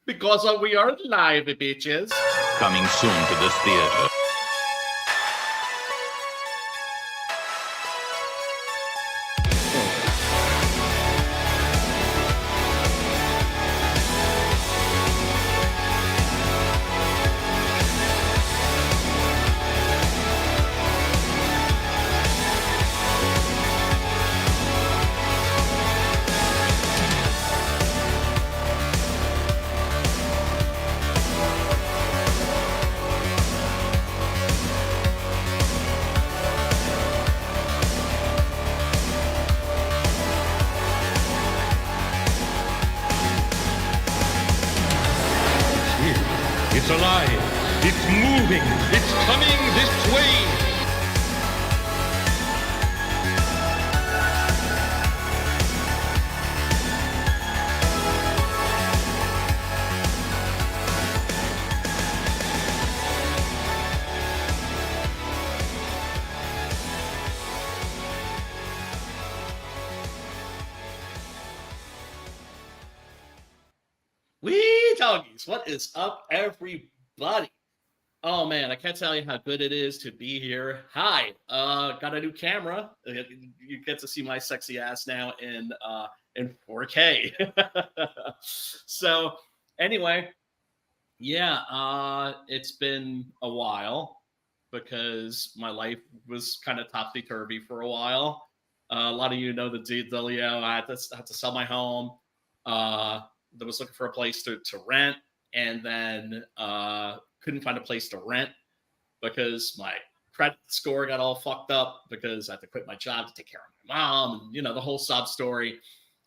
Because we are live, bitches. Coming soon to this theater. It's alive. It's moving. It's coming this way. Wee doggies, what is up, everybody? Oh man, I can't tell you how good it is to be here. Hi, got a new camera. You get to see my sexy ass now in 4K. So anyway, yeah, it's been a while because my life was kind of topsy-turvy for a while. A lot of you know the dealio. I had to sell my home. That was looking for a place to rent, and then couldn't find a place to rent because my credit score got all fucked up because I had to quit my job to take care of my mom, and the whole sob story.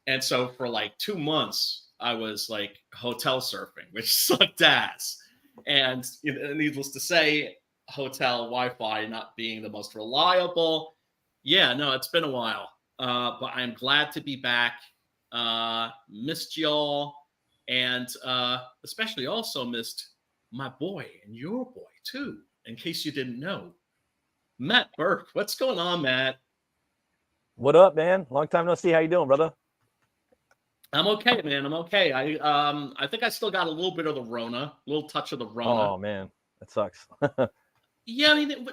And so for like 2 months, I was like hotel surfing, which sucked ass. And needless to say, hotel Wi-Fi not being the most reliable. Yeah, no, it's been a while, but I'm glad to be back. Missed y'all, and especially also missed my boy and your boy too, in case you didn't know. Matt Burke, what's going on, Matt? What up, man? Long time no see. How you doing, brother? I'm okay, man. I'm okay. I think I still got a little bit of the Rona, a little touch of the Rona. Oh man, that sucks. Yeah, I mean,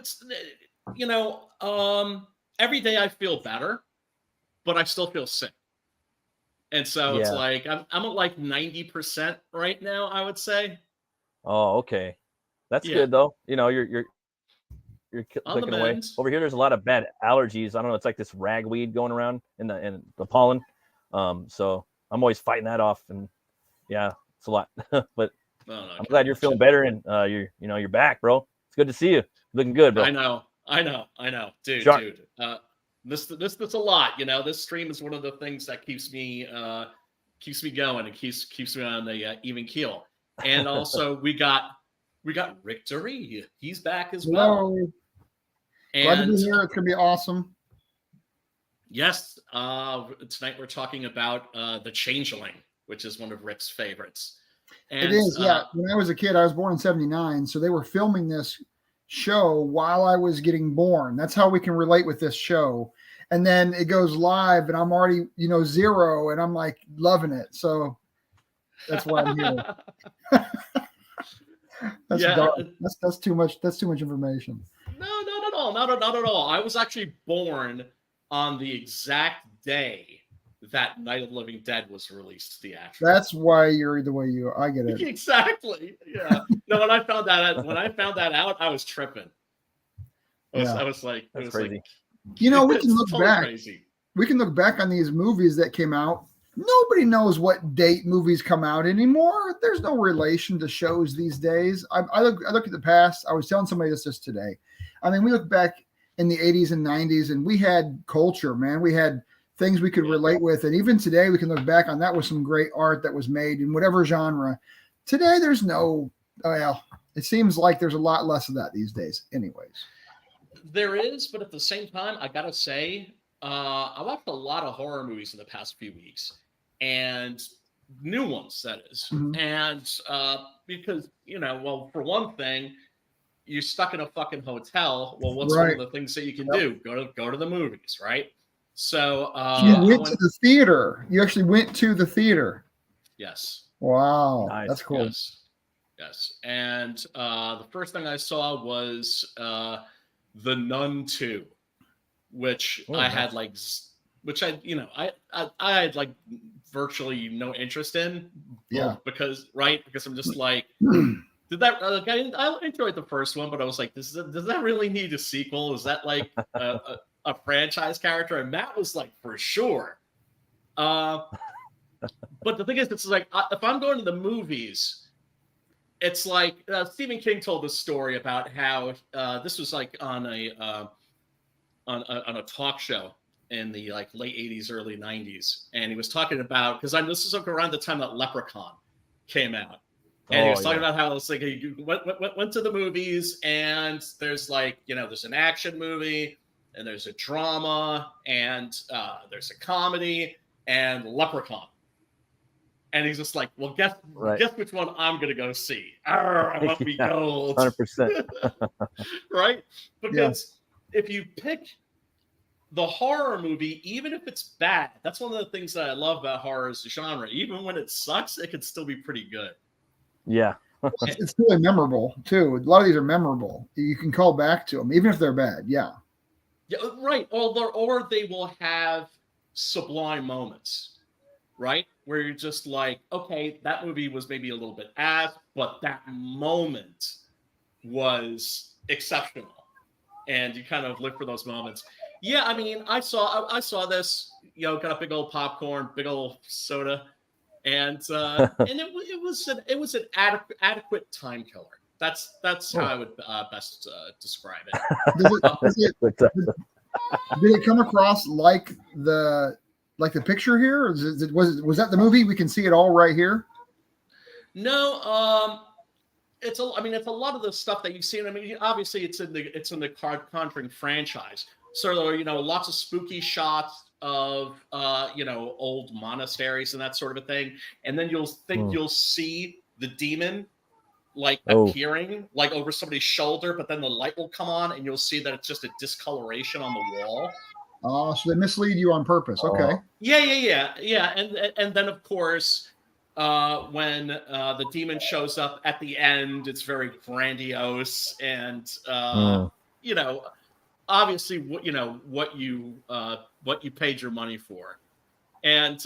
every day I feel better, but I still feel sick. And so it's like I'm at like 90% right now, I would say. Oh, okay, that's good though. You're clicking away. Over here, there's a lot of bad allergies. I don't know. It's like this ragweed going around in the pollen. So I'm always fighting that off, and yeah, it's a lot. But I'm glad you're feeling better, and you're back, bro. It's good to see you. Looking good, bro. I know, dude. This a lot, This stream is one of the things that keeps me going and keeps me on the even keel. And also we got Richard Duree. He's back as well. Hello. Glad to be here. It's gonna be awesome. Yes. Tonight we're talking about the Changeling, which is one of Rick's favorites. And, it is, yeah. When I was a kid, I was born in '79, so they were filming this show while I was getting born. That's how we can relate with this show. And then it goes live and I'm already, 0, and I'm like loving it. So that's why I'm here. That's too much. That's too much information. No, not at all. Not at all. I was actually born on the exact day that Night of the Living Dead was released theatrically. That's why you're the way you are. I get it. Exactly. Yeah. No, when I found that out, I was tripping. I was like, that's crazy. We can look back. Crazy. We can look back on these movies that came out. Nobody knows what date movies come out anymore. There's no relation to shows these days. I look at the past. I was telling somebody this just today. I mean, we look back in the 80s and 90s, and we had culture, man. We had things we could relate with. And even today, we can look back on that with some great art that was made in whatever genre. Today, there's it seems like there's a lot less of that these days anyways. There is, but at the same time, I got to say, I watched a lot of horror movies in the past few weeks, and new ones, that is. Mm-hmm. And because, for one thing, you're stuck in a fucking hotel. Well, what's one of the things that you can do? Go to the movies, right? So you went to the theater. You actually went to the theater. Yes. Wow, Nice. that's cool. Yes. And the first thing I saw was The Nun 2, which I had like, which I had like virtually no interest in. Yeah. Because I'm just like, did that? I enjoyed the first one, but I was like, does that really need a sequel? Is that like a franchise character? And Matt was like, for sure. But the thing is, it's like if I'm going to the movies, it's like Stephen King told this story about how this was like on a talk show in the like late 80s, early 90s, and he was talking about, because this is like around the time that Leprechaun came out, and he was talking about how it's like you went to the movies, and there's like, there's an action movie, and there's a drama, and there's a comedy, and Leprechaun. And he's just like, well, guess which one I'm going to go see. I want to be gold. 100%. Right? Because if you pick the horror movie, even if it's bad, that's one of the things that I love about horror as a genre. Even when it sucks, it can still be pretty good. Yeah. It's really memorable, too. A lot of these are memorable. You can call back to them, even if they're bad. Yeah. Yeah, right. Or they will have sublime moments. Right? Where you're just like, okay, that movie was maybe a little bit ass, but that moment was exceptional. And you kind of live for those moments. Yeah, I mean, I saw this, got a big old popcorn, big old soda, and it was an adequate time killer. That's how I would best describe it. Did it come across like the picture here? Or was that the movie? We can see it all right here. No, it's a lot of the stuff that you've seen. I mean, obviously it's in the Conjuring franchise. So lots of spooky shots of old monasteries and that sort of a thing. And then you'll see the demon appearing like over somebody's shoulder, but then the light will come on and you'll see that it's just a discoloration on the wall. Oh, so they mislead you on purpose. Okay. Yeah. And then of course, when the demon shows up at the end, it's very grandiose, and obviously what you paid your money for. And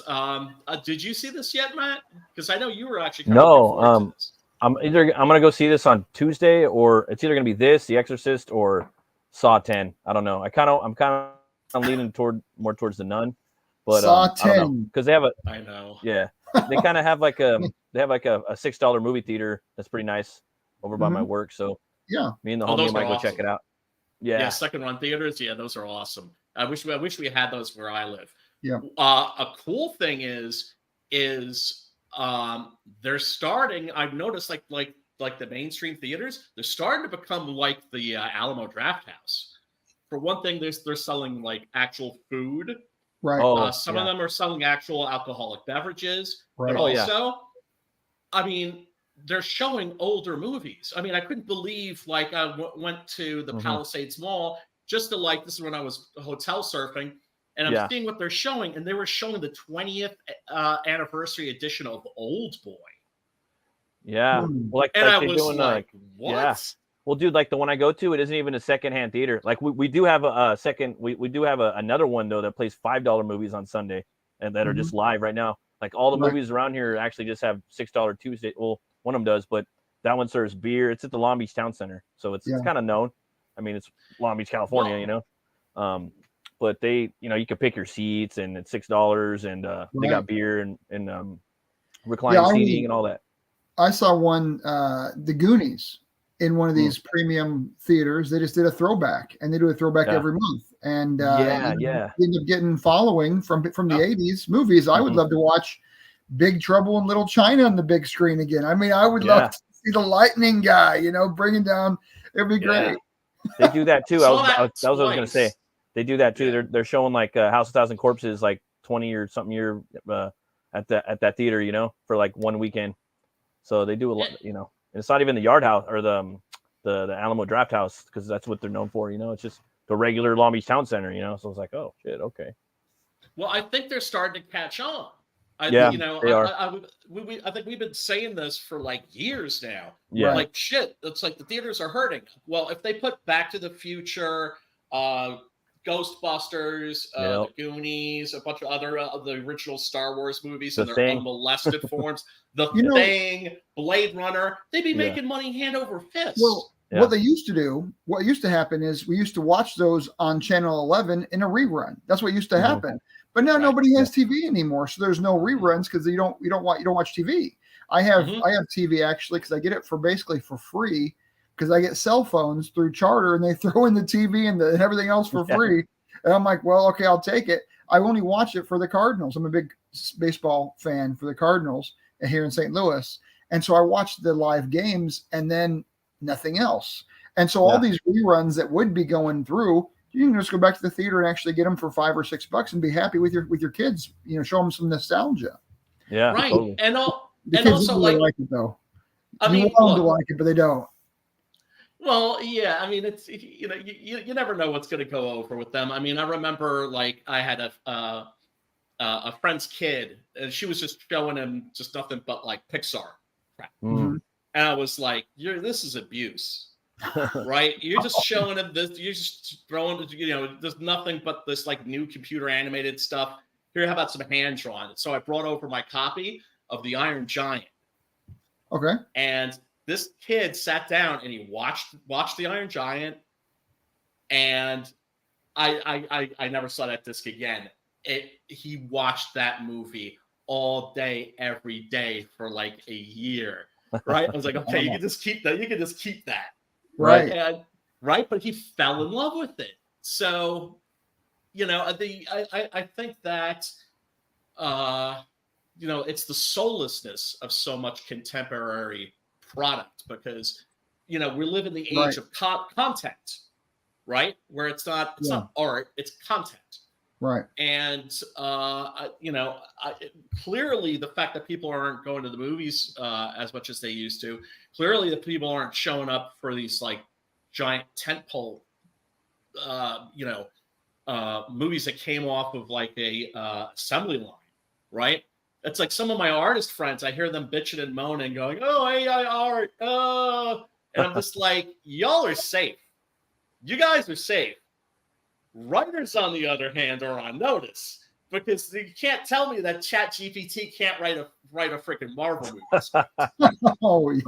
did you see this yet, Matt? Because I know you were actually no. I'm gonna go see this on Tuesday, or it's either gonna be this, The Exorcist, or Saw 10. I don't know. I'm kind of leaning more towards The Nun, but Saw 10 because they have a. I know. Yeah, they kind of have like a $6 movie theater that's pretty nice over by my work. So yeah, me and the homie might go check it out. Yeah, second run theaters. Yeah, those are awesome. I wish we had those where I live. Yeah. A cool thing is they're starting. I've noticed like the mainstream theaters, they're starting to become like the Alamo Drafthouse. For one thing, they're selling like actual food. Right. Some of them are selling actual alcoholic beverages. Right. But also, I mean, they're showing older movies. I mean, I couldn't believe I went to the Palisades Mall just to this is when I was hotel surfing, and I'm seeing what they're showing, and they were showing the 20th anniversary edition of Old Boy. Yeah. Well, and I was doing, what? Yeah. Well, dude, like the one I go to, it isn't even a secondhand theater. Like we do have a second. We do have another one though that plays $5 movies on Sunday and that are just live right now. Like all the movies around here actually just have $6 Tuesday. Well, one of them does, but that one serves beer. It's at the Long Beach Town Center, so it's kind of known. I mean, it's Long Beach, California, But they, you can pick your seats, and it's $6, and they got beer and reclining seating and all that. I saw one, The Goonies, in one of these premium theaters. They just did a throwback, and they do a throwback every month. And end up getting following from the 80s movies. I would love to watch Big Trouble in Little China on the big screen again. I mean, I would love to see the lightning guy, bringing down. It'd be great. They do that too. That was what I was going to say. They do that too. They're showing like House of 1,000 Corpses, like 20 or something year at that theater, for like one weekend. So they do a lot, And it's not even the Yard House or the Alamo Draft House, because that's what they're known for. It's just the regular Long Beach Town Center. So it's like, oh shit, okay. Well, I think they're starting to catch on. I they are. I think we've been saying this for like years now. Yeah. Like shit, it's like the theaters are hurting. Well, if they put Back to the Future, Ghostbusters, the Goonies, a bunch of other the original Star Wars movies in their unmolested forms, The Thing, Blade Runner, they'd be making money hand over fist. Well, what they used to do, what used to happen is we used to watch those on Channel 11 in a rerun. That's what used to happen. But now nobody has TV anymore, so there's no reruns because you don't watch TV. I have TV actually because I get it for basically for free because I get cell phones through Charter and they throw in the TV and everything else for free. And I'm like, well, okay, I'll take it. I only watch it for the Cardinals. I'm a big baseball fan for the Cardinals here in St. Louis, and so I watch the live games and then nothing else. And so all these reruns that would be going through, you can just go back to the theater and actually get them for $5 or $6 and be happy with your kids. You know, show them some nostalgia. Yeah, right. Totally. And kids also really like it though. I mean, want them to like it, but they don't. Well, yeah. I mean, it's you never know what's going to go over with them. I mean, I remember like I had a friend's kid, and she was just showing him just nothing but like Pixar crap, and I was like, this is abuse." Right, you're just showing him this. You're just throwing, there's nothing but this like new computer animated stuff. Here, how about some hand drawn? So I brought over my copy of The Iron Giant. Okay. And this kid sat down and he watched The Iron Giant, and I never saw that disc again. He watched that movie all day, every day for like a year. Right, I was like, okay, you can just keep that. You can just keep that. Right. But he fell in love with it. So, I think that, it's the soullessness of so much contemporary product because, we live in the age of content, right? Where it's not art, it's content. Right. And, clearly the fact that people aren't going to the movies as much as they used to, clearly the people aren't showing up for these like giant tentpole, movies that came off of like a assembly line, right? It's like some of my artist friends, I hear them bitching and moaning going, oh, AI art, and I'm just like, y'all are safe. You guys are safe. Writers, on the other hand, are on notice because you can't tell me that ChatGPT can't write a freaking Marvel movie.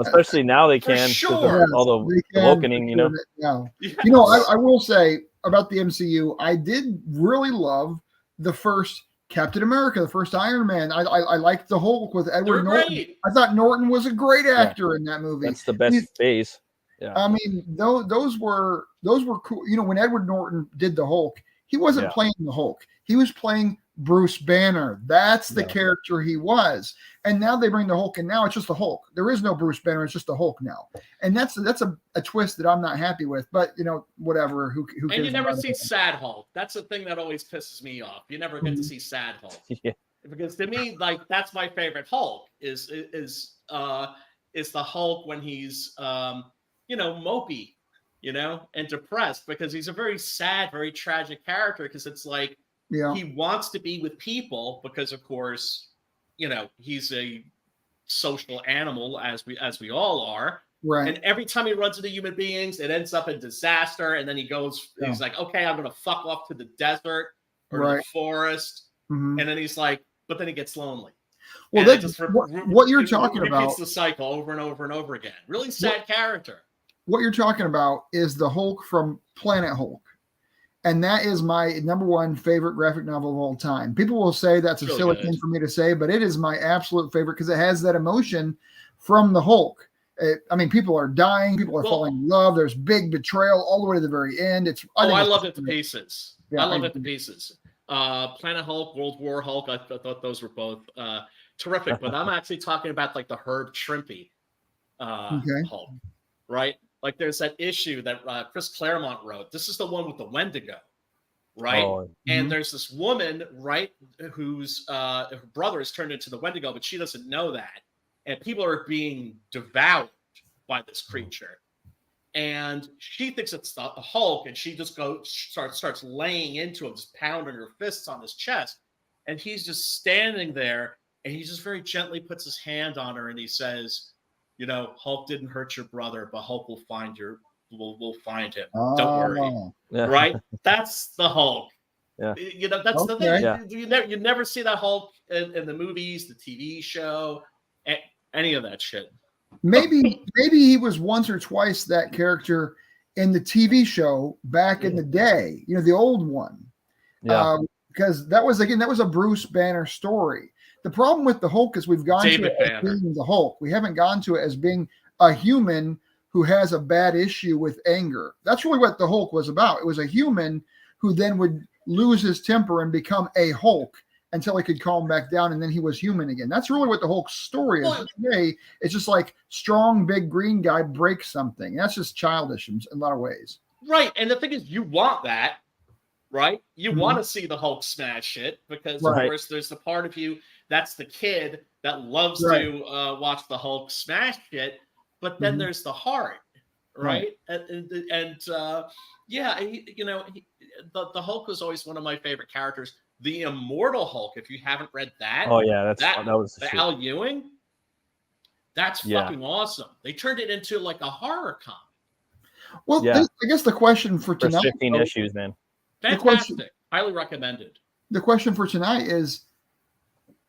Especially now they can. For sure. All the awakening, I will say about the MCU, I did really love the first Captain America, the first Iron Man. I liked the Hulk with Edward Norton. Great. I thought Norton was a great actor in that movie. That's the best phase. Yeah. I mean, those were cool. When Edward Norton did the Hulk, he wasn't playing the Hulk. He was playing Bruce Banner. That's the character he was. And now they bring the Hulk, and now it's just the Hulk. There is no Bruce Banner. It's just the Hulk now. And that's a twist that I'm not happy with. But whatever. Who cares? And you never see Sad Hulk. That's the thing that always pisses me off. You never get to see Sad Hulk. Yeah. Because to me, like that's my favorite Hulk is the Hulk when he's mopey, and depressed because he's a very sad, very tragic character because it's like he wants to be with people because of course, he's a social animal as we all are. Right. And every time he runs into human beings, it ends up in disaster. And then he's like, okay, I'm going to fuck off to the desert or the forest. Mm-hmm. And then he's like, but then he gets lonely. Well, that's what you're talking about. Repeats the cycle over and over and over again. Really sad character. What you're talking about is the Hulk from Planet Hulk. And that is my number one favorite graphic novel of all time. People will say that's a silly thing for me to say, but it is my absolute favorite because it has that emotion from the Hulk. People are dying. People are falling in love. There's big betrayal all the way to the very end. I love it to pieces. Yeah, I love it to pieces. Planet Hulk, World War Hulk. I thought those were both terrific. But I'm actually talking about like the Herb Trimpe Hulk, right? Like there's that issue that Chris Claremont wrote. This is the one with the Wendigo, right? And there's this woman, right, whose her brother is turned into the Wendigo, but she doesn't know that. And people are being devoured by this creature. And she thinks it's the Hulk, and she just starts laying into him, just pounding her fists on his chest. And he's just standing there and he just very gently puts his hand on her and he says, you know, Hulk didn't hurt your brother, but Hulk will find we'll find him. Don't worry. Yeah. Right? That's the Hulk. Yeah. You know, that's the thing. Yeah. You never see that Hulk in the movies, the TV show, any of that shit. Maybe he was once or twice that character in the TV show back in the day, you know, the old one. Yeah. Because that was a Bruce Banner story. The problem with the Hulk is we've gone to it as being the Hulk. We haven't gone to it as being a human who has a bad issue with anger. That's really what the Hulk was about. It was a human who then would lose his temper and become a Hulk until he could calm back down, and then he was human again. That's really what the Hulk story is. Today, it's just like strong, big green guy breaks something. That's just childish in a lot of ways. Right, and the thing is, you want that, right? You want to see the Hulk smash shit because, of course, there's the part of you that's the kid that loves to watch the Hulk smash shit, but then there's the heart, right? And yeah, you know, the Hulk was always one of my favorite characters. The Immortal Hulk, if you haven't read that. Oh, yeah, that was the Al Ewing. That's fucking awesome. They turned it into like a horror comic. Well, I guess the question for tonight. 15 issues, man. Fantastic. Highly recommended. The question for tonight is,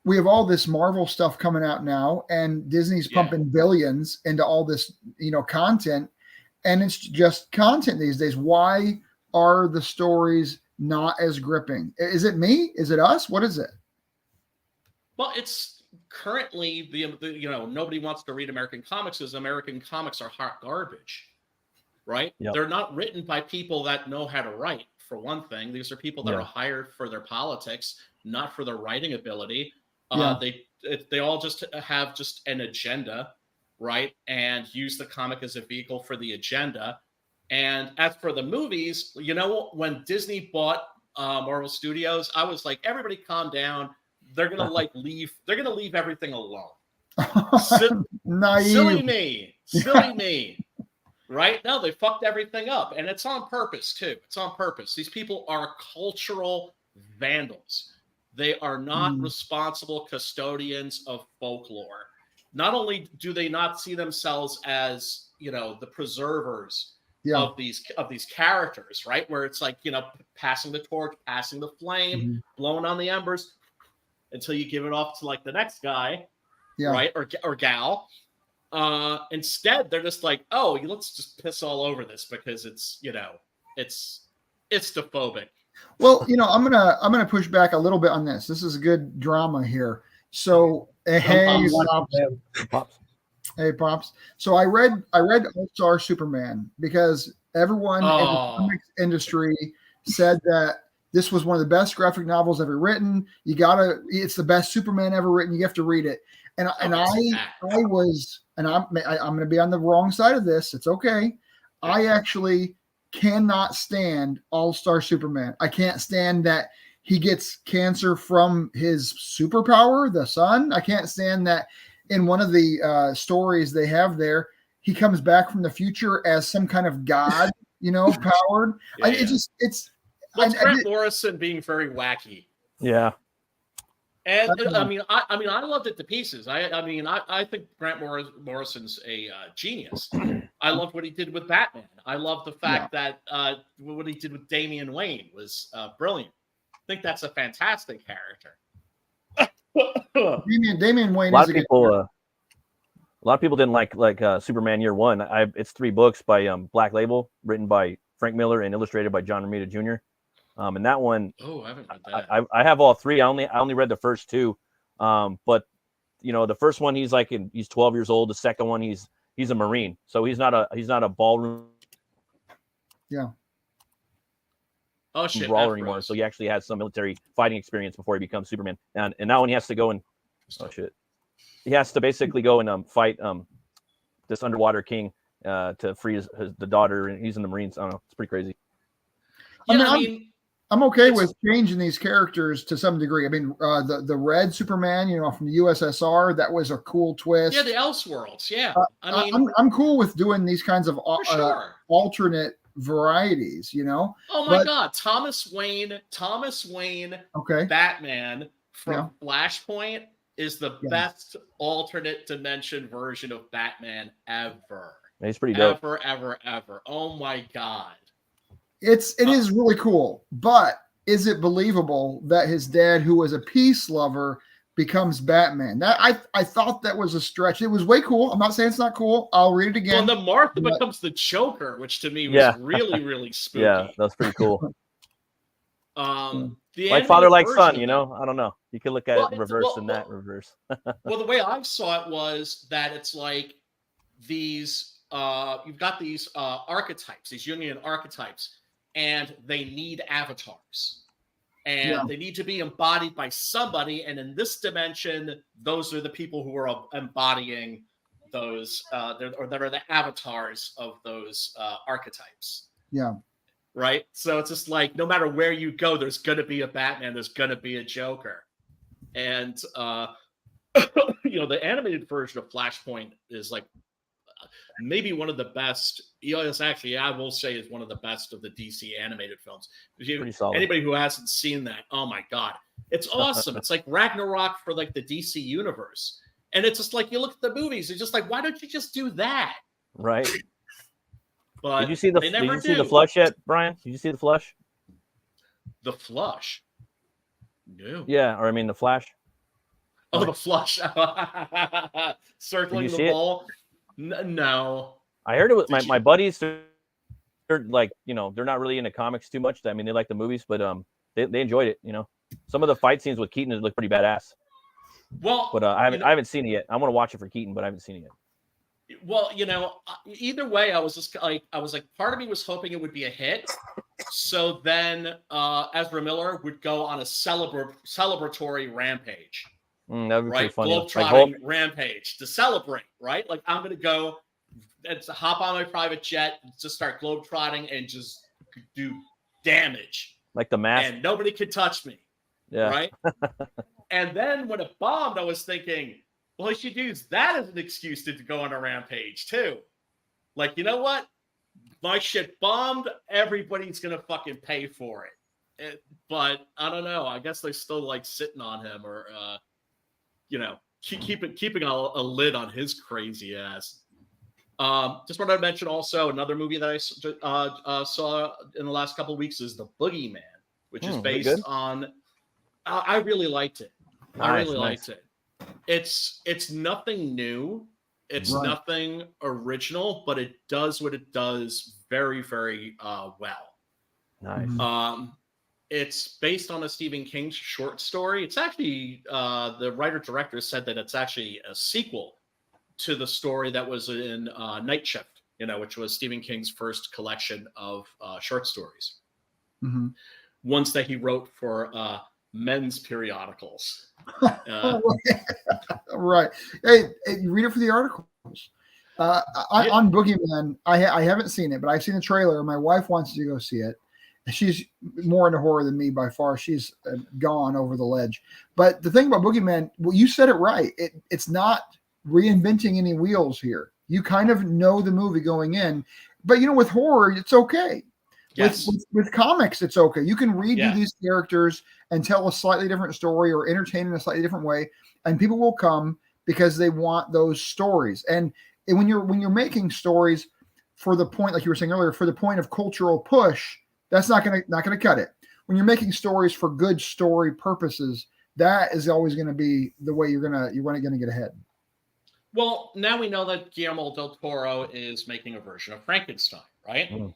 we have all this Marvel stuff coming out now, and Disney's pumping billions into all this, you know, content, and it's just content these days. Why are the stories not as gripping? Is it me? Is it us? What is it? Well, it's currently the you know, nobody wants to read American comics because American comics are hot garbage, right? Yep. They're not written by people that know how to write, for one thing. These are people that are hired for their politics, not for their writing ability. They all just have just an agenda, right? And use the comic as a vehicle for the agenda. And as for the movies, you know, when Disney bought Marvel Studios, I was like, everybody calm down. They're gonna leave. They're gonna leave everything alone. Silly me, right? No, they fucked everything up, and it's on purpose too. It's on purpose. These people are cultural vandals. They are not responsible custodians of folklore. Not only do they not see themselves as, you know, the preservers of these characters, right? Where it's like, you know, passing the torch, passing the flame, blowing on the embers until you give it off to like the next guy, right? Or gal. Instead, they're just like, oh, let's just piss all over this because it's, you know, it's dystophobic. Well, you know, I'm gonna push back a little bit on this. This is a good drama here. So, hey, Pops. So I read All-Star Superman because everyone in the comics industry said that this was one of the best graphic novels ever written. It's the best Superman ever written. You have to read it. And I'm going to be on the wrong side of this. It's okay. I actually cannot stand All-Star Superman. I can't stand that he gets cancer from his superpower, the sun. I can't stand that in one of the stories they have there, he comes back from the future as some kind of god, you know, powered. Grant Morrison being very wacky. Yeah. And I mean, I loved it to pieces. I think Grant Morrison's a genius. I loved what he did with Batman. I love the fact that what he did with Damian Wayne was brilliant. I think that's a fantastic character. Damian Wayne. A lot of people didn't like Superman Year One. It's 3 books by Black Label, written by Frank Miller and illustrated by John Romita Jr. And that one, I haven't read that. I have all 3. I only read the first 2, but you know, the first one he's 12 years old. The second one he's a Marine, so he's not a ballroom. Oh shit! Brawler anymore, so he actually has some military fighting experience before he becomes Superman. And now when he has to go and he has to basically go and fight this underwater king to free the daughter, and he's in the Marines. I don't know, it's pretty crazy. I'm okay with changing these characters to some degree. I mean, the red Superman, you know, from the USSR, that was a cool twist. Yeah, the Elseworlds. Yeah, I'm cool with doing these kinds of alternate varieties, you know. Oh my God, Thomas Wayne, okay, Batman from Flashpoint is the best alternate dimension version of Batman ever. He's pretty dope. Ever. Oh my God. It is really cool, but is it believable that his dad, who was a peace lover, becomes Batman? That I thought that was a stretch. It was way cool. I'm not saying it's not cool. I'll read it again. Well, the Martha becomes the Joker, which to me was really, really spooky. Yeah, that's pretty cool. Like father, like son, you know? I don't know. You can look at it reverse and that reverse. Well, the way I saw it was that it's like these, you've got these archetypes, these Jungian archetypes, and they need avatars. And they need to be embodied by somebody. And in this dimension, those are the people who are embodying those, or that are the avatars of those archetypes. Yeah. Right? So it's just like, no matter where you go, there's going to be a Batman, there's going to be a Joker. And, the animated version of Flashpoint is like maybe one of the best. It's actually, I will say, is one of the best of the DC animated films. Anybody who hasn't seen that, oh my God, it's awesome. It's like Ragnarok for like the DC universe. And it's just like, you look at the movies, it's just like, why don't you just do that? Right. But did you see the Flush yet, Brian? Did you see the Flush? The Flush? No. Yeah, or I mean the Flash. Oh, the Flush. Circling the ball. No. I heard it with my buddies. They're like, they're not really into comics too much. I mean, they like the movies, but they enjoyed it. Some of the fight scenes with Keaton look pretty badass. Well, but I haven't seen it yet. I want to watch it for Keaton, but I haven't seen it yet. Well, either way, I was like, part of me was hoping it would be a hit. So then Ezra Miller would go on a celebratory rampage. That would be pretty funny. Globetrotting rampage to celebrate, right? Like, I'm going to go and hop on my private jet and just start globetrotting and just do damage. Like the Mask. And nobody could touch me. Yeah. Right? And then when it bombed, I was thinking, well, he should use that as an excuse to go on a rampage, too. Like, you know what? My shit bombed. Everybody's going to fucking pay for it. But I don't know. I guess they're still, like, sitting on him or, keeping a lid on his crazy ass. Just wanted to mention also another movie that I saw in the last couple of weeks is The Boogeyman, which is based on... I really liked it. I really liked it. It's nothing new. It's nothing original, but it does what it does very, very well. Nice. It's based on a Stephen King short story. It's actually the writer-director said that it's actually a sequel to the story that was in Night Shift, which was Stephen King's first collection of short stories. Mm-hmm. Ones that he wrote for men's periodicals. Right. Hey, you read it for the articles. On Boogeyman, I haven't seen it, but I've seen the trailer. My wife wants to go see it. She's more into horror than me by far. She's gone over the ledge. But the thing about Boogeyman, well, you said it right. It's not reinventing any wheels here. You kind of know the movie going in. But, with horror, it's okay. Yes. With comics, it's okay. You can redo these characters and tell a slightly different story or entertain in a slightly different way, and people will come because they want those stories. And when you're making stories for the point, like you were saying earlier, for the point of cultural push, that's not gonna cut it. When you're making stories for good story purposes, that is always going to be the way you're gonna get ahead. Well, now we know that Guillermo del Toro is making a version of Frankenstein, right? Mm.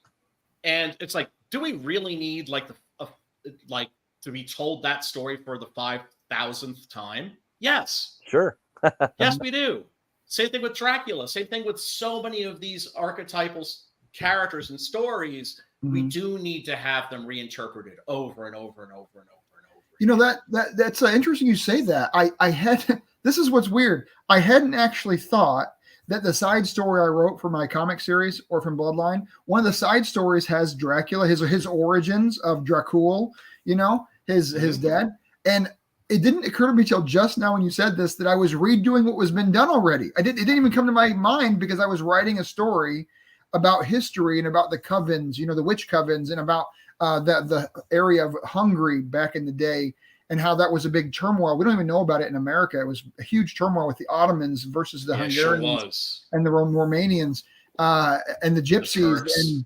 And it's like, do we really need to be told that story for the 5,000th time? Yes. Sure. Yes, we do. Same thing with Dracula. Same thing with so many of these archetypal characters and stories. Mm-hmm. We do need to have them reinterpreted over and over and over and over and over. That's interesting you say that. I had this is what's weird. I hadn't actually thought that the side story I wrote for my comic series or from Bloodline, one of the side stories has Dracula, his origins of Dracul, his dad. And it didn't occur to me till just now when you said this that I was redoing what was been done already. It didn't even come to my mind because I was writing a story about history and about the covens, the witch covens, and about the area of Hungary back in the day. and how that was a big turmoil. We don't even know about it in America. It was a huge turmoil with the Ottomans versus the Hungarians and the Romanians and the Gypsies.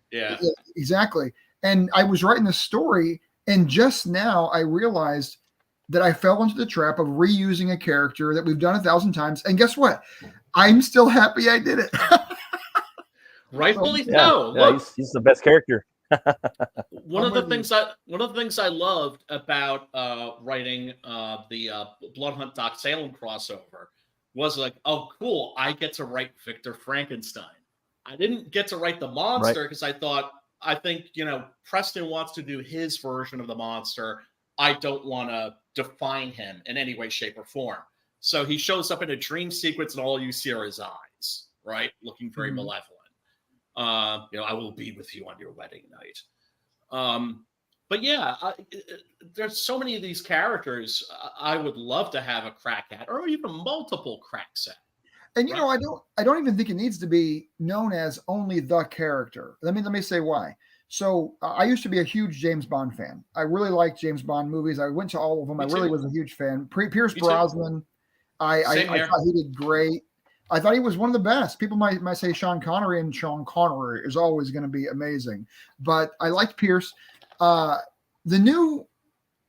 Exactly. And I was writing this story, and just now I realized that I fell into the trap of reusing a character that we've done 1,000 times. And guess what? I'm still happy I did it. Rightfully so. Yeah, he's the best character. One of the things I loved about writing the Blood Hunt Doc Salem crossover was like, oh, cool, I get to write Victor Frankenstein. I didn't get to write the monster because I think, Preston wants to do his version of the monster. I don't want to define him in any way, shape, or form. So he shows up in a dream sequence, and all you see are his eyes, right? Looking very malevolent. I will be with you on your wedding night. But yeah, there's so many of these characters I would love to have a crack at, or even multiple cracks at. And I don't even think it needs to be known as only the character. Let me say why. So I used to be a huge James Bond fan. I really liked James Bond movies. I went to all of them. I really was a huge fan. Pierce Brosnan, I thought he did great. I thought he was one of the best. People might say Sean Connery, and Sean Connery is always going to be amazing. But I liked Pierce. The new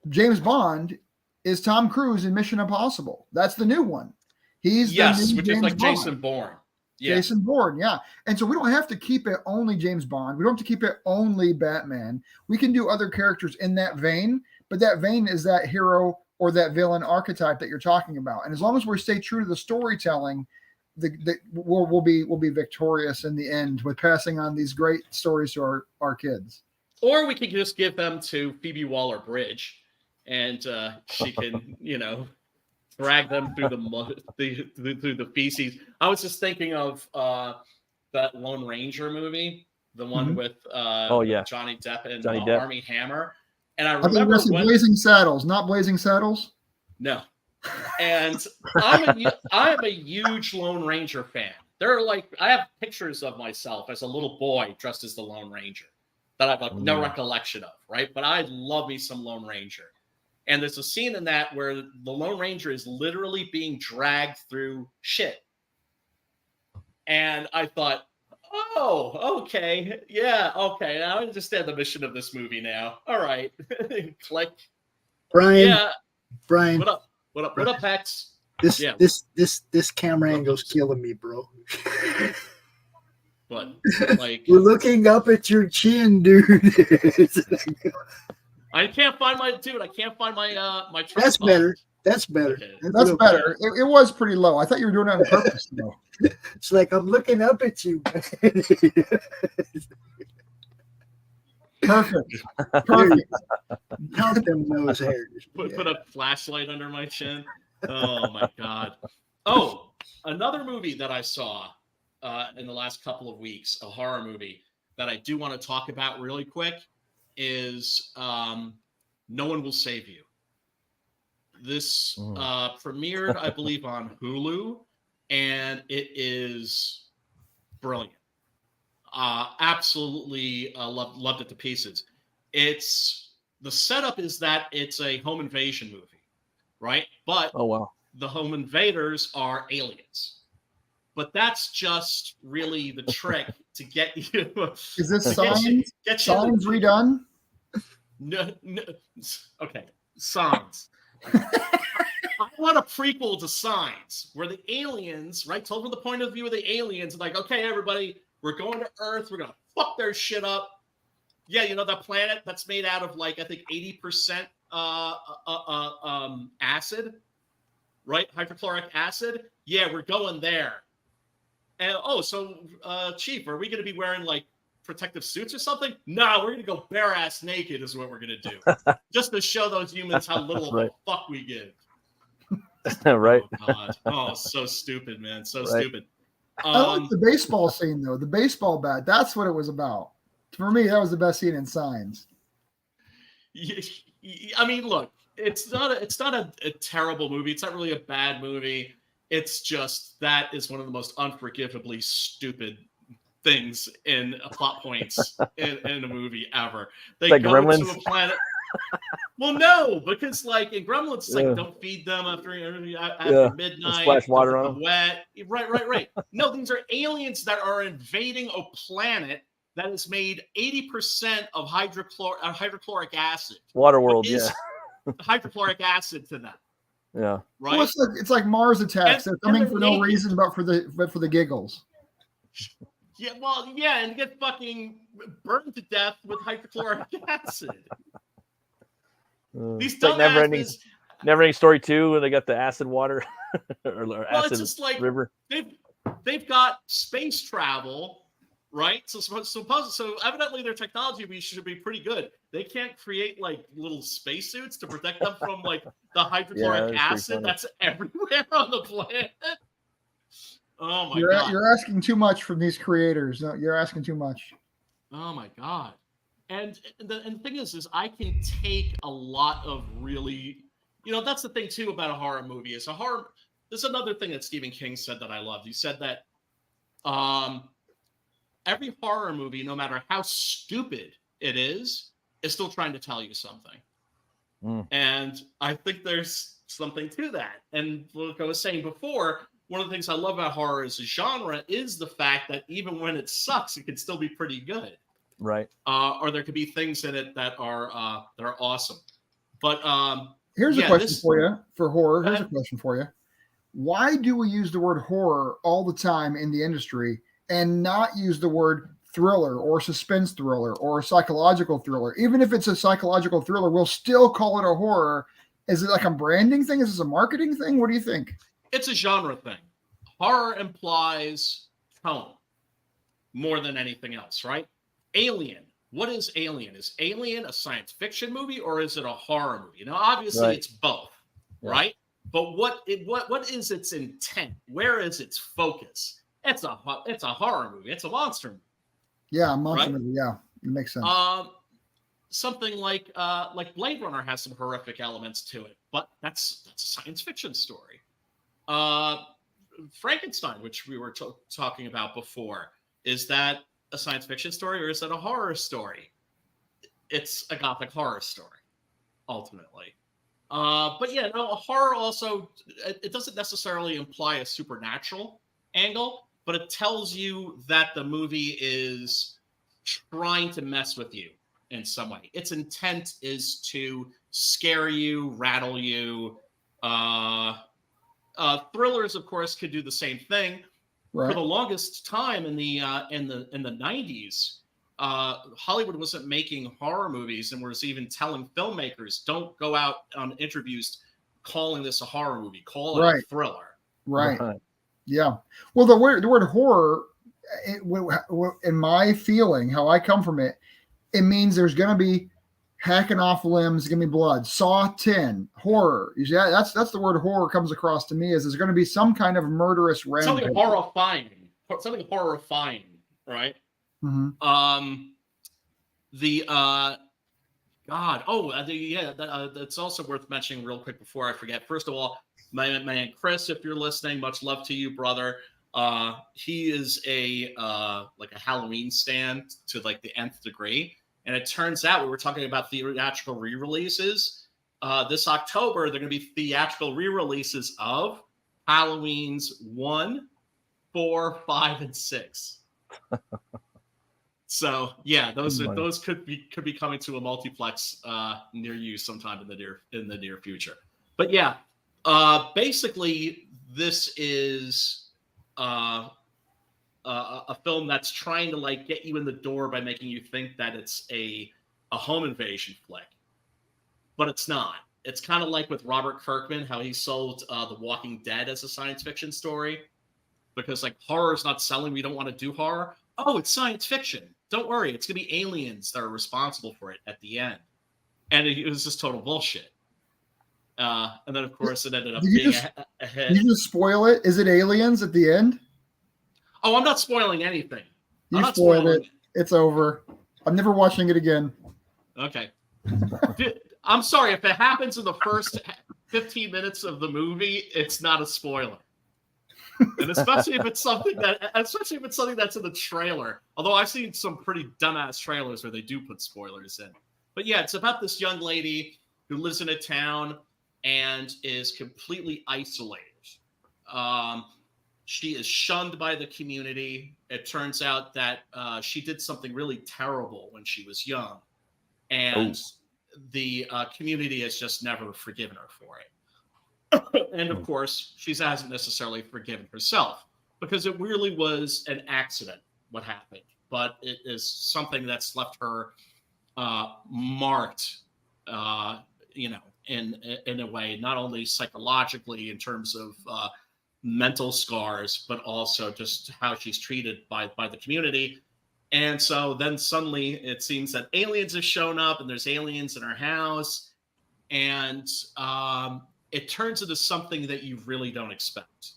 James Bond is Tom Cruise in Mission Impossible. That's the new one. He's which is like Bond. Jason Bourne. Yeah. Jason Bourne, yeah. And so we don't have to keep it only James Bond. We don't have to keep it only Batman. We can do other characters in that vein, but that vein is that hero or that villain archetype that you're talking about. And as long as we stay true to the storytelling, we'll be victorious in the end with passing on these great stories to our kids. Or we could just give them to Phoebe Waller-Bridge, and she can, drag them through through the feces. I was just thinking of that Lone Ranger movie, the one with Johnny Depp and Armie Hammer. And I remember Blazing Saddles, not Blazing Saddles. No. And I'm a huge Lone Ranger fan. I have pictures of myself as a little boy dressed as the Lone Ranger that I have no recollection of, right? But I love me some Lone Ranger. And there's a scene in that where the Lone Ranger is literally being dragged through shit. And I thought, oh, okay. Yeah, okay. I understand the mission of this movie now. All right. Click. Brian. Yeah. Brian. What up? What up, Hex? This camera angle's killing me, bro. What? We're looking up at your chin, dude. I can't find my my tripod. That's better. That's better. Okay. That's better. It was pretty low. I thought you were doing it on purpose, though. It's like I'm looking up at you. Perfect. Count them nose hairs. Put a flashlight under my chin. Oh my god. Oh, another movie that I saw in the last couple of weeks, a horror movie that I do want to talk about really quick, is No One Will Save You. This premiered, I believe, on Hulu, and it is brilliant. Absolutely loved it to pieces. The setup is that it's a home invasion movie, right? But the home invaders are aliens. But that's just really the trick to get you. Is this Signs? Signs redone? No. Okay, Signs. I want a prequel to Signs, where the aliens, right, told from the point of view of the aliens, like, okay, everybody, we're going to Earth, we're gonna fuck their shit up. Yeah, that planet that's made out of I think 80% acid, right? Hydrochloric acid. Yeah, we're going there. And Chief, are we gonna be wearing protective suits or something? No, we're gonna go bare ass naked is what we're gonna do. Just to show those humans how little of a fuck we give. Right. Oh, God. Oh, so stupid, man. So stupid. I like the baseball scene though. The baseball bat. That's what it was about. For me, that was the best scene in Signs. I mean, look, it's not a terrible movie. It's not really a bad movie. It's just that is one of the most unforgivably stupid things in plot points in a movie ever. They go Gremlins. to a planet. Well, no, because like in Gremlins, it's like don't feed them after midnight. Splash water on them. Wet. Right. No, these are aliens that are invading a planet that is made 80% of hydrochloric acid. Waterworld, yeah. Hydrochloric acid to them. Yeah. Right. Well, it's like Mars attacks. They're coming for no reason but for the giggles. Yeah, well, yeah, and get fucking burned to death with hydrochloric acid. These like never-ending story 2, where they got the acid water or acid it's just like river. They've got space travel, right? So evidently their technology should be pretty good. They can't create like little spacesuits to protect them from like the hydrochloric acid that's everywhere on the planet. Oh my god! You're asking too much from these creators. No, you're asking too much. Oh my god! And the thing is I can take a lot of really, that's the thing too about a horror movie. There's another thing that Stephen King said that I loved. He said that every horror movie, no matter how stupid it is still trying to tell you something. And I think there's something to that. And like I was saying before, one of the things I love about horror as a genre is the fact that even when it sucks, it can still be pretty good. Right. Or there could be things in it that are awesome. But here's a question for you for horror. Here's a question for you. Why do we use the word horror all the time in the industry and not use the word thriller or suspense thriller or psychological thriller? Even if it's a psychological thriller, we'll still call it a horror. Is it like a branding thing? Is this a marketing thing? What do you think? It's a genre thing. Horror implies tone more than anything else, right? Alien. What is Alien? Is Alien a science fiction movie or is it a horror movie? Now, obviously, it's both, right? But what is its intent? Where is its focus? It's a horror movie. It's a monster movie. Yeah, a monster movie. Yeah, it makes sense. Something like Blade Runner has some horrific elements to it, but that's a science fiction story. Frankenstein, which we were talking about before, is that a science fiction story or is that a horror story? It's a gothic horror story, ultimately. But yeah, no, horror also, it doesn't necessarily imply a supernatural angle, but it tells you that the movie is trying to mess with you in some way. Its intent is to scare you, rattle you. Thrillers, of course, could do the same thing. Right. For the longest time in the 90s, Hollywood wasn't making horror movies and was even telling filmmakers, don't go out on interviews calling this a horror movie. Call it a thriller. Right. Yeah. Well, the word horror, in my feeling, how I come from it, it means there's going to be hacking off limbs, give me blood. Saw 10, horror. Yeah, that's the word horror comes across to me, is there's going to be some kind of murderous rampage. Something horrifying, right? Mm-hmm. That's also worth mentioning real quick before I forget. First of all, my man Chris, if you're listening, much love to you, brother. He is a Halloween stand to like the nth degree. And it turns out we were talking about theatrical re-releases. This October, they're going to be theatrical re-releases of Halloween's 1, 4, 5, and 6. So yeah, those could be coming to a multiplex near you sometime in the near future. But yeah, basically this is a film that's trying to like get you in the door by making you think that it's a home invasion flick, but it's not. It's kind of like with Robert Kirkman, how he sold The Walking Dead as a science fiction story, because like horror is not selling. We don't want to do horror. Oh, it's science fiction. Don't worry, it's gonna be aliens that are responsible for it at the end, and it was just total bullshit. And then of course it ended up being a hit. Did you just spoil it? Is it aliens at the end? Oh, I'm not spoiling anything. You spoiled it. It's over. I'm never watching it again. Okay. Dude, I'm sorry. If it happens in the first 15 minutes of the movie, it's not a spoiler. And especially if it's something that's in the trailer. Although I've seen some pretty dumbass trailers where they do put spoilers in. But yeah, it's about this young lady who lives in a town and is completely isolated. She is shunned by the community. It turns out that she did something really terrible when she was young, and the community has just never forgiven her for it. And of course, she hasn't necessarily forgiven herself, because it really was an accident what happened, but it is something that's left her marked, in a way, not only psychologically in terms of mental scars, but also just how she's treated by the community. And so then suddenly it seems that aliens have shown up, and there's aliens in her house, and it turns into something that you really don't expect,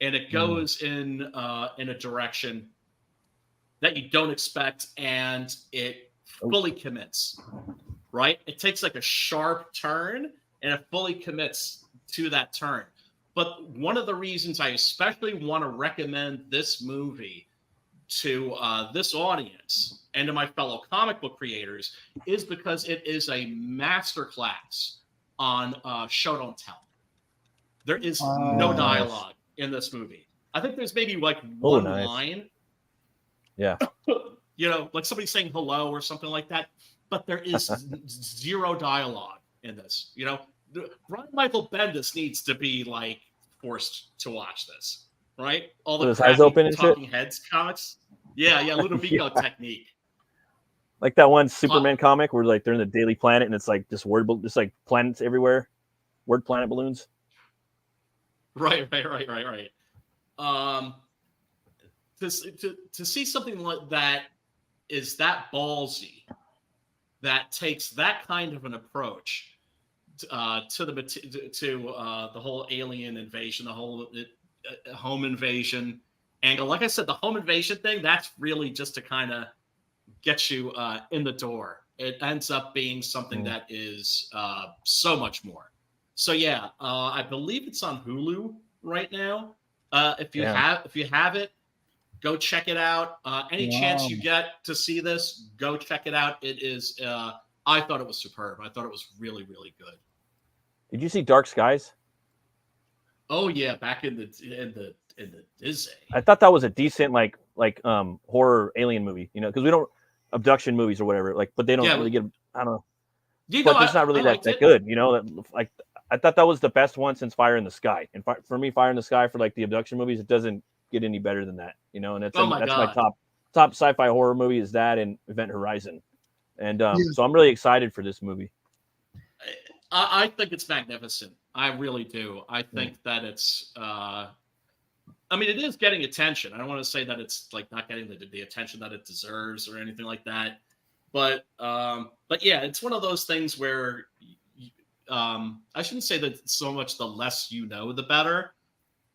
and it goes in a direction that you don't expect, and it fully commits. Right? It takes like a sharp turn, and it fully commits to that turn. But one of the reasons I especially want to recommend this movie to this audience and to my fellow comic book creators is because it is a masterclass on show don't tell. There is no dialogue in this movie. I think there's maybe like one line. Yeah. Like somebody saying hello or something like that. But there is zero dialogue in this. Brian Michael Bendis needs to be like forced to watch this, right? All the his eyes open and Talking shit? Heads comics. Yeah, Ludovico technique. Like that one Superman comic where like they're in the Daily Planet and it's like just just like planets everywhere, word planet balloons. Right. To see something like that is that ballsy, that takes that kind of an approach to the whole alien invasion, the whole home invasion angle. Like I said, the home invasion thing, that's really just to kind of get you in the door. It ends up being something that is so much more. So yeah, I believe it's on Hulu right now. If you have it, go check it out. Any chance you get to see this, go check it out. It is. I thought it was superb. I thought it was really, really good. Did you see Dark Skies? Oh yeah, back in the Disney. I thought that was a decent like horror alien movie. Because we don't abduction movies or whatever. But they don't really get. I don't know. But it's not really that good. I thought that was the best one since Fire in the Sky. And for me, Fire in the Sky for like the abduction movies, it doesn't get any better than that, and that's my top sci-fi horror movie is that and Event Horizon, and so I'm really excited for this movie. I think it's magnificent. I really do. I think that it's it is getting attention. I don't want to say that it's like not getting the attention that it deserves or anything like that, but yeah, it's one of those things where I shouldn't say that so much the less you know the better.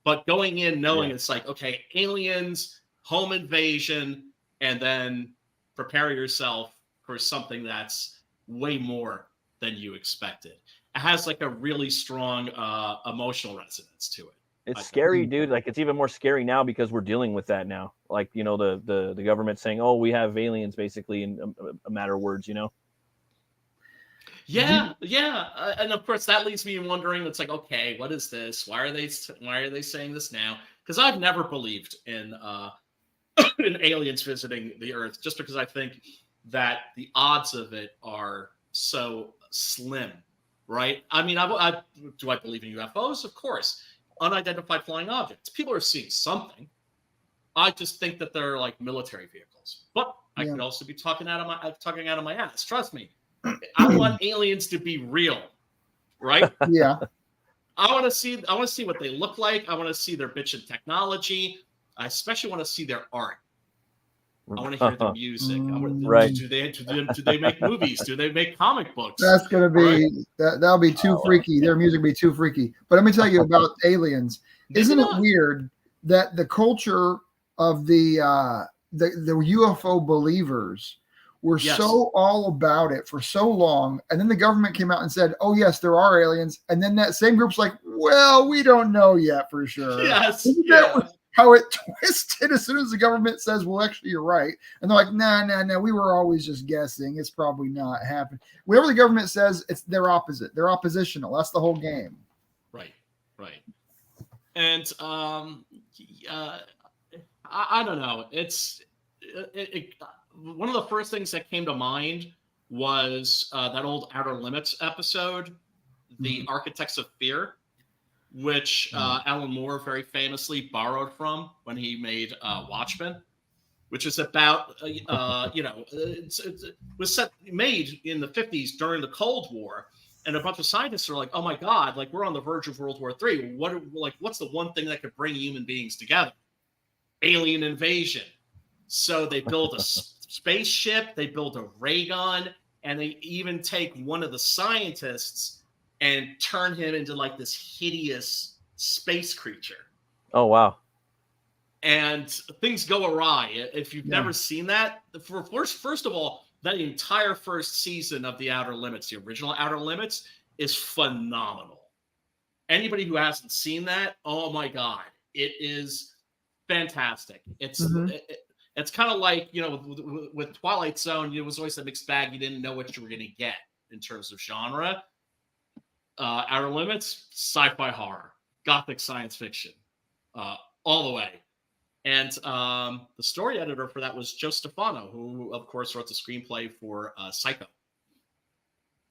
But going in knowing it's like, okay, aliens, home invasion, and then prepare yourself for something that's way more than you expected. It has like a really strong emotional resonance to it. It's scary, dude. Like it's even more scary now because we're dealing with that now. Like, the government saying, oh, we have aliens basically in a matter of words, Yeah, and of course that leaves me wondering. It's like, okay, what is this? Why are they saying this now? Because I've never believed in aliens visiting the Earth, just because I think that the odds of it are so slim, right? I mean, do I believe in UFOs? Of course, unidentified flying objects. People are seeing something. I just think that they're like military vehicles, but I could also be talking out of my ass. Trust me. I want aliens to be real, right? Yeah. I want to see what they look like. I want to see their bitchin' technology. I especially want to see their art. I want to hear the music. Right. Do they make movies? Do they make comic books? That's gonna be that'll be too freaky. Their music will be too freaky. But let me tell you about aliens. Isn't it weird that the culture of the UFO believers were so all about it for so long, and then the government came out and said, "Oh yes, there are aliens," and then that same group's like, "Well, we don't know yet for sure." Yes. how it twisted as soon as the government says, well, actually, you're right. And they're like, no, we were always just guessing. It's probably not happening. Whatever the government says, it's their opposite. They're oppositional. That's the whole game. Right. And I don't know. It's one of the first things that came to mind was that old Outer Limits episode, The Architects of Fear, which Alan Moore very famously borrowed from when he made Watchmen, which is about, it was made in the 50s during the Cold War. And a bunch of scientists are like, oh my God, like we're on the verge of World War III. What's the one thing that could bring human beings together? Alien invasion. So they build a spaceship, they build a ray gun, and they even take one of the scientists and turn him into like this hideous space creature. Oh, wow. And things go awry. If you've never seen that, first of all, that entire first season of The Outer Limits, the original Outer Limits, is phenomenal. Anybody who hasn't seen that, oh my God, it is fantastic. It's it's kind of like, with Twilight Zone, it was always a mixed bag. You didn't know what you were going to get in terms of genre. Outer Limits, sci-fi horror, gothic science fiction, all the way. And the story editor for that was Joe Stefano, who, of course, wrote the screenplay for Psycho.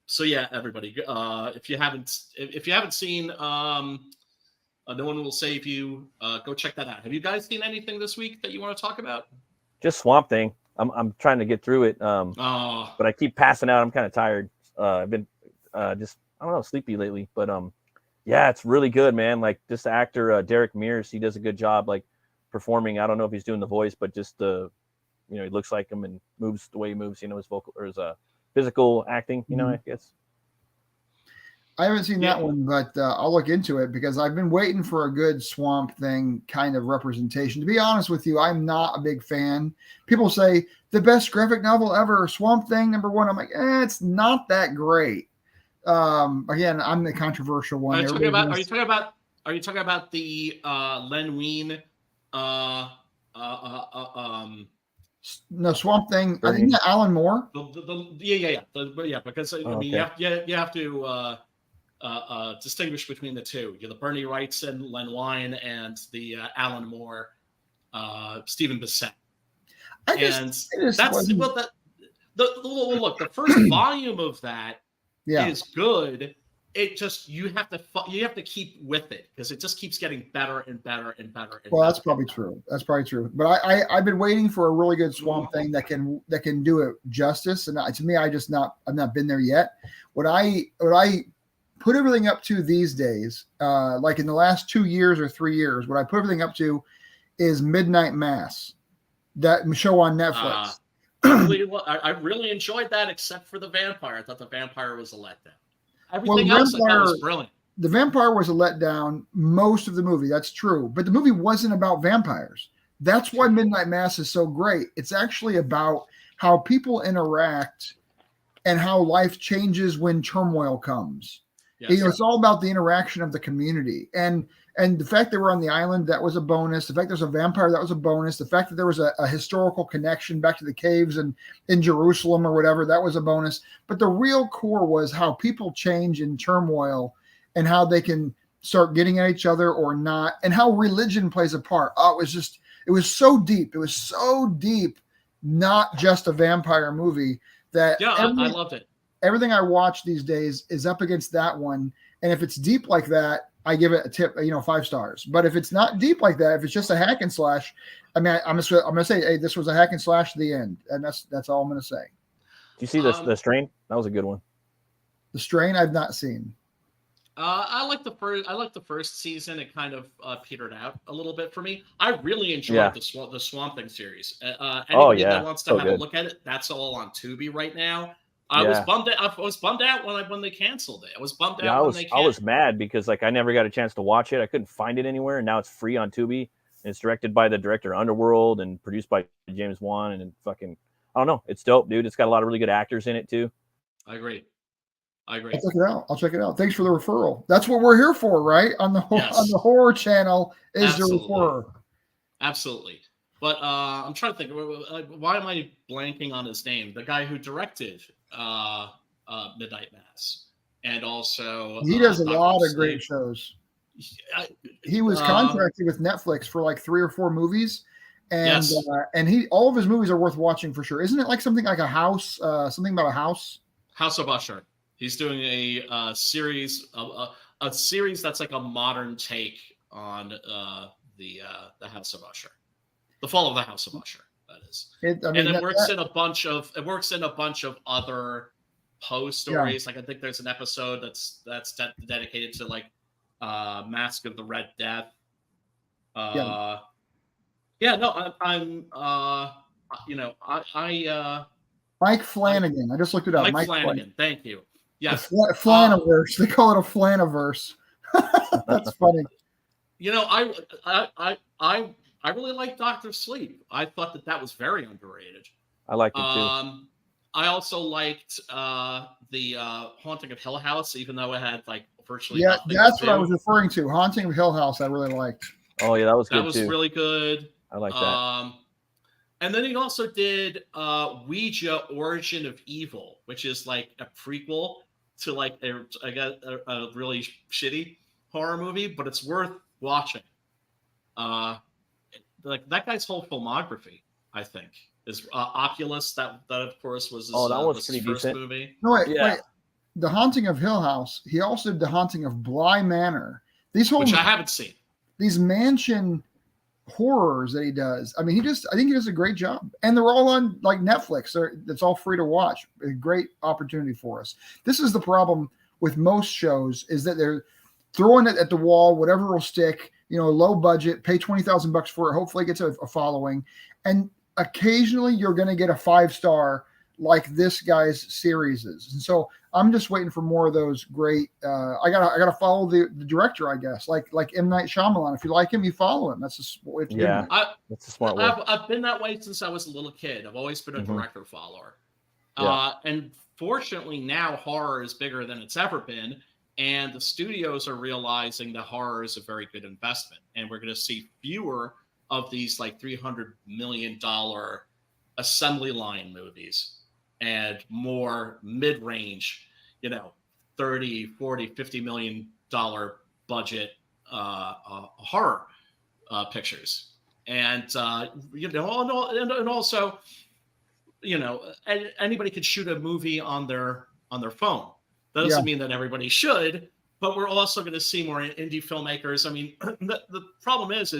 So yeah, everybody, if you haven't seen No One Will Save You, go check that out. Have you guys seen anything this week that you want to talk about? Just Swamp Thing. I'm trying to get through it, but I keep passing out. I'm kind of tired. I've been sleepy lately. But yeah, it's really good, man. Like this actor Derek Mears, he does a good job, like performing. I don't know if he's doing the voice, but just he looks like him and moves the way he moves. His vocal or his physical acting. I guess. I haven't seen that one, but I'll look into it because I've been waiting for a good Swamp Thing kind of representation. To be honest with you, I'm not a big fan. People say the best graphic novel ever, Swamp Thing #1. I'm like, it's not that great. Again, I'm the controversial one. Are you talking about the Len Wein? No, Swamp Thing. I think Alan Moore. Because you have to distinguish between the two. The Bernie Wrightson, Len Wein, and the Alan Moore, Stephen Bissett. Look, the first volume of that is good. It just you have to keep with it because it just keeps getting better and better and better. That's probably true. But I've been waiting for a really good Swamp Thing that can do it justice. And to me, I've not been there yet. What I put everything up to these days, like in the last 2 years or 3 years, what I put everything up to is Midnight Mass, that show on Netflix. I really enjoyed that, except for the vampire. I thought the vampire was a letdown. Everything else I thought was brilliant. The vampire was a letdown most of the movie. That's true. But the movie wasn't about vampires. That's why Midnight Mass is so great. It's actually about how people interact and how life changes when turmoil comes. Yes. It's all about the interaction of the community. And the fact that we're on the island, that was a bonus. The fact there's a vampire, that was a bonus. The fact that there was a historical connection back to the caves and in Jerusalem or whatever, that was a bonus. But the real core was how people change in turmoil and how they can start getting at each other or not, and how religion plays a part. Oh, it was so deep. It was so deep, not just a vampire movie that I loved it. Everything I watch these days is up against that one. And if it's deep like that, I give it a tip, 5 stars. But if it's not deep like that, if it's just a hack and slash, I'm gonna say, hey, this was a hack and slash to the end, and that's all I'm gonna say. Do you see the Strain? That was a good one. The Strain, I've not seen. I like the first season. It kind of petered out a little bit for me. I really enjoyed the Swamp Thing series. Anybody that wants to have a look at it, that's all on Tubi right now. I was bummed out when they canceled it. I was bummed out when they canceled it. I was mad because I never got a chance to watch it. I couldn't find it anywhere, and now it's free on Tubi. And it's directed by the director of Underworld and produced by James Wan. And I don't know. It's dope, dude. It's got a lot of really good actors in it too. I agree. I'll check it out. Thanks for the referral. That's what we're here for, right? On the horror channel is the referrer. Absolutely. But I'm trying to think. Why am I blanking on his name? The guy who directed Midnight Mass, and also he does a Dr. lot of Sleep. great shows. He was contracted with Netflix for like 3 or 4 movies, and all of his movies are worth watching for sure. Isn't it like something like a house? Something about a house? House of Usher. He's doing a series that's like a modern take on the House of Usher. The Fall of the House of Usher, that is. It works in a bunch of other Poe stories. Like I think there's an episode that's dedicated to like Mask of the Red Death. I'm Mike Flanagan. I just looked it up. Mike Flanagan. Thank you. Yes. Flaniverse. They call it a Flaniverse. That's funny. I really like Dr. Sleep. I thought that was very underrated. I liked it too. I also liked the Haunting of Hill House, even though it had like virtually nothing that's to what I do. was referring to. Haunting of Hill House, I really liked. Oh yeah, that was good too. That was really good. I like that. And then he also did Ouija: Origin of Evil, which is like a prequel to like a really shitty horror movie, but it's worth watching. Like that guy's whole filmography, I think, is Oculus. That of course was his first movie. No, wait. The Haunting of Hill House. He also did The Haunting of Bly Manor. Which I haven't seen. These mansion horrors that he does. I mean, I think he does a great job, and they're all on like Netflix. It's all free to watch. A great opportunity for us. This is the problem with most shows, is that they're throwing it at the wall, whatever will stick. Low budget, pay $20,000 for it. Hopefully, it gets a following, and occasionally you're going to get a 5-star like this guy's series is. And so I'm just waiting for more of those great. I gotta follow the director, I guess, like M. Night Shyamalan. If you like him, you follow him. That's just what that's a smart way. I've been that way since I was a little kid. I've always been a director follower. And fortunately, now horror is bigger than it's ever been. And the studios are realizing that horror is a very good investment. And we're going to see fewer of these like $300 million assembly line movies and more mid-range, 30, 40, $50 million budget horror pictures. And, and also, anybody could shoot a movie on their phone. That doesn't mean that everybody should, but we're also going to see more indie filmmakers. I mean, the problem is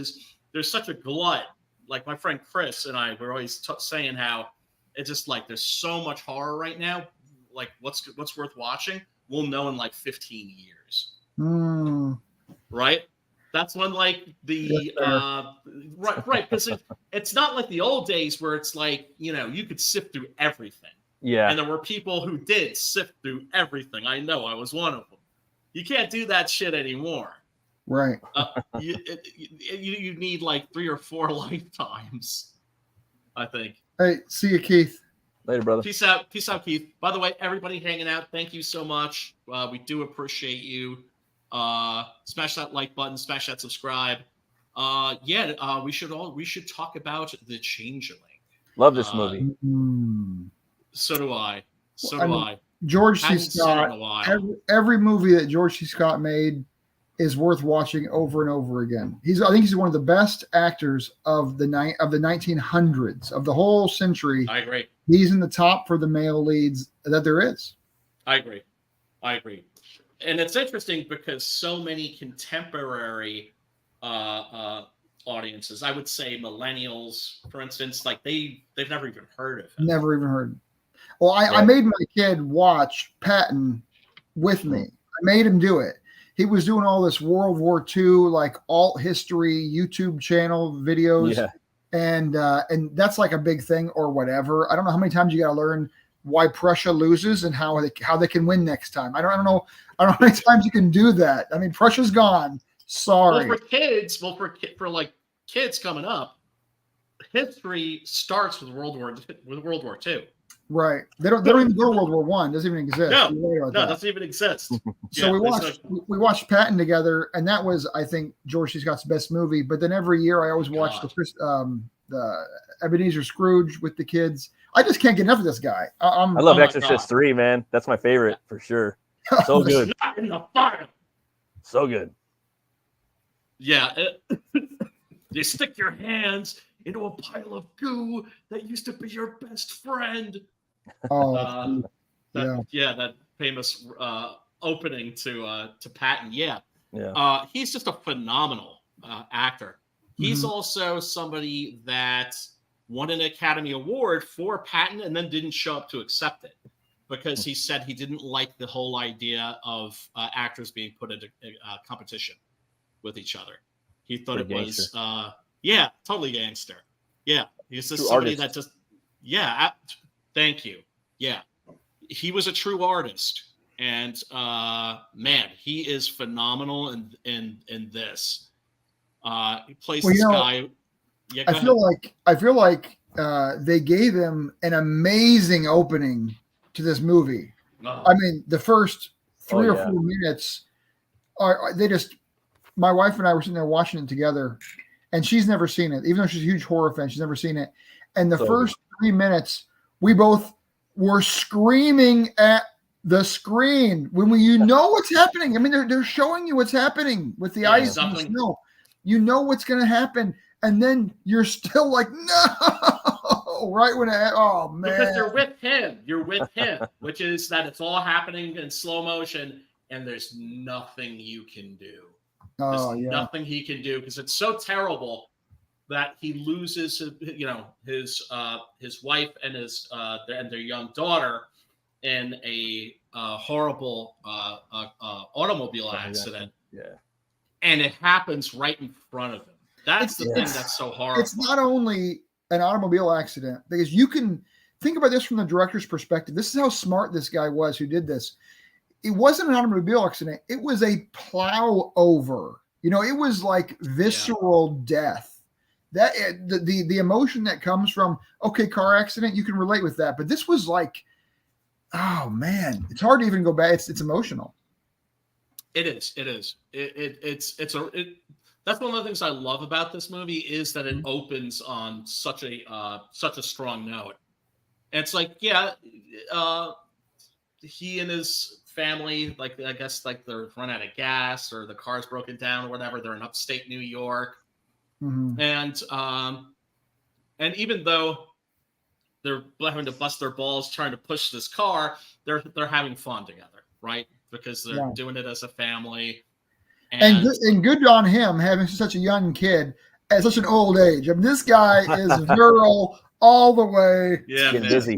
there's such a glut. Like my friend Chris and I, we're always saying how it's just like there's so much horror right now. Like what's worth watching, we'll know in like 15 years. Right? That's when like the right because it's not like the old days where it's like you could sift through everything. Yeah. And there were people who did sift through everything. I know I was one of them. You can't do that shit anymore. Right. You need like 3 or 4 lifetimes, I think. Hey, see you, Keith. Later, brother. Peace out, Keith. By the way, everybody hanging out, thank you so much. We do appreciate you. Smash that like button, smash that subscribe. We should talk about The Changeling. Love this movie. So do I. George C. Scott. Every movie that George C. Scott made is worth watching over and over again. I think he's one of the best actors of the 1900s, of the whole century. I agree. He's in the top for the male leads that there is. I agree. And it's interesting because so many contemporary audiences, I would say millennials, for instance, like they've never even heard of him. Never even heard. Well, I made my kid watch Patton with me. I made him do it. He was doing all this World War II, like alt history YouTube channel videos. Yeah. And that's like a big thing or whatever. I don't know how many times you got to learn why Prussia loses and how they can win next time. I don't know how many times you can do that. I mean, Prussia's gone. Sorry. Well, for kids, for like kids coming up, history starts with World War II. Right. They don't even go World War One. Doesn't even exist. No, no, doesn't even exist. So we watched Patton together, and that was, I think, George C. Scott's best movie. But then every year I always watch the Ebenezer Scrooge with the kids. I just can't get enough of this guy. I love Exorcist 3, man. That's my favorite for sure. So good. Not in the fire. So good. Yeah. You stick your hands into a pile of goo that used to be your best friend. Oh, that famous opening to Patton. Yeah. He's just a phenomenal actor. He's also somebody that won an Academy Award for Patton and then didn't show up to accept it because he said he didn't like the whole idea of actors being put into competition with each other. He thought it was, totally gangster. Yeah, he's just somebody that just, thank you. Yeah, he was a true artist, and man, he is phenomenal in this. He plays this guy. Yeah, I feel like they gave him an amazing opening to this movie. I mean, the first 3 or 4 minutes are they just. My wife and I were sitting there watching it together, and she's never seen it, even though she's a huge horror fan. She's never seen it, and the first 3 minutes, we both were screaming at the screen when you know what's happening. I mean, they're showing you what's happening with the ice and the snow. You know what's going to happen. And then you're still like, no, right when oh man. Because you're with him, which is that it's all happening in slow motion and there's nothing you can do. There's nothing he can do because it's so terrible that he loses, his wife and and their young daughter in a horrible automobile accident. Yeah. And it happens right in front of him. That's the thing that's so horrible. It's not only an automobile accident, because you can think about this from the director's perspective. This is how smart this guy was who did this. It wasn't an automobile accident. It was a plow over. It was like visceral death. That the emotion that comes from, car accident, you can relate with that. But this was like, oh man, it's hard to even go back. It's emotional. It is. That's one of the things I love about this movie is that it opens on such a strong note. And it's like, he and his family, like I guess like they're run out of gas or the car's broken down or whatever. They're in upstate New York, and even though they're having to bust their balls trying to push this car, they're having fun together, right? Because they're doing it as a family. And good on him having such a young kid at such an old age. I mean, this guy is virile all the way. Yeah, man. Busy.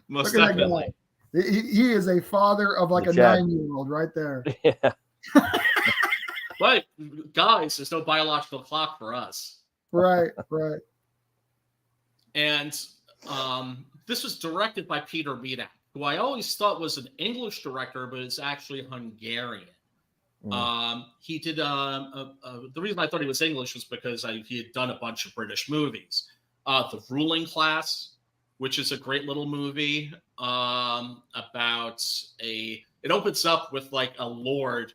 Most definitely. He is a father of like a 9-year-old right there. Yeah. But guys, there's no biological clock for us. Right. And this was directed by Peter Medak, who I always thought was an English director, but it's actually Hungarian. He did the reason I thought he was English was because he had done a bunch of British movies. The Ruling Class, which is a great little movie about it opens up with like a lord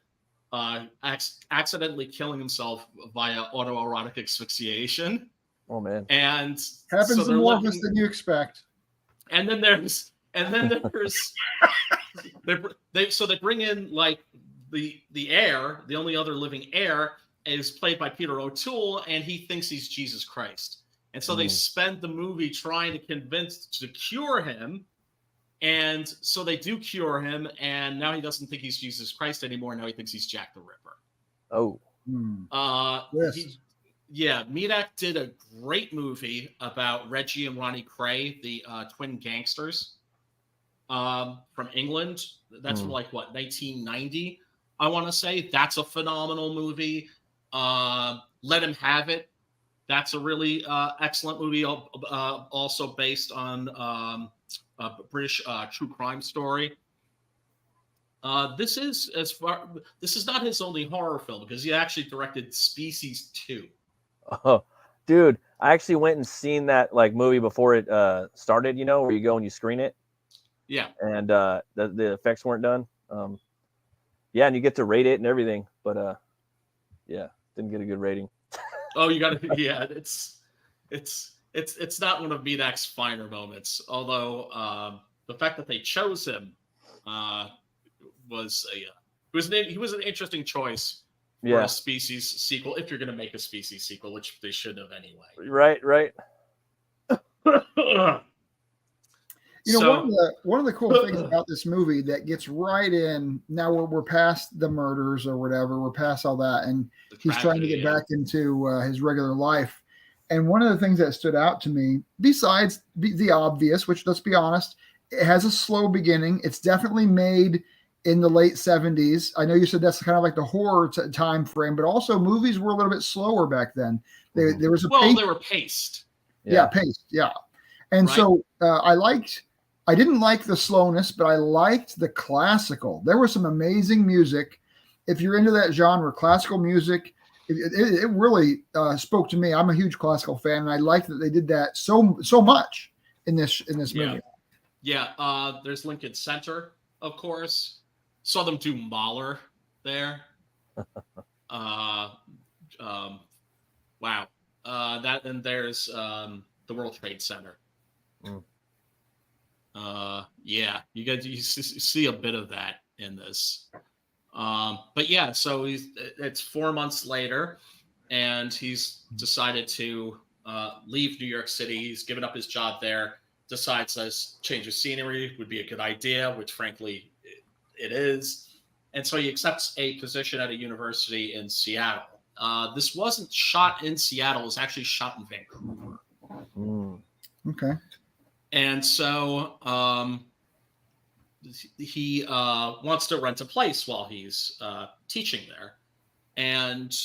accidentally killing himself via autoerotic asphyxiation. Oh man! And happens to more of us than you expect. And then there's they bring in like the heir, the only other living heir is played by Peter O'Toole, and he thinks he's Jesus Christ. And so they spend the movie trying to convince to cure him. And so they do cure him, and now he doesn't think he's Jesus Christ anymore. Now he thinks he's Jack the Ripper. Oh. Yes. Medak did a great movie about Reggie and Ronnie Cray, the twin gangsters from England. That's from like, 1990, I want to say. That's a phenomenal movie. Let Him Have It. That's a really excellent movie, also based on a British true crime story. This is not his only horror film, because he actually directed Species 2. Oh, Dude, I actually went and seen that like movie before it started. Where you go and you screen it. Yeah. And the effects weren't done. Yeah, and you get to rate it and everything, but yeah, didn't get a good rating. Oh, you got to. Yeah, it's not one of Medak's finer moments. Although the fact that they chose him was he was an interesting choice for a Species sequel, if you're going to make a Species sequel, which they should have anyway. Right. One of the cool things about this movie that gets right in now, we're past the murders or whatever, we're past all that, and he's trying to get back into his regular life. And one of the things that stood out to me, besides the obvious, which, let's be honest, it has a slow beginning. It's definitely made in the late 70s. I know you said that's kind of like the horror time frame, but also movies were a little bit slower back then. There was they were paced. Yeah, paced. Yeah. And so I didn't like the slowness, but I liked the classical. There was some amazing music. If you're into that genre, classical music, it really spoke to me. I'm a huge classical fan, and I liked that they did that so much in this movie. Yeah, there's Lincoln Center, of course. Saw them do Mahler there. Wow. That, and there's the World Trade Center. Yeah, you see a bit of that in this. But yeah, so it's 4 months later, and he's decided to leave New York City. He's given up his job there, decides a change of scenery would be a good idea, which frankly it is. And so he accepts a position at a university in Seattle. This wasn't shot in Seattle, it was actually shot in Vancouver. Okay. And so he wants to rent a place while he's teaching there. And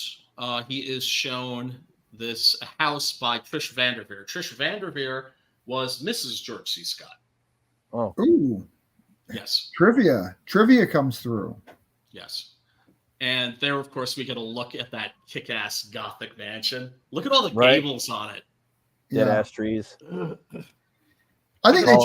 he is shown this house by Trish Vanderveer. Trish Vanderveer was Mrs. George C. Scott. Oh. Ooh. Yes. Trivia comes through. Yes. And there, of course, we get a look at that kick-ass Gothic mansion. Look at all the gables on it. Dead-ass trees. I think they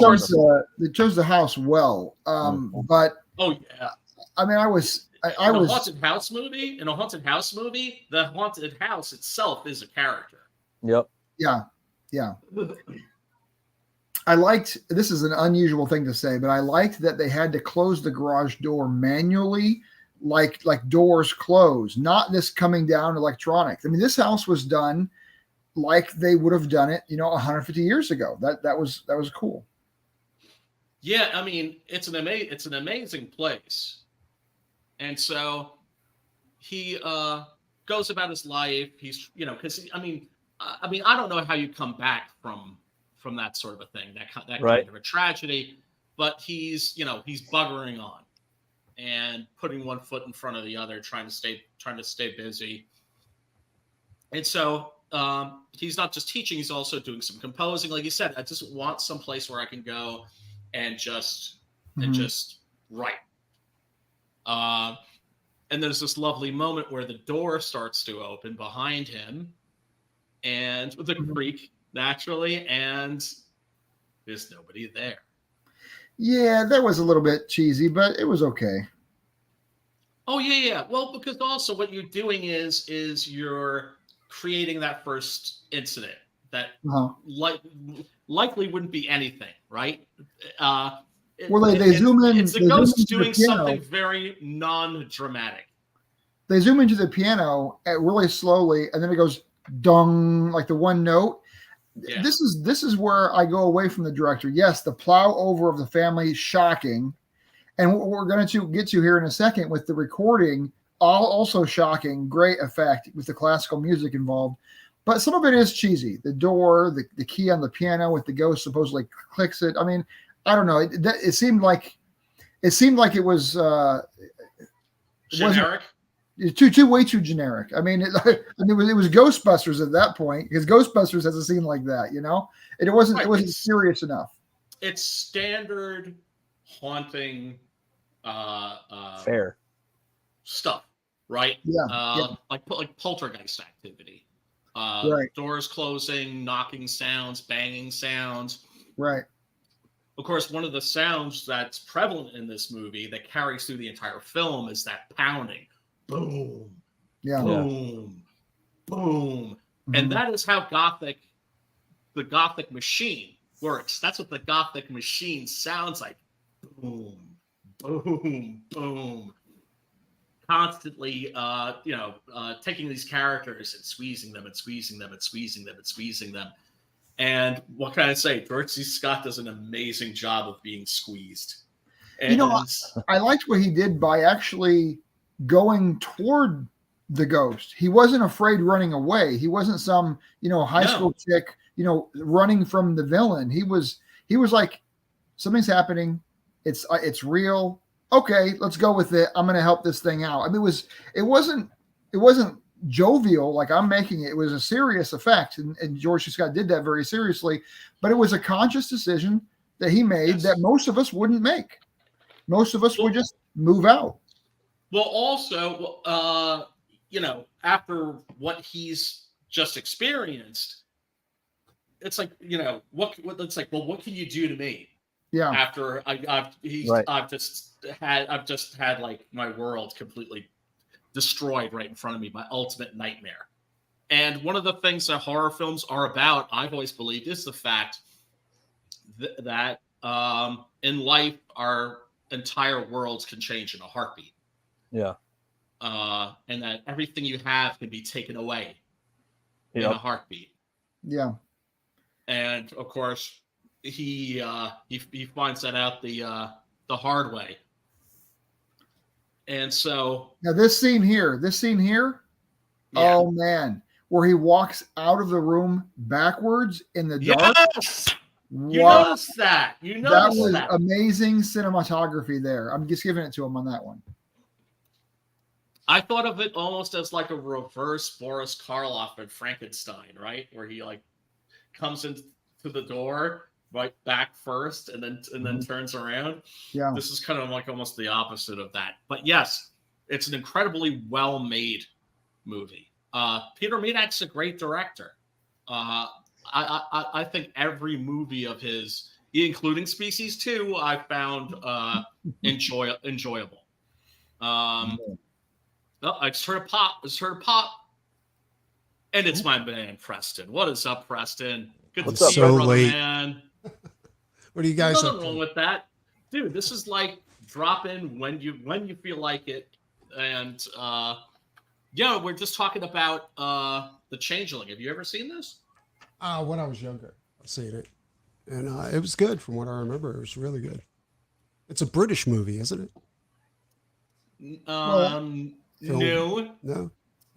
chose the house well, but I mean, I was in a haunted house movie. In a haunted house movie, the haunted house itself is a character. Yep. Yeah. I liked, this is an unusual thing to say, but I liked that they had to close the garage door manually, like doors close, not this coming down electronic. I mean, this house was done like they would have done it, 150 years ago. That was cool. Yeah, I mean, it's an amazing place. And so he goes about his life. He's, because I mean, I don't know how you come back from that sort of a thing, that kind of a tragedy, but he's buggering on and putting one foot in front of the other, trying to stay busy. And so he's not just teaching, he's also doing some composing. Like you said, I just want some place where I can go and just write. And there's this lovely moment where the door starts to open behind him, and with the creak naturally, and there's nobody there. Yeah, that was a little bit cheesy, but it was okay. Oh yeah. Well, because also what you're doing is you're creating that first incident that likely wouldn't be anything, right? They zoom in. It's the ghost doing something very non-dramatic. They zoom into the piano really slowly, and then it goes dong, like the one note. Yeah. This is where I go away from the director. Yes, the plow over of the family is shocking, and what we're going to get to here in a second with the recording, also shocking, great effect with the classical music involved. But some of it is cheesy. The door, the key on the piano with the ghost supposedly clicks it. I mean, I don't know. It seemed like it was generic. Way too generic. I mean, it was Ghostbusters at that point, because Ghostbusters has a scene like that. It wasn't serious enough. It's standard haunting, fair stuff, right? Yeah, like poltergeist activity. Right. Doors closing, knocking sounds, banging sounds. Right. Of course, one of the sounds that's prevalent in this movie that carries through the entire film is that pounding. Boom, Yeah. boom, boom. And that is how the Gothic machine works. That's what the Gothic machine sounds like. Boom, boom, boom. Constantly, taking these characters and squeezing them and squeezing them and squeezing them and squeezing them. And what can I say? George C. Scott does an amazing job of being squeezed. And I liked what he did by actually going toward the ghost. He wasn't afraid running away. He wasn't some, high school chick, running from the villain. He was like, something's happening. It's real. Okay, let's go with it. I'm going to help this thing out. I mean, it wasn't jovial like I'm making it. It was a serious effect, and George C. Scott did that very seriously. But it was a conscious decision that he made that most of us wouldn't make. Most of us would just move out. Well, also, after what he's just experienced, it's like, what can you do to me? Yeah. After I've just had like my world completely destroyed right in front of me, my ultimate nightmare. And one of the things that horror films are about, I've always believed, is the fact that in life, our entire worlds can change in a heartbeat. Yeah. And that everything you have can be taken away in a heartbeat. Yeah. And of course, he finds that out the hard way. And so now this scene here, oh man, where he walks out of the room backwards in the dark. Yes! You noticed that. That was amazing cinematography there. I'm just giving it to him on that one. I thought of it almost as like a reverse Boris Karloff in Frankenstein, right? Where he like comes into the door right back first and then turns around. Yeah. This is kind of like almost the opposite of that. But yes, it's an incredibly well-made movie. Peter Medak's a great director. I think every movie of his, including Species 2, I found enjoyable. I just heard a pop. And it's my man, Preston. What is up, Preston? Good to see you, brother, man. What are you guys Nothing wrong with that, dude. This is like drop in when you feel like it, and we're just talking about the Changeling. Have you ever seen this? When I was younger, I've seen it, and it was good from what I remember. It was really good. It's a British movie, isn't it? No.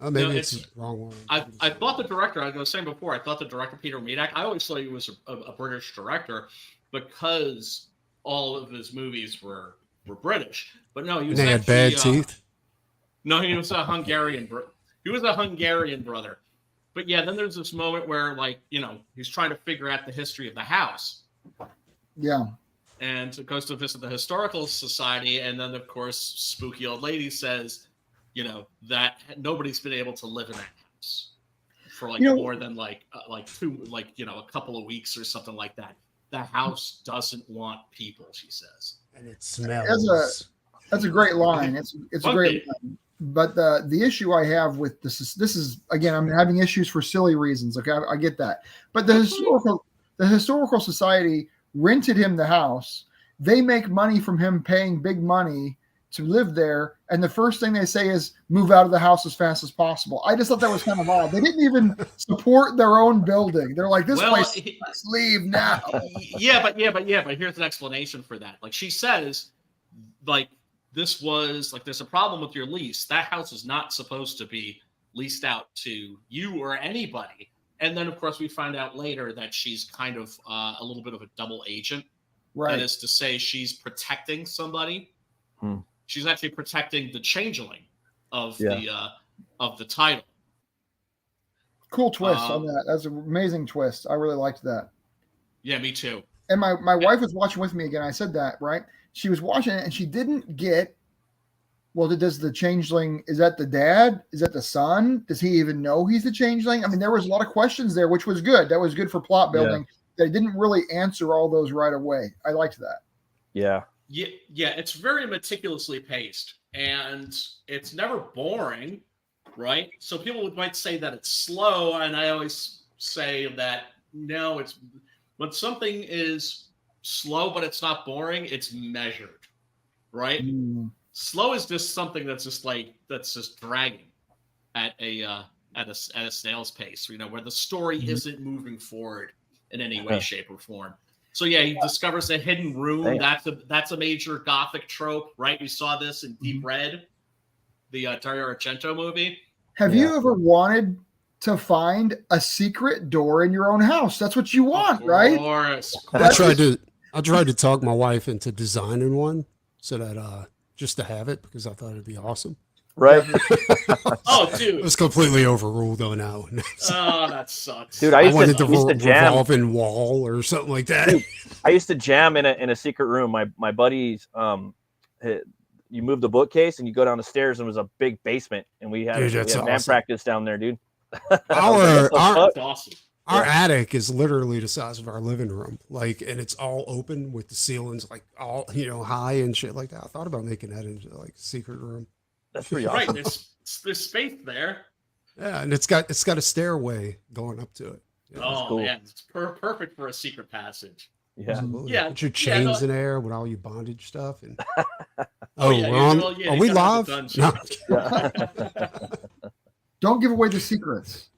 Oh, maybe it's the wrong one. I thought the director, I was saying before, I thought the director, Peter Medak, I always thought he was a British director because all of his movies were British. But no, he was had bad teeth. No, he was a Hungarian. He was a Hungarian brother. But yeah, then there's this moment where, like, he's trying to figure out the history of the house. Yeah. And it goes to visit the Historical Society, and then, of course, spooky old lady says, that nobody's been able to live in that house for more than a couple of weeks or something like that. The house doesn't want people, she says. And it smells. That's a great line. It's a great line. But the issue I have with this is again, I'm having issues for silly reasons. Okay, I get that. But the Historical Society rented him the house. They make money from him paying big money to live there, and the first thing they say is move out of the house as fast as possible. I just thought that was kind of odd. They didn't even support their own building. They're like, let's leave now. But here's an explanation for that. Like she says, like this was like there's a problem with your lease. That house is not supposed to be leased out to you or anybody. And then of course we find out later that she's kind of a little bit of a double agent. Right. That is to say, she's protecting somebody. She's actually protecting the Changeling of the title. Cool twist on that. That's an amazing twist. I really liked that. Yeah, me too. And my wife was watching with me again. I said that, right? She was watching it and she didn't get Well, does the changeling, is that the dad? Is that the son? Does he even know he's the changeling? I mean, there was a lot of questions there, which was good. That was good for plot building. They didn't really answer all those right away. I liked that. Yeah, it's very meticulously paced, and it's never boring, right? So people might say that it's slow, and I always say that no, it's when something is slow but it's not boring, it's measured, right? Slow is just something that's just dragging at a snail's pace, where the story isn't moving forward in any way, shape, or form. So he discovers a hidden room. That's a major Gothic trope, right? We saw this in Deep Red, the Dario Argento movie. Have you ever wanted to find a secret door in your own house? That's what you want, right? I tried to talk my wife into designing one so that just to have it, because I thought it'd be awesome. Right. Oh, dude. It was completely overruled though now. Oh, that sucks. Dude, I used to jam revolving wall or something like that. Dude, I used to jam in a secret room. My buddies, you move the bookcase and you go down the stairs and it was a big basement, and we had band practice down there, dude. Our attic is literally the size of our living room, and it's all open with the ceilings all high and shit like that. I thought about making that into a secret room. That's pretty awesome. Right, there's space there. Yeah, and it's got a stairway going up to it. Yeah, cool. Man, it's perfect for a secret passage. Yeah, absolutely. Put your chains in there with all your bondage stuff. And are we live? No. Don't give away the secrets.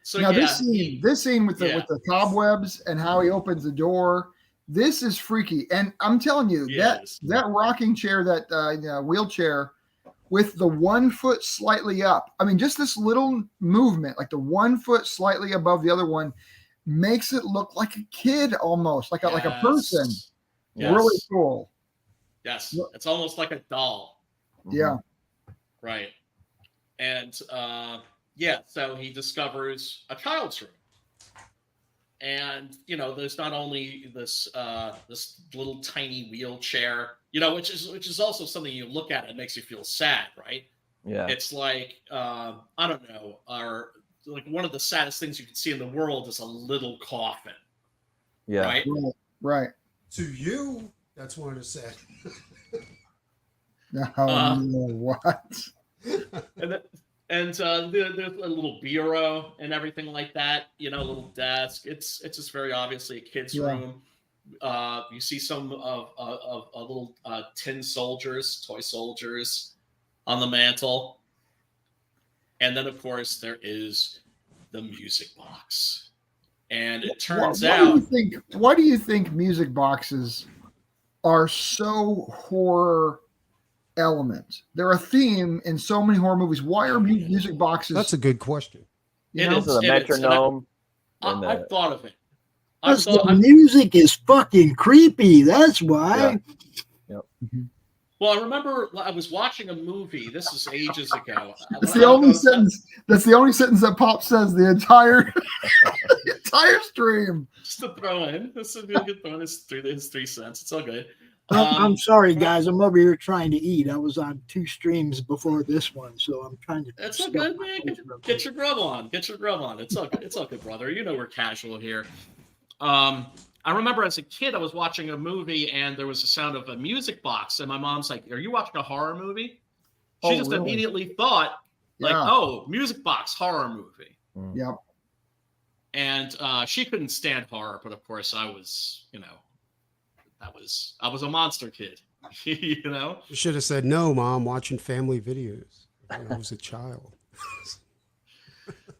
So now this scene with the cobwebs and how he opens the door, this is freaky. And I'm telling you, that rocking chair, that wheelchair with the 1 foot slightly up, I mean, just this little movement, like the 1 foot slightly above the other one, makes it look like a kid almost, like a person. Yes. Really cool. Yes, it's almost like a doll. Yeah. Right. And so he discovers a child's room. And there's not only this little tiny wheelchair, which is also something you look at, it makes you feel sad, right? Yeah. It's like I don't know, one of the saddest things you can see in the world is a little coffin. Yeah. Right. To you, that's one of the sad. What? And there's a little bureau and everything like that, a little desk. It's just very obviously a kid's room. You see some of little tin soldiers, toy soldiers on the mantle. And then, of course, there is the music box. And it turns out... Why do you think music boxes are so horror element? They're a theme in so many horror movies. Why are music boxes? That's a good question. This is a metronome. I've thought of it. The music is fucking creepy. That's why. Yeah. Well, I remember I was watching a movie. This is ages ago. That's the only sentence that Pop says the entire stream. Just to throw in. This is going to throw his 3 cents. It's all good. I'm sorry, guys. I'm over here trying to eat. I was on 2 streams before this one, so I'm trying to. It's all good, man. Get your grub on. It's all good. It's all good, brother. We're casual here. I remember as a kid, I was watching a movie and there was a sound of a music box, and my mom's like, "Are you watching a horror movie?" She just immediately thought, music box, horror movie. Yep. And she couldn't stand horror, but of course I was, I was a monster kid, You should have said, "No, Mom, watching family videos when I was a child."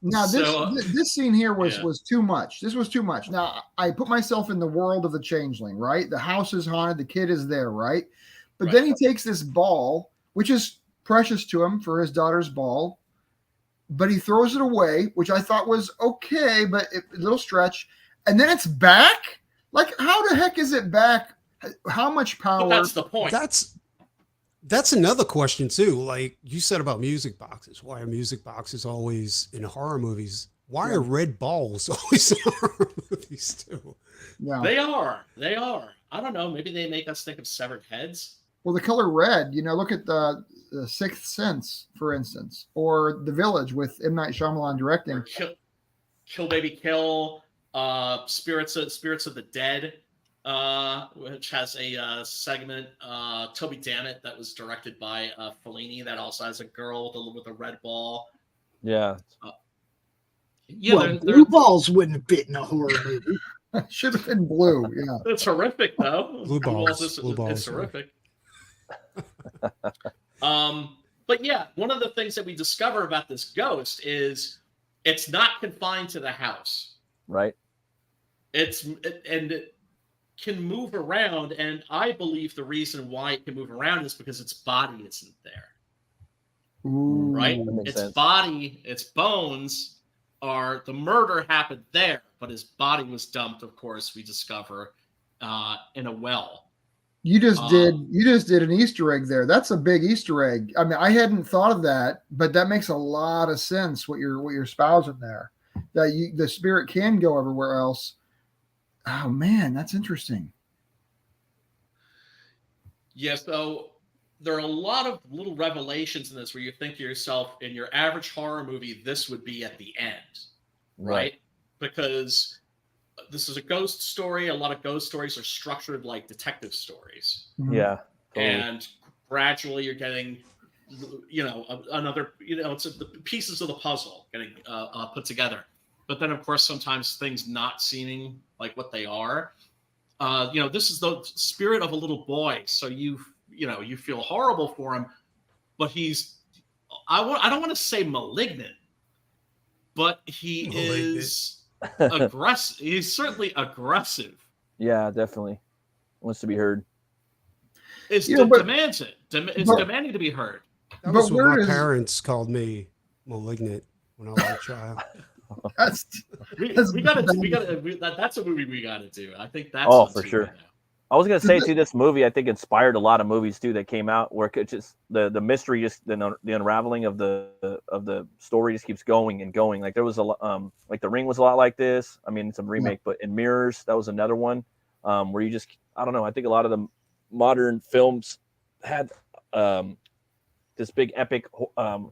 Now this scene here was too much. This was too much. Now I put myself in the world of the changeling, right? The house is haunted, the kid is there, right? But then he takes this ball, which is precious to him for his daughter's ball, but he throws it away, which I thought was okay, but a little stretch. And then it's back? Like, how the heck is it back? How much power? But that's the point. That's another question too. Like you said about music boxes. Why are music boxes always in horror movies? Why are red balls always in horror movies too? Yeah. They are. I don't know. Maybe they make us think of severed heads. Well, the color red, look at the Sixth Sense, for instance, or The Village with M. Night Shyamalan directing. Or Kill Baby Kill, Spirits of the Dead, which has a segment, Toby Dammit, that was directed by Fellini, that also has a girl with a red ball. Yeah. Blue balls wouldn't fit in a horror movie. Should have been blue. Yeah, it's horrific though. Blue balls is it's horrific. But yeah, one of the things that we discover about this ghost is it's not confined to the house. Right. It can move around, and I believe the reason why it can move around is because its body isn't there. Ooh, right? Its sense. Body, its bones are, the murder happened there, but his body was dumped, of course, we discover, in a well. You just did an Easter egg there. That's a big Easter egg. I mean, I hadn't thought of that, but that makes a lot of sense what you're espousing there. That the spirit can go everywhere else. Oh man, that's interesting. Yeah, so there are a lot of little revelations in this where you think to yourself, in your average horror movie, this would be at the end, right? Because this is a ghost story. A lot of ghost stories are structured like detective stories. Yeah. Totally. And gradually you're getting, another, it's the pieces of the puzzle getting put together. But then, of course, sometimes things not seeming like what they are. This is the spirit of a little boy. So you feel horrible for him, but I don't want to say malignant, but he is aggressive. He's certainly aggressive. Yeah, definitely. Wants to be heard. Demands it. It's demanding to be heard. That was what my parents called me, malignant, when I was a child. That's a movie we got to do. I think that's for sure. I was gonna say too, this movie I think inspired a lot of movies too that came out where it's just the mystery, just the unraveling of the story just keeps going and going. Like there was like The Ring was a lot like this. I mean, it's a remake, but in Mirrors, that was another one where you just, I don't know. I think a lot of the modern films had this big epic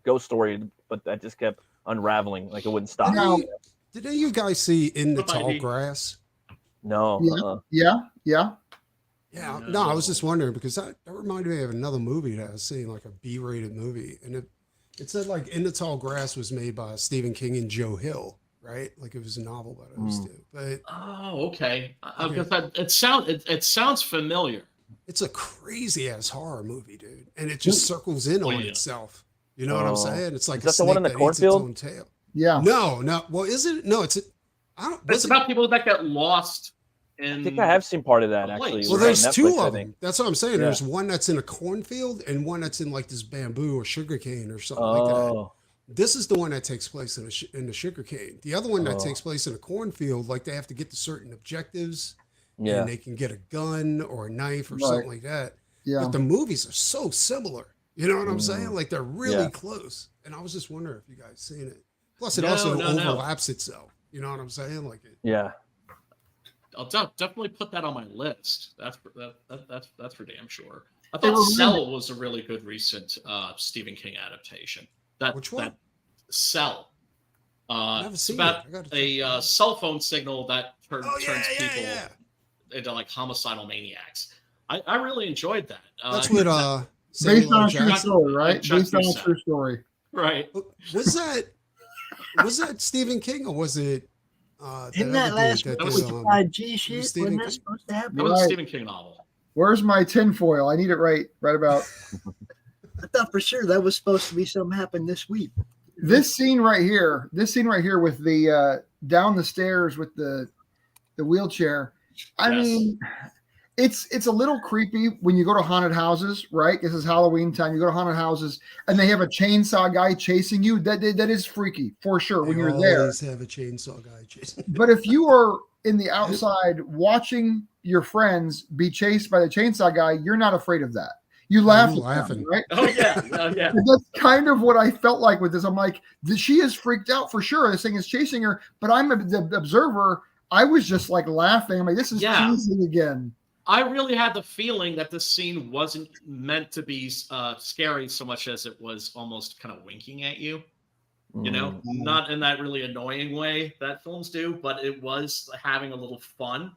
ghost story, but that just kept unraveling, like it wouldn't stop. Did any of you guys see In the Tall Grass? No. Yeah. No, I was just wondering because that reminded me of another movie that I was seeing, like a B-rated movie, and it said like In the Tall Grass was made by Stephen King and Joe Hill, right? Like it was a novel by those two. But okay. It sounds familiar. It's a crazy ass horror movie, dude, and it just circles in on itself. You know what I'm saying? It's like is that the one in the cornfield? Yeah. No. Well, is it? No, it's about people that get lost. I think I have seen part of that actually. Well, there's Netflix, two of them. That's what I'm saying. Yeah. There's one that's in a cornfield and one that's in like this bamboo or sugarcane or something like that. This is the one that takes place in the sugarcane. The other one that takes place in a cornfield, like they have to get to certain objectives, and they can get a gun or a knife or something like that. Yeah. But the movies are so similar. You know what I'm saying? Like they're really close. And I was just wondering if you guys seen it. Plus, it also overlaps itself. You know what I'm saying? Like it. Yeah. I'll definitely put that on my list. That's for damn sure. I thought Cell was a really good recent Stephen King adaptation. Which one? Cell. It's about a cell phone signal that turns people into like homicidal maniacs. I really enjoyed that. That's with based on a true story, right? Based on a true story, right? Was that Stephen King or was it? Isn't that last week was 5G shit? Wasn't that supposed to happen? That was a Stephen King novel. Where's my tinfoil? I need it right about. I thought for sure that was supposed to be something happened this week. This scene right here with the down the stairs with the wheelchair. I mean, it's a little creepy when you go to haunted houses, right? This is Halloween time. You go to haunted houses and they have a chainsaw guy chasing you. That is freaky for sure when you're there. Always have a chainsaw guy chasing. But if you are in the outside watching your friends be chased by the chainsaw guy, you're not afraid of that. You laugh, laughing, right? Oh yeah. That's kind of what I felt like with this. I'm like, she is freaked out for sure. This thing is chasing her, but I'm the observer. I was just like laughing. I'm like, this is cheesy again. I really had the feeling that this scene wasn't meant to be scary so much as it was almost kind of winking at you. You know, not in that really annoying way that films do, but it was having a little fun.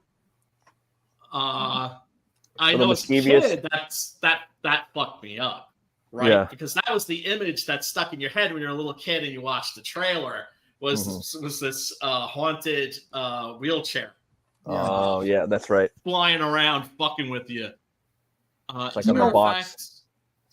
I know as a kid, that fucked me up, right? Yeah. Because that was the image that stuck in your head when you're a little kid and you watched the trailer. Was this haunted wheelchair? Oh yeah, that's right. Flying around, fucking with you. It's like on the box.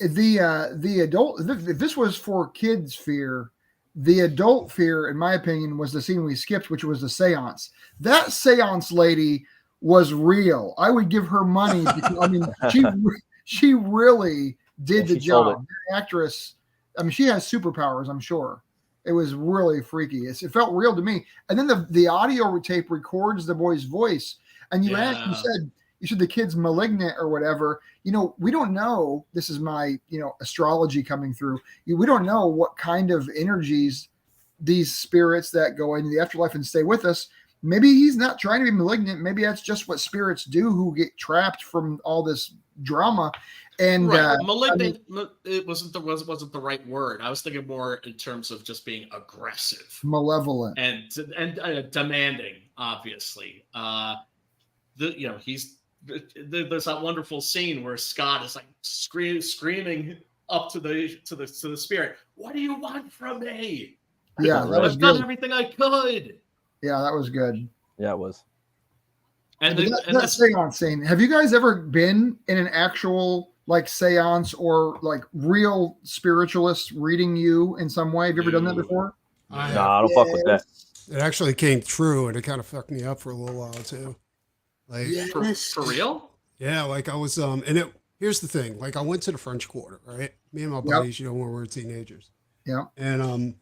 The adult. If this was for kids' fear, the adult fear, in my opinion, was the scene we skipped, which was the seance. That seance lady was real. I would give her money because I mean she really did the job. The actress, I mean, she has superpowers, I'm sure. It was really freaky. It felt real to me. And then the audio tape records the boy's voice. And you asked, you said the kid's malignant or whatever. You know, we don't know. This is my, astrology coming through. We don't know what kind of energies these spirits that go into the afterlife and stay with us. Maybe he's not trying to be malignant. Maybe that's just what spirits do who get trapped from all this drama. And malignant, it wasn't the right word. I was thinking more in terms of just being aggressive, malevolent, and demanding. Obviously, there's that wonderful scene where Scott is like screaming up to the spirit. What do you want from me? Yeah, I've done everything I could. Yeah, that was good. Yeah, it was. And that seance scene. Have you guys ever been in an actual like seance or like real spiritualist reading you in some way? Have you ever done that before? No, I don't fuck with that. It actually came true, and it kind of fucked me up for a little while too. Like for real? Yeah, like I was here's the thing. Like I went to the French Quarter, right? Me and my buddies, when we were teenagers. Yeah. And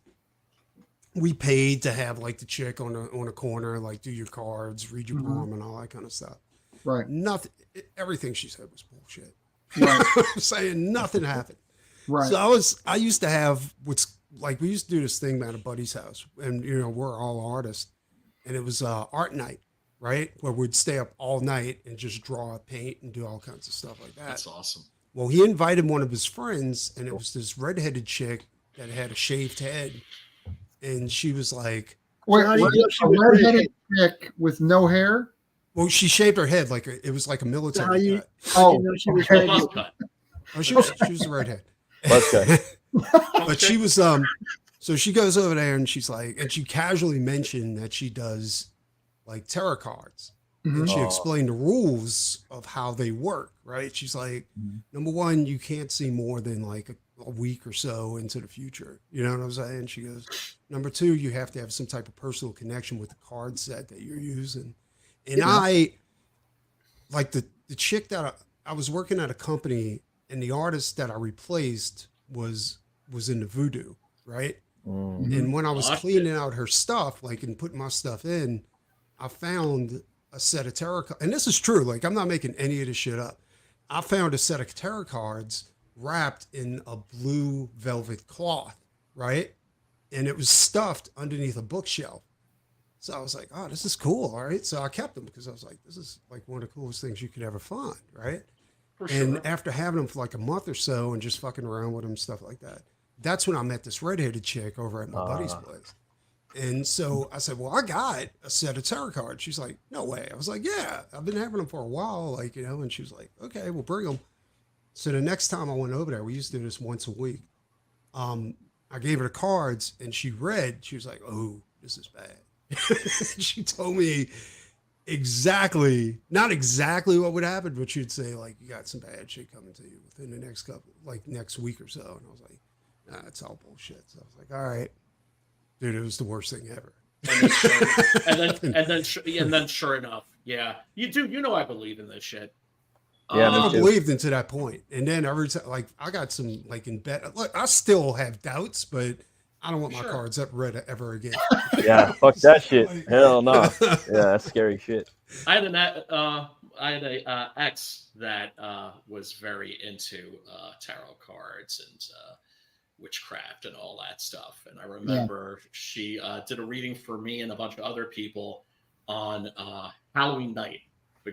we paid to have like the chick on a corner, like do your cards, read your palm, and all that kind of stuff. Right. Nothing. Everything she said was bullshit. Right. I'm saying nothing happened. Right. So I used to have we used to do this thing at a buddy's house, and we're all artists, and it was art night, right? Where we'd stay up all night and just draw, paint, and do all kinds of stuff like that. That's awesome. Well, he invited one of his friends, and it was this redheaded chick that had a shaved head, and she was like, "Wait, a redheaded chick with no hair?" Well, she shaved her head like it was like a military cut. She was cut. Oh, she was a redhead. But she was so she goes over there and she's like, and she casually mentioned that she does like tarot cards. And she explained the rules of how they work, right? She's like, number one, you can't see more than like a week or so into the future. You know what I'm saying? She goes, number two, you have to have some type of personal connection with the card set that you're using. And I, like the chick that I was working at a company, and the artist that I replaced was in the voodoo, right? And when I was cleaning out her stuff, like, and putting my stuff in, I found a set of tarot cards. And this is true. Like, I'm not making any of this shit up. I found a set of tarot cards wrapped in a blue velvet cloth, right? And it was stuffed underneath a bookshelf. So I was like, oh, this is cool. All right. So I kept them because I was like, this is like one of the coolest things you could ever find. Right. And after having them for like a month or so and just fucking around with them, stuff like that, that's when I met this redheaded chick over at my buddy's place. And so I said, well, I got a set of tarot cards. She's like, no way. I was like, yeah, I've been having them for a while. Like, and she was like, okay, we'll bring them. So the next time I went over there, we used to do this once a week. I gave her the cards and she read, she was like, oh, this is bad. She told me not exactly what would happen, but she'd say like, you got some bad shit coming to you within the next week or so. And I was like, nah, it's all bullshit. So I was like, all right, dude, it was the worst thing ever. And then sure enough, yeah, I believe in this shit. Yeah, I never believed until that point. And then every time, like, I got some like in bed. Look, I still have doubts, but I don't want my cards read ever again. Yeah, fuck that shit. Hell no. Yeah, that's scary shit. I had a ex that was very into tarot cards and witchcraft and all that stuff. And I remember she did a reading for me and a bunch of other people on Halloween night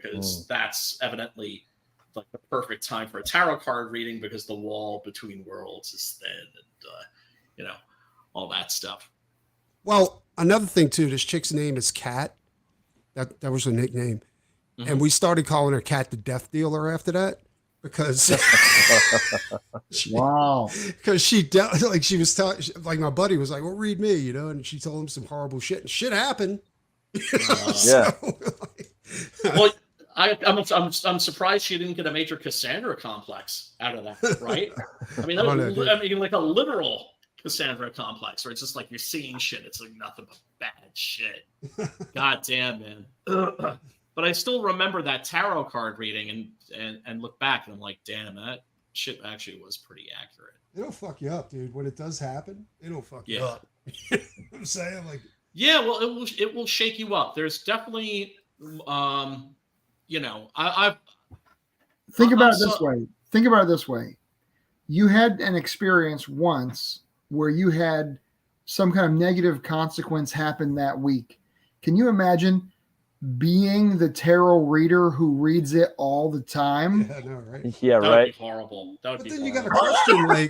because that's evidently like the perfect time for a tarot card reading because the wall between worlds is thin and all that stuff. Well, another thing too, this chick's name is Kat. That was her nickname. And we started calling her Kat the Death Dealer after that because wow. Because she was telling, like my buddy was like, well, read me, and she told him some horrible shit and shit happened. Yeah. Well, I'm surprised she didn't get a major Cassandra complex out of that, right? I mean, like a literal Cassandra complex, where it's just like you're seeing shit. It's like nothing but bad shit. God damn, man. But I still remember that tarot card reading and look back and I'm like, damn, that shit actually was pretty accurate. It'll fuck you up, dude. When it does happen, it'll fuck you up. I'm saying, like, yeah, well, it will shake you up. There's definitely, I've think about it this way. Think about it this way. You had an experience once where you had some kind of negative consequence happen that week. Can you imagine being the tarot reader who reads it all the time? Yeah, I know, right? Yeah, that right. would be horrible. That would be then horrible.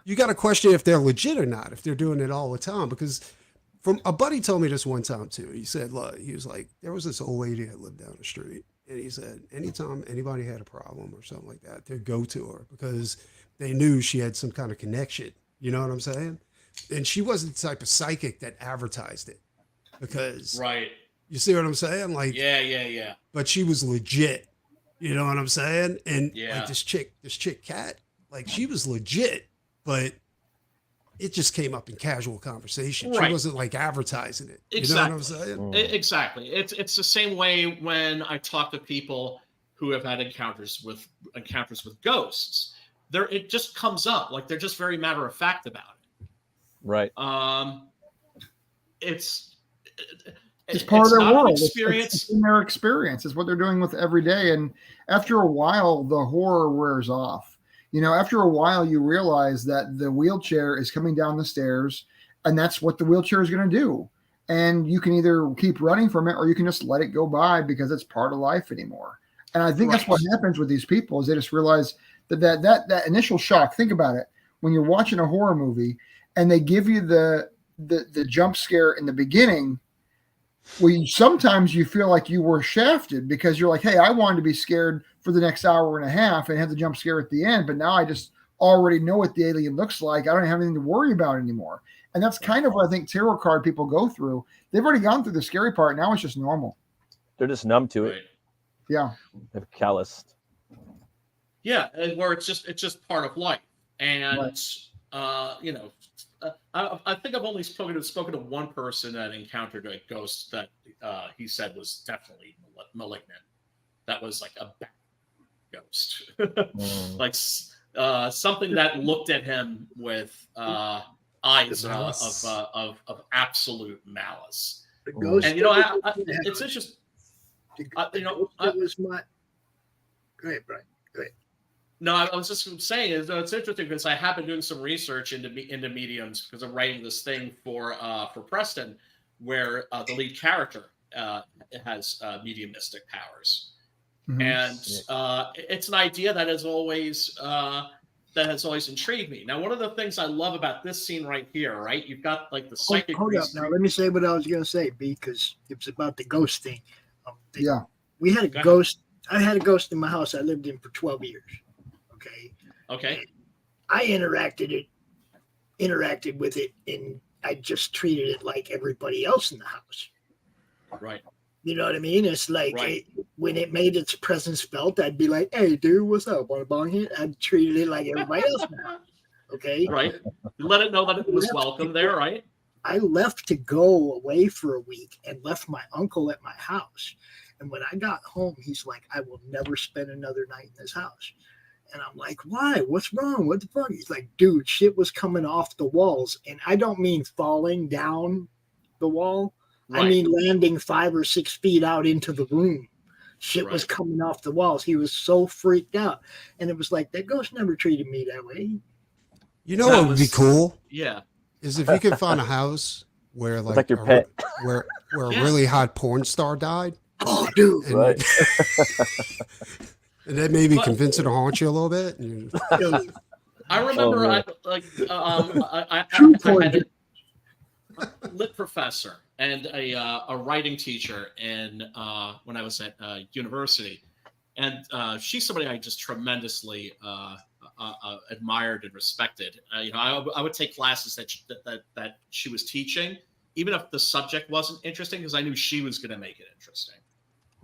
you got to question if they're legit or not, if they're doing it all the time. Because from a buddy told me this one time too. He said, look, he was like, there was this old lady that lived down the street. And he said, anytime anybody had a problem or something like that, they'd go to her because they knew she had some kind of connection. You know what I'm saying? And she wasn't the type of psychic that advertised it because, right. You see what I'm saying? Like, yeah. But she was legit. You know what I'm saying? And like this chick Kat, like she was legit, but it just came up in casual conversation. Right. She wasn't like advertising it. Exactly. You know what I'm saying? Exactly. It's the same way when I talk to people who have had encounters with ghosts. It just comes up. Like they're just very matter of fact about it. Right. It's part of their world. Experience. It's in their experience. It's what they're doing with every day. And after a while, the horror wears off. After a while, you realize that the wheelchair is coming down the stairs, and that's what the wheelchair is going to do. And you can either keep running from it, or you can just let it go by because it's part of life anymore. And I think that's what happens with these people is they just realize that initial shock. Think about it. When you're watching a horror movie and they give you the jump scare in the beginning, sometimes you feel like you were shafted because you're like, hey, I wanted to be scared for the next hour and a half and have the jump scare at the end, but now I just already know what the alien looks like. I don't have anything to worry about anymore. And that's kind of what I think tarot card people go through. They've already gone through the scary part. Now it's just normal. They're just numb to it. Yeah. They're calloused. Yeah, and where it's just part of life. And I think I've only spoken to one person that encountered a ghost that he said was definitely malignant. That was like a bad ghost, like something that looked at him with eyes of absolute malice. The ghost, and it's interesting. It was my. Go ahead, Brian. Go ahead. No, I was just saying it's interesting because I have been doing some research into mediums because I'm writing this thing for Preston, where the lead character has mediumistic powers, and it's an idea that has always intrigued me. Now, one of the things I love about this scene right here, right? You've got like the psychic. Hold up, now let me say what I was going to say because it was about the ghost thing. We had a ghost. I had a ghost in my house I lived in for 12 years. Okay. I interacted with it, and I just treated it like everybody else in the house. Right. You know what I mean? It's like when it made its presence felt, I'd be like, "Hey, dude, what's up? Want to bong here?" I'd treat it like everybody else in the house. Okay. Right. Let it know that it was welcome there, right? I left to go away for a week and left my uncle at my house. And when I got home, he's like, "I will never spend another night in this house." And I'm like, why? What's wrong? What the fuck? He's like, dude, shit was coming off the walls. And I don't mean falling down the wall. Right. I mean landing 5 or 6 feet out into the room. Shit was coming off the walls. He was so freaked out. And it was like, that ghost never treated me that way. You know what would be cool? Yeah. Is if you could find a house where like your pet. where a really hot porn star died. Oh, dude. Right. And then maybe convince her to haunt you a little bit. I remember I had a lit professor and a writing teacher when I was at university, and she's somebody I just tremendously admired and respected. I would take classes that she was teaching, even if the subject wasn't interesting, because I knew she was going to make it interesting.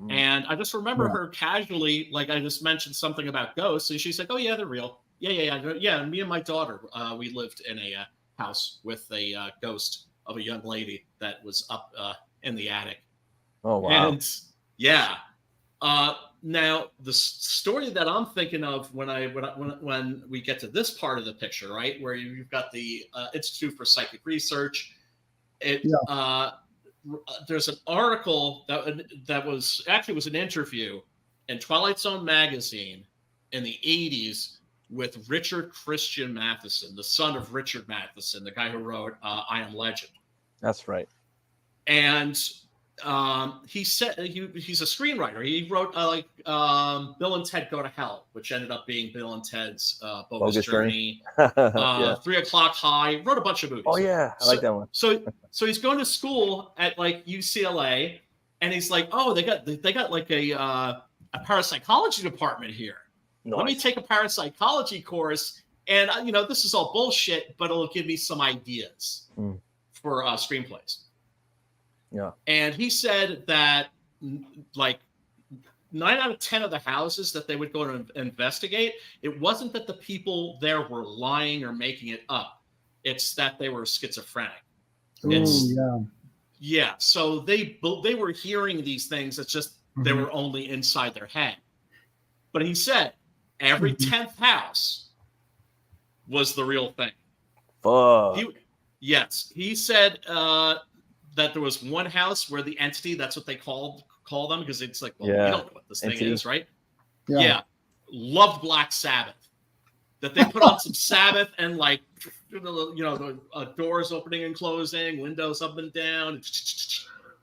And I just remember her casually, like I just mentioned something about ghosts, and she's like, "Oh yeah, they're real. Yeah. Me and my daughter, we lived in a house with a ghost of a young lady that was up in the attic." Oh wow! And yeah, now the story that I'm thinking of when we get to this part of the picture, right, where you've got the Institute for Psychic Research, there's an article that was an interview in Twilight Zone magazine in the 80s with Richard Christian Matheson, the son of Richard Matheson, the guy who wrote I Am Legend. That's right. And he said he's a screenwriter. He wrote Bill and Ted Go to Hell, which ended up being Bill and Ted's Bogus Journey. 3 O'Clock High. Wrote a bunch of movies. Oh yeah, I like that one. So he's going to school at like UCLA, and he's like, "Oh, they got like a parapsychology department here. Nice. Let me take a parapsychology course, and this is all bullshit, but it'll give me some ideas for screenplays." Yeah. And he said that like 9 out of 10 of the houses that they would go to investigate, it wasn't that the people there were lying or making it up. It's that they were schizophrenic. Yeah. So they were hearing these things. It's just they were only inside their head. But he said every 10th house was the real thing. Fuck. He said that there was one house where the entity, that's what they call them, because it's like, well, we don't know what this thing is, right? Yeah. Loved Black Sabbath. That they put on some Sabbath and like, the doors opening and closing, windows up and down.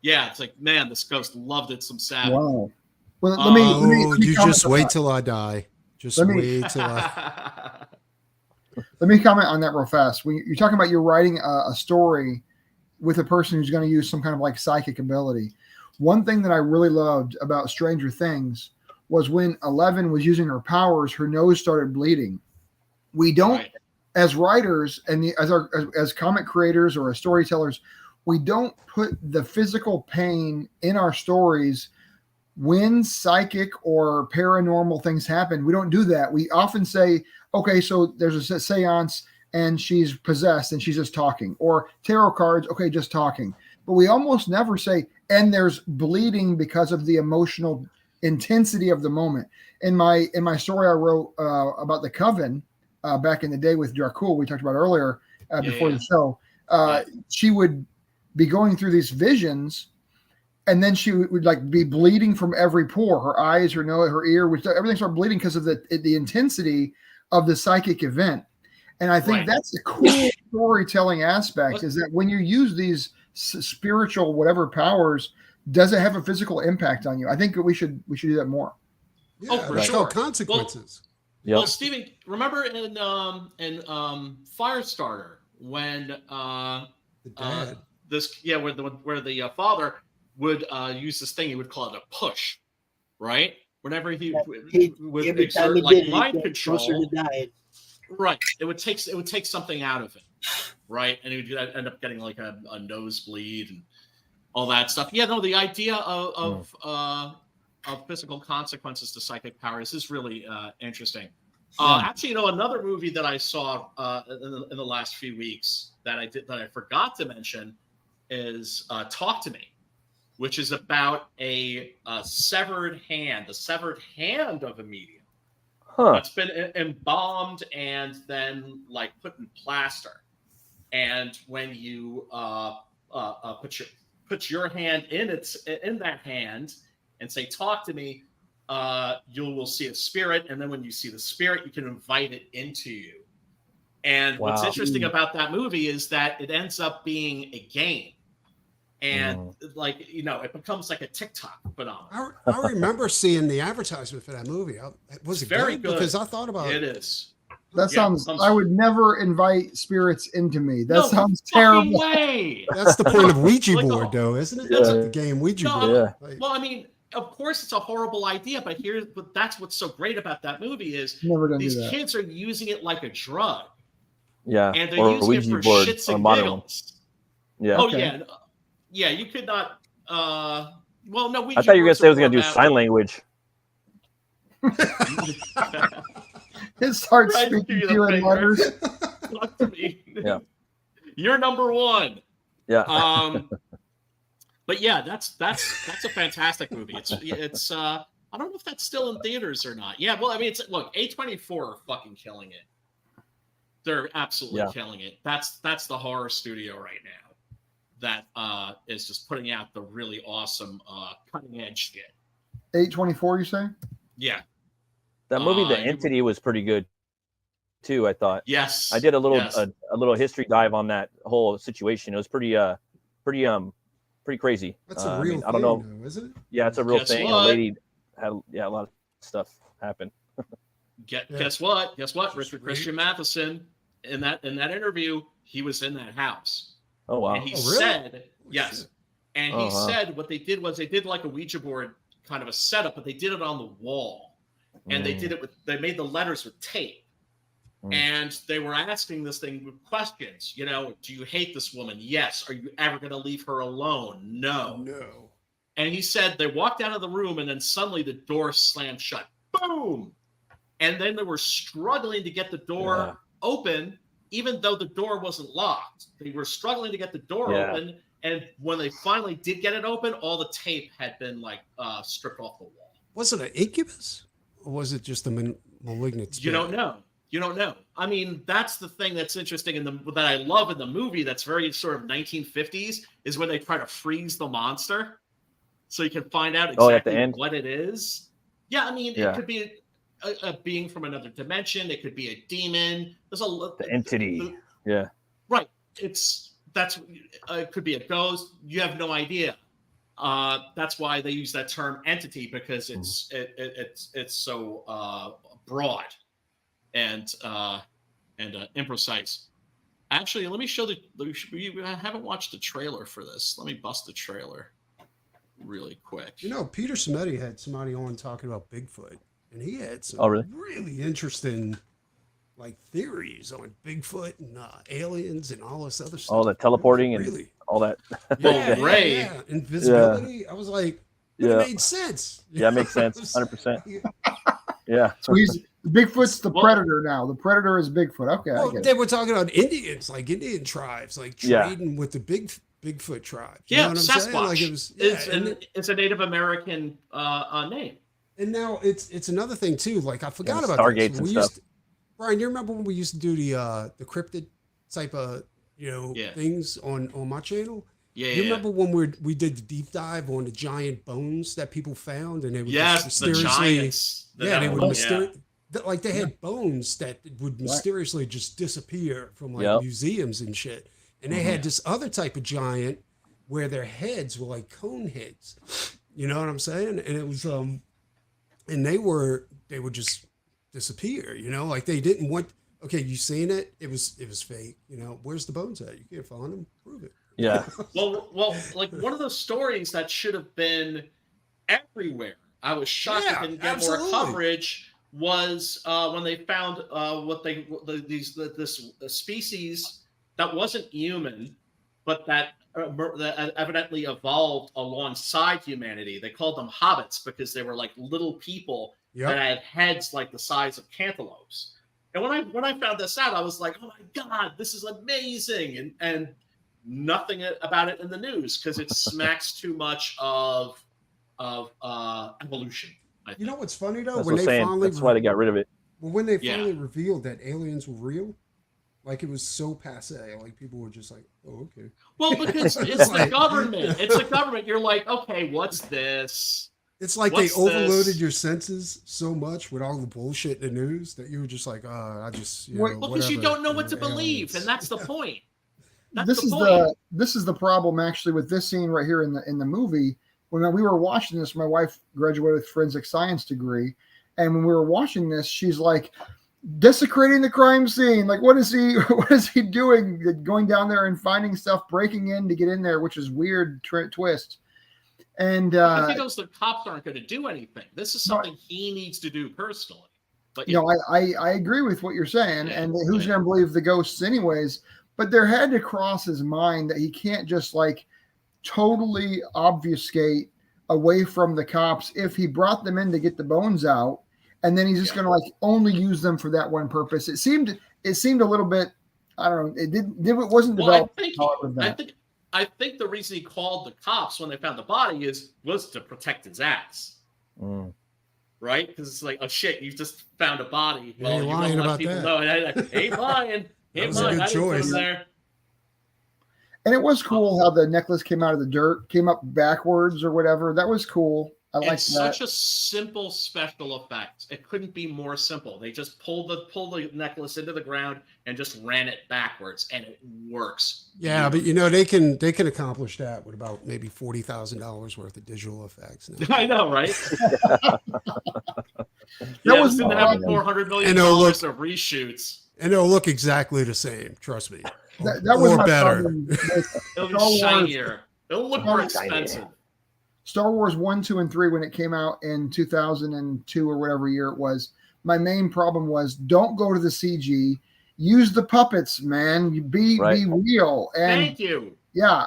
Yeah, it's like, man, this ghost loved it some Sabbath. Wow. Well, let me you just wait till I die. Just wait till I. Let me comment on that real fast. When you're talking about you're writing a story with a person who's going to use some kind of like psychic ability. One thing that I really loved about Stranger Things was when Eleven was using her powers, her nose started bleeding. We don't, as writers and as comic creators or as storytellers, we don't put the physical pain in our stories when psychic or paranormal things happen. We don't do that. We often say, okay, so there's a seance and she's possessed and she's just talking, or tarot cards. Okay. Just talking. But we almost never say, and there's bleeding because of the emotional intensity of the moment. In my story I wrote about the Coven back in the day with Dracul, we talked about earlier before the show, she would be going through these visions, and then she would like be bleeding from every pore, her eyes, her nose, her ear, which everything started bleeding because of the intensity of the psychic event. And I think that's the cool storytelling aspect, is that when you use these spiritual whatever powers, does it have a physical impact on you? I think we should do that more. Yeah, for sure. Consequences. Well, Steven, remember in Firestarter when the dad. where the father would use this thing, he would call it a push, right? Whenever he would exert like mind control, right? It would take something out of it, right? And he would end up getting like a nosebleed and all that stuff. Yeah, no, the idea of physical consequences to psychic powers is really interesting. Actually, another movie that I saw in the last few weeks that I forgot to mention is Talk to Me, which is about a severed hand of a medium that's been embalmed and then like put in plaster. And when you put your hand in that hand and say, "Talk to me," you will see a spirit, and then when you see the spirit, you can invite it into you. And what's interesting about that movie is that it ends up being a game. And like, you know, it becomes like a TikTok phenomenon. I remember seeing the advertisement for that movie. Was it very good? Because I thought about it. It is. That sounds. I would never invite spirits into me. That sounds terrible. Way. That's the point of Ouija board, though, isn't it? That's the game Ouija board. Yeah. Well, I mean, of course, it's a horrible idea, but that's what's so great about that movie is these kids are using it like a drug. Yeah, and they're using it for shits and giggles. Yeah. Oh yeah. Yeah, you could not. Well, no. I thought you were gonna say I was gonna do sign language. It starts speaking to you in letters. Talk to me. Yeah. You're number one. Yeah. But yeah, that's a fantastic movie. It's I don't know if that's still in theaters or not. Yeah. Well, I mean, look, A24 are fucking killing it. They're absolutely killing it. That's the horror studio right now that is just putting out the really awesome cutting edge shit. A24, you say? Yeah. That movie, The Entity, was pretty good too, I thought. Yes. I did a little history dive on that whole situation. It was pretty crazy. That's a real thing, I don't know, though, isn't it? Yeah, it's a real thing. A lady had a lot of stuff happen. Guess what? Richard Christian Matheson in that interview, he was in that house. Oh wow! And he said yes, and he said what they did was they did like a Ouija board kind of a setup, but they did it on the wall, and they made the letters with tape, and they were asking this thing with questions. You know, do you hate this woman? Yes. Are you ever going to leave her alone? No. And he said they walked out of the room, and then suddenly the door slammed shut. Boom! And then they were struggling to get the door open. Even though the door wasn't locked, they were struggling to get the door open. And when they finally did get it open, all the tape had been like stripped off the wall. Was it an incubus, or was it just a malignant spirit? You don't know. I mean, that's the thing that's interesting that I love in the movie. That's very sort of 1950s is when they try to freeze the monster, so you can find out exactly what it is. Yeah, I mean, it could be a being from another dimension. It could be a demon. There's the entity. Right. It could be a ghost. You have no idea. That's why they use that term entity, because it's so broad and imprecise. Actually, let me show I haven't watched the trailer for this. Let me bust the trailer really quick. You know, Peter Smetti had somebody on talking about Bigfoot. And he had some really interesting, like, theories on Bigfoot and aliens and all this other stuff. All that teleporting and all that. Invisibility. I was like, it made sense. Yeah, it makes sense. 100%. Yeah. So Bigfoot's the predator now. The predator is Bigfoot. Okay. Well, they were talking about Indians, like Indian tribes, like trading with the Bigfoot tribe. You know what I'm saying? Like it's a Native American name. And now it's another thing too. Like I forgot about Stargates and stuff. Brian, you remember when we used to do the cryptid type of things on my channel? Yeah. You remember when we did the deep dive on the giant bones that people found, and they would mysteriously, the giants. They would like they had bones that would mysteriously just disappear from like museums and shit. And they had this other type of giant where their heads were like cone heads. You know what I'm saying? And it was and they would just disappear, you know, like they didn't want. Okay, you seen it? It was fake. You know, where's the bones at? You can't find them. Prove it. Yeah. well, like one of those stories that should have been everywhere. I was shocked it didn't get more coverage. Was when they found this species that wasn't human, but that evidently evolved alongside humanity. They called them hobbits because they were like little people that had heads like the size of cantaloupes. And when I found this out, I was like, oh my God, this is amazing. And nothing about it in the news because it smacks too much of evolution. You know what's funny though? That's why they got rid of it. Well, when they finally revealed that aliens were real, like it was so passe. Like people were just like, "Oh, okay." Well, because it's the government. It's the government. You're like, okay, what's this? It's like they overloaded your senses so much with all the bullshit in the news that you were just like, I just, because you don't know what to believe, and that's the point. this is the problem actually with this scene right here in the movie. When we were watching this, my wife graduated with forensic science degree, and when we were watching this, she's like, desecrating the crime scene. Like, what is he doing? Going down there and finding stuff, breaking in to get in there, which is weird twist. And he knows the cops aren't going to do anything. This is something he needs to do personally. But I agree with what you're saying. And who's going to believe the ghosts anyways? But there had to cross his mind that he can't just like totally obfuscate away from the cops if he brought them in to get the bones out. And then he's just going to like only use them for that one purpose. It seemed a little bit, I don't know. It wasn't developed. I think the reason he called the cops when they found the body was to protect his ass. Right? Because it's like, oh shit, you just found a body. Well, you're lying about that. Know. Ain't lying. Ain't lying. A good choice. There. And it was cool how the necklace came out of the dirt, came up backwards or whatever. That was cool. I like that. Such a simple special effect. It couldn't be more simple. They just pulled the necklace into the ground and just ran it backwards, and it works. Yeah, but they can accomplish that with about maybe $40,000 worth of digital effects. Now. I know, right? That was going to have $400 million of reshoots, and it'll look exactly the same. Trust me, that was or better. It'll be shinier. It'll look more expensive. Star Wars 1, 2, and 3, when it came out in 2002 or whatever year it was, my main problem was don't go to the CG. Use the puppets, man. Be real. And thank you. Yeah,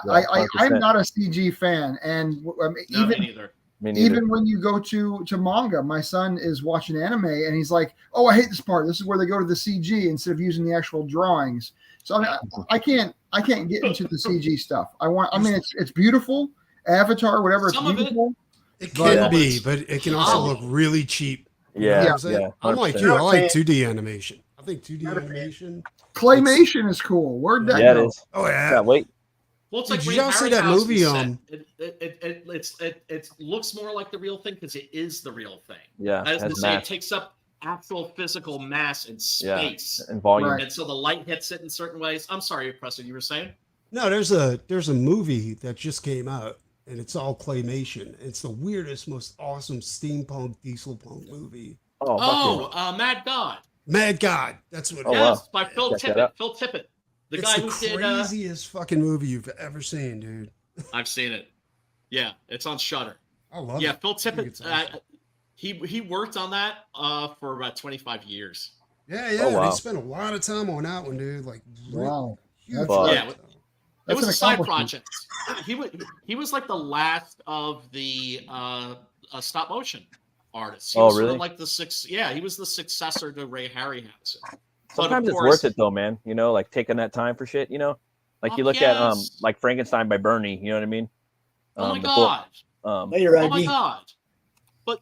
I'm not a CG fan. And me neither. Even when you go to manga, my son is watching anime and he's like, oh, I hate this part. This is where they go to the CG instead of using the actual drawings. So I can't get into the CG stuff. It's beautiful. Avatar, whatever, it's beautiful. It can be, but it can also look really cheap. Yeah. I'm like you. I like 2D animation. I think 2D animation. Claymation is cool. Where'd that go? It is. Oh yeah. Wait. Well, it's like did y'all see that movie? It looks more like the real thing because it is the real thing. Yeah. As to say, it takes up actual physical mass and space and volume, and so the light hits it in certain ways. I'm sorry, Preston, you were saying? No, there's a movie that just came out. And it's all claymation. It's the weirdest, most awesome steampunk, diesel punk movie. Mad God. Mad God. That's what it is. Wow. By Phil Tippett. Phil Tippett. It's the craziest fucking movie you've ever seen, dude. I've seen it. Yeah, it's on Shudder. I love it. Yeah, Phil Tippett. He worked on that for about 25 years. Yeah. Oh, wow. He spent a lot of time on that one, dude. Like, wow. It was a side project. He was like the last of the stop motion artists. He was really? Sort of like he was the successor to Ray Harryhausen. Sometimes it's worth it though, man. Like taking that time for shit. Like you look at like Frankenstein by Bernie. You know what I mean? Oh my god. Later, oh my god. But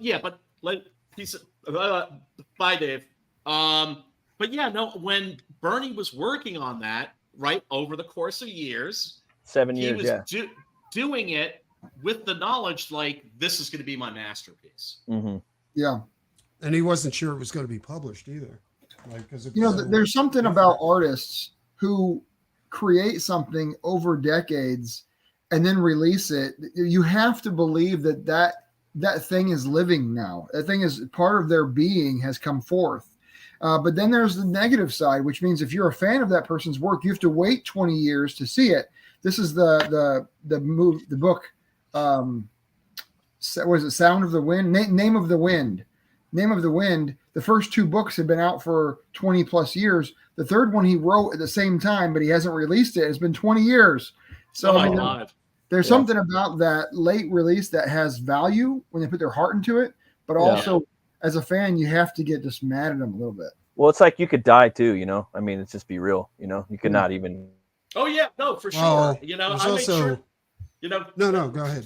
bye, Dave. But yeah, no. When Bernie was working on that. Right over the course of years, 7 years, he was doing it with the knowledge like this is going to be my masterpiece. Mm-hmm. Yeah, and he wasn't sure it was going to be published either. Like, because there's something about artists who create something over decades and then release it. You have to believe that thing is living now. That thing is part of their being has come forth. But then there's the negative side, which means if you're a fan of that person's work, you have to wait 20 years to see it. This is the book. What is it? Sound of the Wind. Name of the Wind. Name of the Wind. The first two books have been out for 20 plus years. The third one he wrote at the same time, but he hasn't released it. It's been 20 years. So there's something about that late release that has value when they put their heart into it, but also. As a fan, you have to get just mad at them a little bit. Well, it's like you could die too, I mean, it's just be real, you could not even. Oh yeah, no, for sure. I made sure. No, go ahead.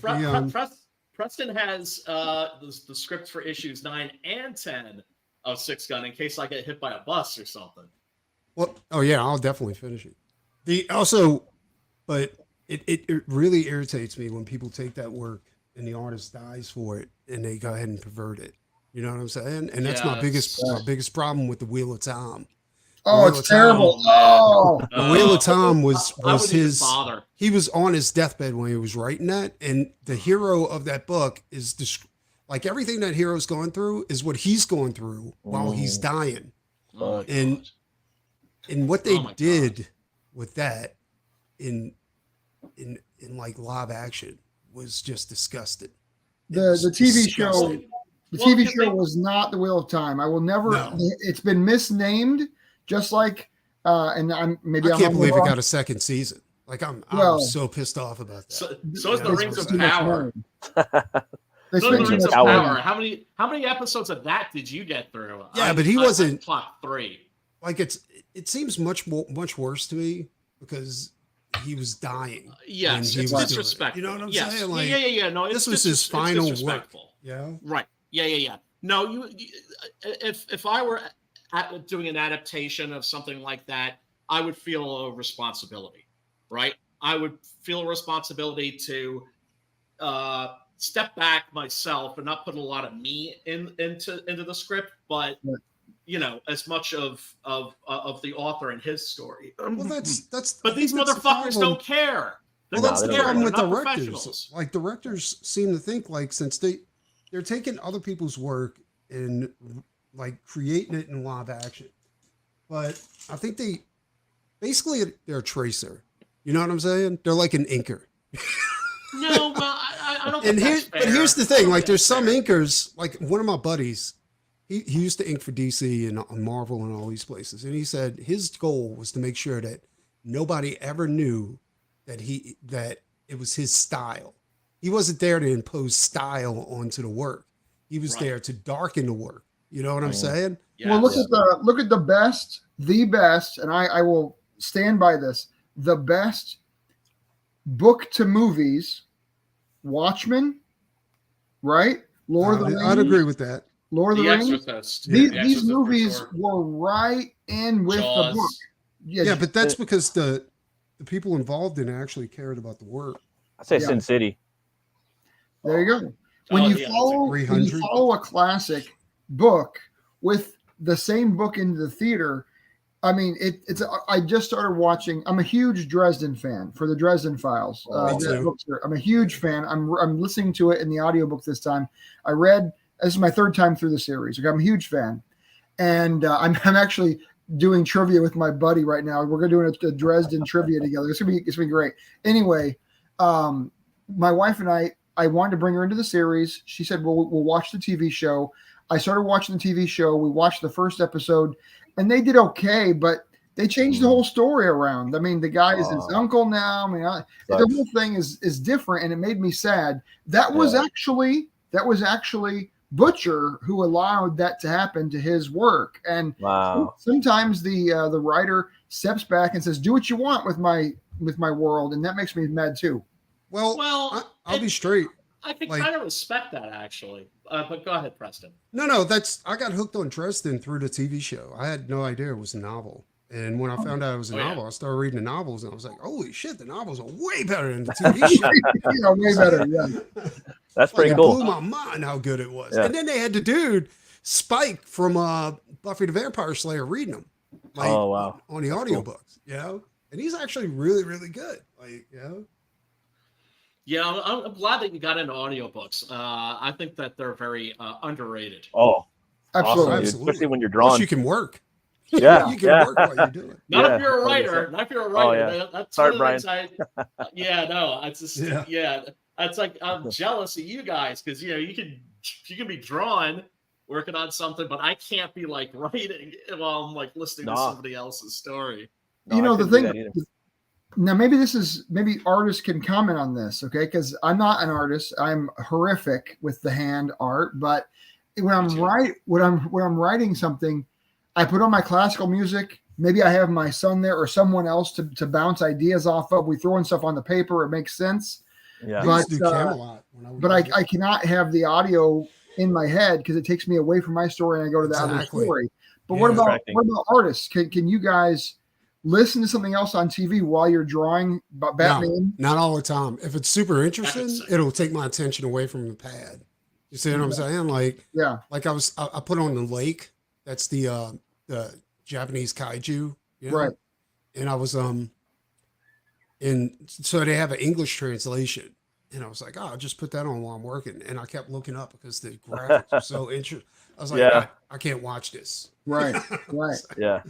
Preston has the scripts for issues 9 and 10 of Six Gun in case I get hit by a bus or something. Well, I'll definitely finish it. But it really irritates me when people take that work and the artist dies for it and they go ahead and pervert it. You know what I'm saying? And that's my biggest problem with the Wheel of Time. Oh, it's terrible. Oh, The Wheel of Time was his. Bother. He was on his deathbed when he was writing that, and the hero of that book is like everything that hero's going through is what he's going through while he's dying. Oh, and what they did with that in like live action was just disgusting. The TV show. The TV show was not The Wheel of Time. I will never. No. It's been misnamed, just like. And I can't believe it got a second season. Like I'm so pissed off about that. So is the Rings of Power. So the Rings of Power. How many episodes of that did you get through? Yeah, but he wasn't. Plot 3. Like it seems much worse to me because he was dying. Yes, it's disrespectful. You know what I'm saying? Like, yeah. No, this was his final work. Yeah. Right. Yeah. No, you if I were doing an adaptation of something like that, I would feel a responsibility, right? I would feel a responsibility to step back myself and not put a lot of me into the script, but as much of the author and his story. Well, that's. But these motherfuckers don't care. Well, that's the problem with directors. Like directors seem to think like since they're taking other people's work and like creating it in live action, but I think they're a tracer. You know what I'm saying? They're like an inker. No, well, I don't. And here's the thing: like, there's some inkers. Like one of my buddies, he used to ink for DC and Marvel and all these places, and he said his goal was to make sure that nobody ever knew that it was his style. He wasn't there to impose style onto the work. He was there to darken the work. You know what I'm saying? Yes. Well, look at the best, and I will stand by this. The best book to movies, Watchmen, right? Lord of the Rings. I'd agree with that. Lord of the Rings. Exorcist. These movies were right in with Jaws. the book. Yeah, but that's because the people involved in it actually cared about the work. I say Sin City. There you go. When you follow a classic book with the same book into the theater, I mean, I just started watching. I'm a huge Dresden fan for the Dresden Files. I'm a huge fan. I'm listening to it in the audiobook this time. This is my third time through the series. I'm a huge fan, and I'm actually doing trivia with my buddy right now. We're going to do a Dresden trivia together. It's gonna be great. Anyway, my wife and I wanted to bring her into the series. She said, "Well, we'll watch the TV show." I started watching the TV show. We watched the first episode, and they did okay, but they changed the whole story around. I mean, the guy is his uncle now. I mean, the whole thing is different, and it made me sad. That was actually Butcher who allowed that to happen to his work. And sometimes the writer steps back and says, "Do what you want with my world," and that makes me mad too. Well, I'll be straight. I can kind of respect that, actually. But go ahead, Preston. No, I got hooked on Dresden through the TV show. I had no idea it was a novel. And when I found out it was a novel, I started reading the novels, and I was like, holy shit, the novels are way better than the TV show. Way better, yeah. That's pretty cool. It blew my mind how good it was. Yeah. And then they had the dude, Spike, from Buffy the Vampire Slayer, reading them. On the audiobooks, you know? And he's actually really, really good. Like, you know? Yeah, I'm glad that you got into audiobooks. I think that they're very underrated. Oh, absolutely. Awesome, especially when you're drawing. Plus you can work. Yeah, you can work while you do it. Not if you're a writer. Not if you're a writer. Oh, yeah. That's sorry, one of the Brian. It's just It's like I'm jealous of you guys because you can be drawing, working on something, but I can't be like writing while I'm like listening to somebody else's story. The thing. Now, maybe artists can comment on this, okay? Because I'm not an artist. I'm horrific with the hand art. But when I'm writing something, I put on my classical music. Maybe I have my son there or someone else to bounce ideas off of. We throw in stuff on the paper. It makes sense. Yeah, but I cannot have the audio in my head because it takes me away from my story and I go to the other story. But what about artists? Can you guys listen to something else on TV while you're drawing Batman? No, not all the time. If it's super interesting, it'll take my attention away from the pad. You see what I'm saying? Like, like I put on The Lake. That's the Japanese kaiju, you know? Right. And I was and so they have an English translation, and I was like, oh, I'll just put that on while I'm working. And I kept looking up because the graphics were so interesting. I was like, I can't watch this. Right. Right. Yeah.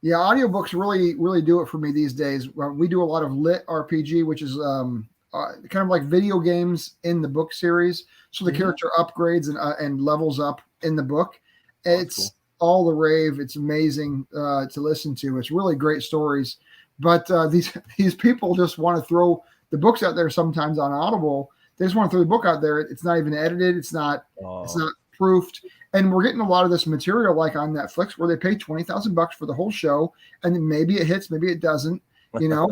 Yeah, audiobooks really do it for me these days. We do a lot of lit RPG, which is kind of like video games in the book series. So the character upgrades and levels up in the book. It's all the rave. It's amazing to listen to. It's really great stories. But these people just want to throw the books out there sometimes on Audible. They just want to throw the book out there. It's not even edited. It's not proofed. And we're getting a lot of this material like on Netflix where they pay $20,000 for the whole show, and then maybe it hits, maybe it doesn't. You know,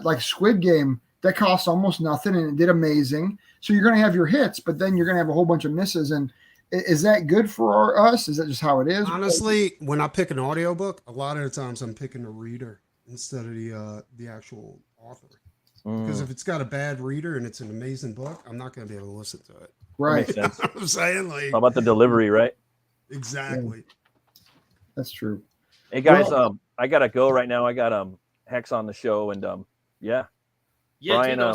like Squid Game, that costs almost nothing and it did amazing. So you're going to have your hits, but then you're going to have a whole bunch of misses. And is that good for us? Is that just how it is? Honestly, when I pick an audiobook, a lot of the times I'm picking a reader instead of the actual author. Because if it's got a bad reader and it's an amazing book, I'm not going to be able to listen to it. Right. That makes sense. I'm saying, like, how about the delivery, right? Exactly. That's true. Hey guys, I gotta go right now. I got Hex on the show, and yeah, Brian, dude, I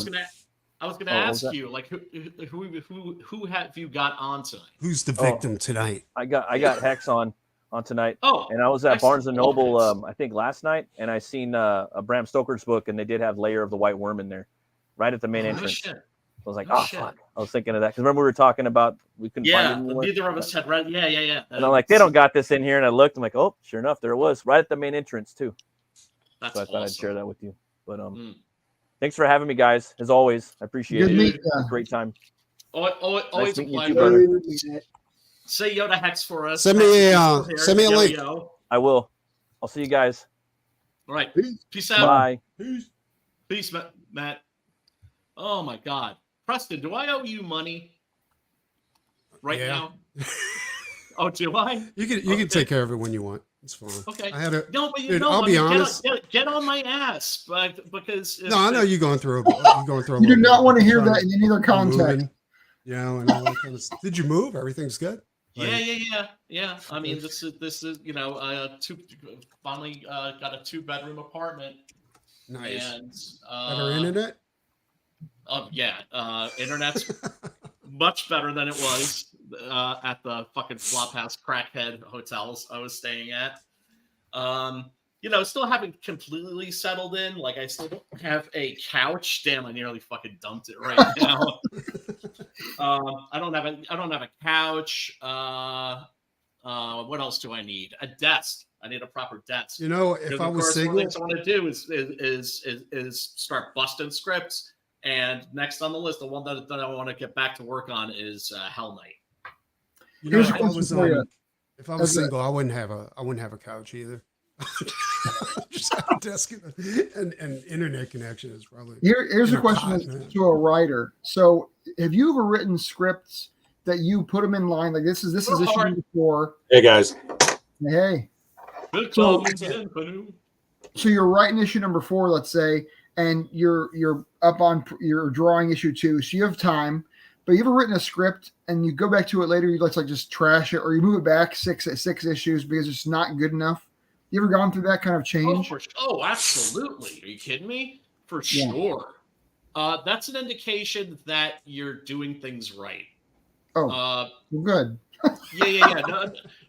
was gonna ask you, like, who have you got on tonight? Who's the victim tonight? I got Hex on tonight. Oh, and I was at Barnes and Noble, I think last night, and I seen a Bram Stoker's book, and they did have Lair of the White Worm in there, right at the main entrance. Shit. I was like, fuck. I was thinking of that because remember we were talking about we couldn't find it anywhere. Neither of us had read. Yeah. And I'm like, they don't got this in here, and I looked. I'm like, oh, sure enough, there it was right at the main entrance too. That's so I thought awesome. I'd share that with you. But thanks for having me, guys. As always, I appreciate it. Great time. Always nice a meeting pleasure. you too, Say Yoda Hex for us. Send me a link. I will. I'll see you guys. All right. Peace out. Bye. Peace, Matt. Oh my God. Preston, do I owe you money now? Oh, do I? You can take care of it when you want. It's fine. Okay. I'll be honest. Get on my ass, because I know you're going through. You do not want to hear that in any other context. Yeah, and all that kind of stuff. Did you move? Everything's good. Yeah. I mean, this is finally got a 2-bedroom apartment. Nice. And better internet. Internet's much better than it was at the fucking Flophouse crackhead hotels I was staying at. Still haven't completely settled in. Like, I still don't have a couch. Damn, I nearly fucking dumped it right now. I don't have a couch. What else do I need? A desk. I need a proper desk. If I was single, one of the things I want to do is start busting scripts. And next on the list, the one that I want to get back to work on is Hell Knight. If I was single, I wouldn't have a couch either. Just have a desk and internet connection is probably. Here's a question to a writer. So, have you ever written scripts that you put them in line like this is issue number 4? Hey guys. Hey. So you're writing issue number 4, let's say, and you're up on you're drawing issue 2, so you have time. But you ever written a script and you go back to it later, you let's like just trash it, or you move it back six issues because it's not good enough? You ever gone through that kind of change? Oh, absolutely. Are you kidding me? For sure. That's an indication that you're doing things right. Oh, good. Yeah.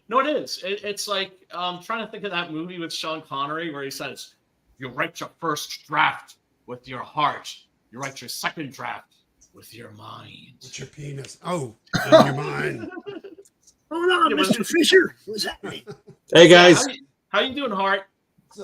No, it is. It's like I'm trying to think of that movie with Sean Connery where he says, "You write your first draft with your heart. You write your second draft with your mind." With your penis. Oh, in your mind. Hold on, Mr. Fisher. What's happening? Hey guys. How you doing, Hart?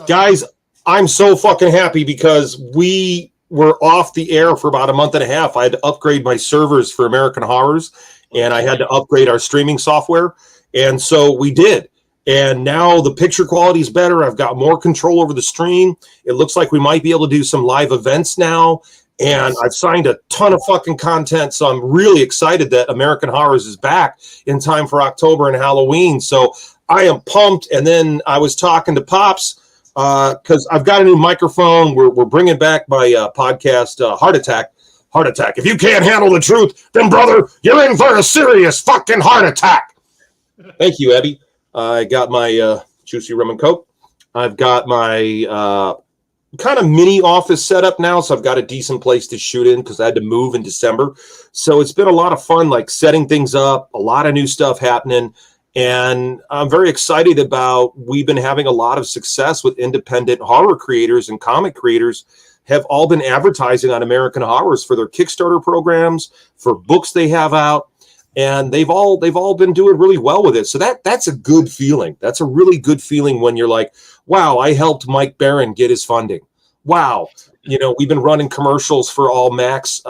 Guys, I'm so fucking happy because we were off the air for about a month and a half. I had to upgrade my servers for American Horrors, and I had to upgrade our streaming software. And so we did. And now the picture quality is better. I've got more control over the stream. It looks like we might be able to do some live events now. And I've signed a ton of fucking content. So I'm really excited that American Horrors is back in time for October and Halloween. So I am pumped. And then I was talking to Pops because I've got a new microphone. We're bringing back my podcast, Heart Attack. Heart Attack. If you can't handle the truth, then, brother, you're in for a serious fucking heart attack. Thank you, Abby. I got my Juicy Rum and Coke. I've got my kind of mini office setup now, so I've got a decent place to shoot in because I had to move in December. So it's been a lot of fun, like setting things up, a lot of new stuff happening. And I'm very excited about, we've been having a lot of success with independent horror creators and comic creators have all been advertising on American Horrors for their Kickstarter programs, for books they have out. And they've all been doing really well with it. So that's a good feeling. That's a really good feeling when you're like, wow, I helped Mike Barron get his funding. Wow. We've been running commercials for all Max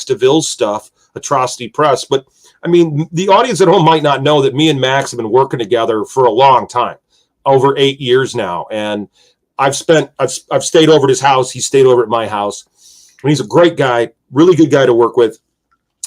Devill's stuff, Atrocity Press. But I mean, the audience at home might not know that me and Max have been working together for a long time, over 8 years now. And I've stayed over at his house. He stayed over at my house. And he's a great guy, really good guy to work with.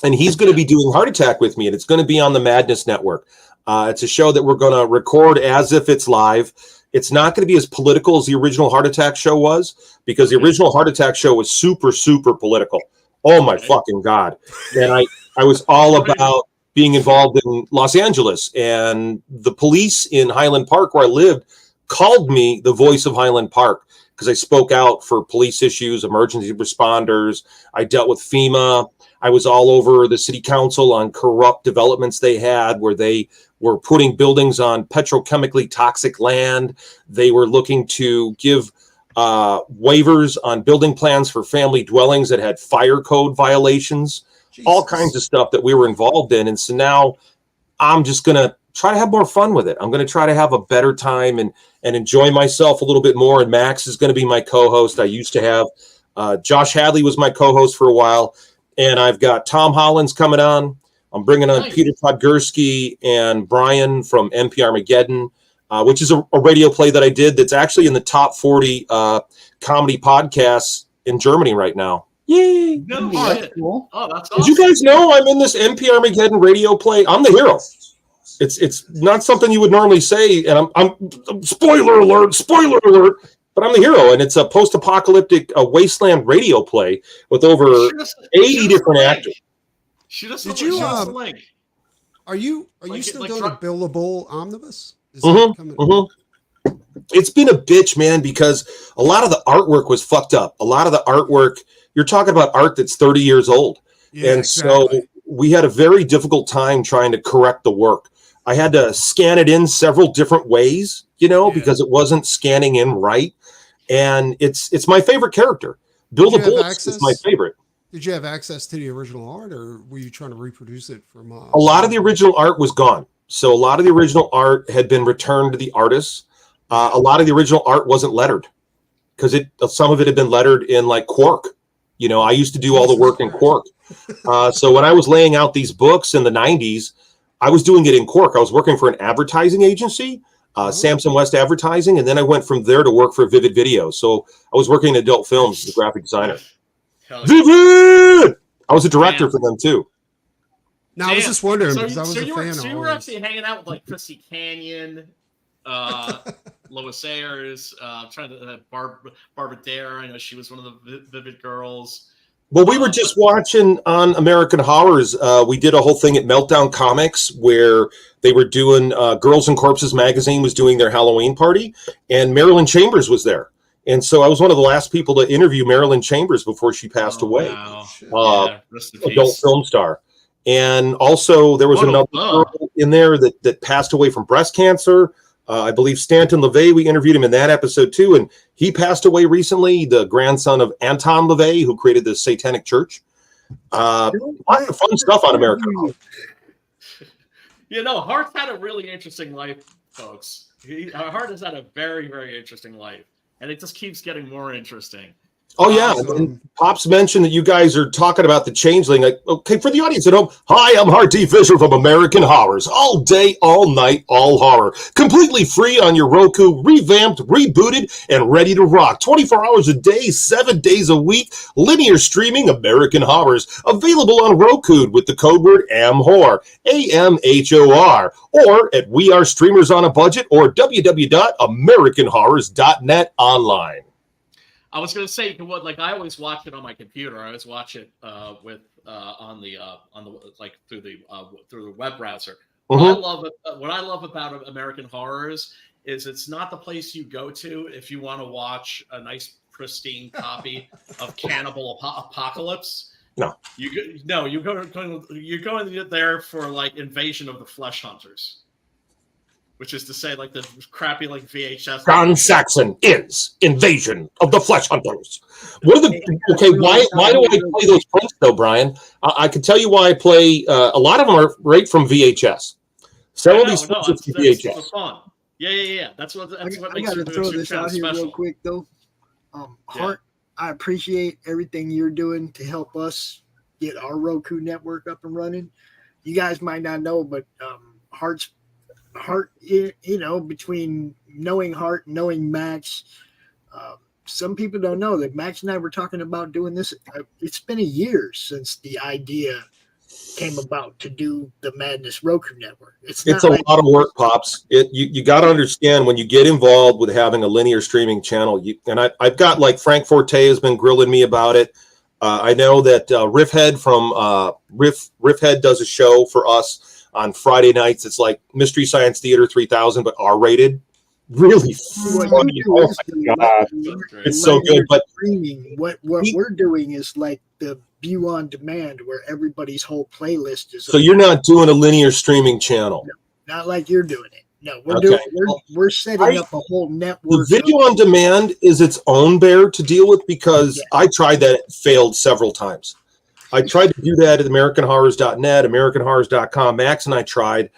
And he's going to be doing Heart Attack with me, and it's going to be on the Madness Network. It's a show that we're going to record as if it's live. It's not going to be as political as the original Heart Attack show was, because the original Heart Attack show was super, super political. Oh, my fucking God. And I was all about being involved in Los Angeles. And the police in Highland Park, where I lived, called me the voice of Highland Park because I spoke out for police issues, emergency responders. I dealt with FEMA. I was all over the city council on corrupt developments they had where they were putting buildings on petrochemically toxic land. They were looking to give waivers on building plans for family dwellings that had fire code violations, all kinds of stuff that we were involved in. And so now I'm just going to try to have more fun with it. I'm going to try to have a better time and enjoy myself a little bit more. And Max is going to be my co-host. I used to have Josh Hadley was my co-host for a while. And I've got Tom Hollins coming on. I'm bringing on Peter Podgorski and Brian from NP Armageddon, which is a radio play that I did that's actually in the top 40 comedy podcasts in Germany right now. Yay! No shit. Cool. Oh, that's awesome. Did you guys know I'm in this NP Armageddon radio play? I'm the hero. It's not something you would normally say, and I'm spoiler alert. But I'm the hero, and it's a post-apocalyptic wasteland radio play with over 80 different actors. Did you? Are you still doing a billable omnibus? Is It's been a bitch, man, because a lot of the artwork was fucked up. A lot of the artwork, you're talking about art that's 30 years old, and so we had a very difficult time trying to correct the work. I had to scan it in several different ways, because it wasn't scanning in right. And it's my favorite character. Bill the Bullets is my favorite. Did you have access to the original art, or were you trying to reproduce it from? A lot of the original art was gone. So a lot of the original art had been returned to the artists. A lot of the original art wasn't lettered because some of it had been lettered in like Quark. I used to do all the work in Quark. So when I was laying out these books in the 90s, I was doing it in Quark. I was working for an advertising agency. Samson West Advertising, and then I went from there to work for Vivid Video. So I was working in adult films as a graphic designer. Vivid! I was a director for them too. Now I was just wondering because I was a fan. So you were actually hanging out with like Christy Canyon, Lois Ayers, trying to Barbara Dare. I know she was one of the Vivid girls. Well, we were just watching on American Horrors. We did a whole thing at Meltdown Comics where they were doing Girls and Corpses magazine was doing their Halloween party, and Marilyn Chambers was there. And so I was one of the last people to interview Marilyn Chambers before she passed away. Wow. Adult film star. And also there was another girl in there that passed away from breast cancer. I believe Stanton LaVey, we interviewed him in that episode too, and he passed away recently, the grandson of Anton LaVey, who created the Satanic Church. Lots of fun stuff on American Horror. Hart's had a really interesting life, folks. Hart has had a very, very interesting life, and it just keeps getting more interesting. Oh, yeah. And Pops mentioned that you guys are talking about the Changeling. Okay, for the audience at home, hi, I'm Hart D. Fisher from American Horrors. All day, all night, all horror. Completely free on your Roku, revamped, rebooted, and ready to rock. 24 hours a day, 7 days a week. Linear streaming American Horrors. Available on Roku with the code word AMHOR, AMHOR. Or at We Are Streamers on a Budget or www.americanhorrors.net online. I was going to say, I always watch it on my computer. I always watch it through the web browser. What I love about American Horrors is it's not the place you go to if you want to watch a nice pristine copy of Cannibal Apocalypse. No, you're going there for like Invasion of the Flesh Hunters, which is to say, like the crappy like VHS. John Saxon is Invasion of the Flesh Hunters. What are the okay? Why do I play those prints though, Brian? I can tell you why I play. A lot of them are right from VHS. Several of these that's VHS. Fun. Yeah. That's what I makes gotta it throw this out here special. real quick though. Hart, I appreciate everything you're doing to help us get our Roku network up and running. You guys might not know, but Hart, you know, between knowing Hart, knowing Max, some people don't know that Max and I were talking about doing this. It's been a year since the idea came about to do the Madness Roku network. It's a lot of work, Pops. You got to understand when you get involved with having a linear streaming channel, I've got like Frank Forte has been grilling me about it. I know that Riffhead from Riffhead does a show for us on Friday nights. It's like Mystery Science Theater 3000, but R-rated. Really funny. Oh my God. It's so good. But what we're doing is like the view on demand where everybody's whole playlist is. So you're not doing a linear streaming channel. No, not like you're doing it. No, we're setting up a whole network. The video on demand is its own bear to deal with because I tried that. It failed several times. I tried to do that at AmericanHorrors.net, AmericanHorrors.com. Max and I tried,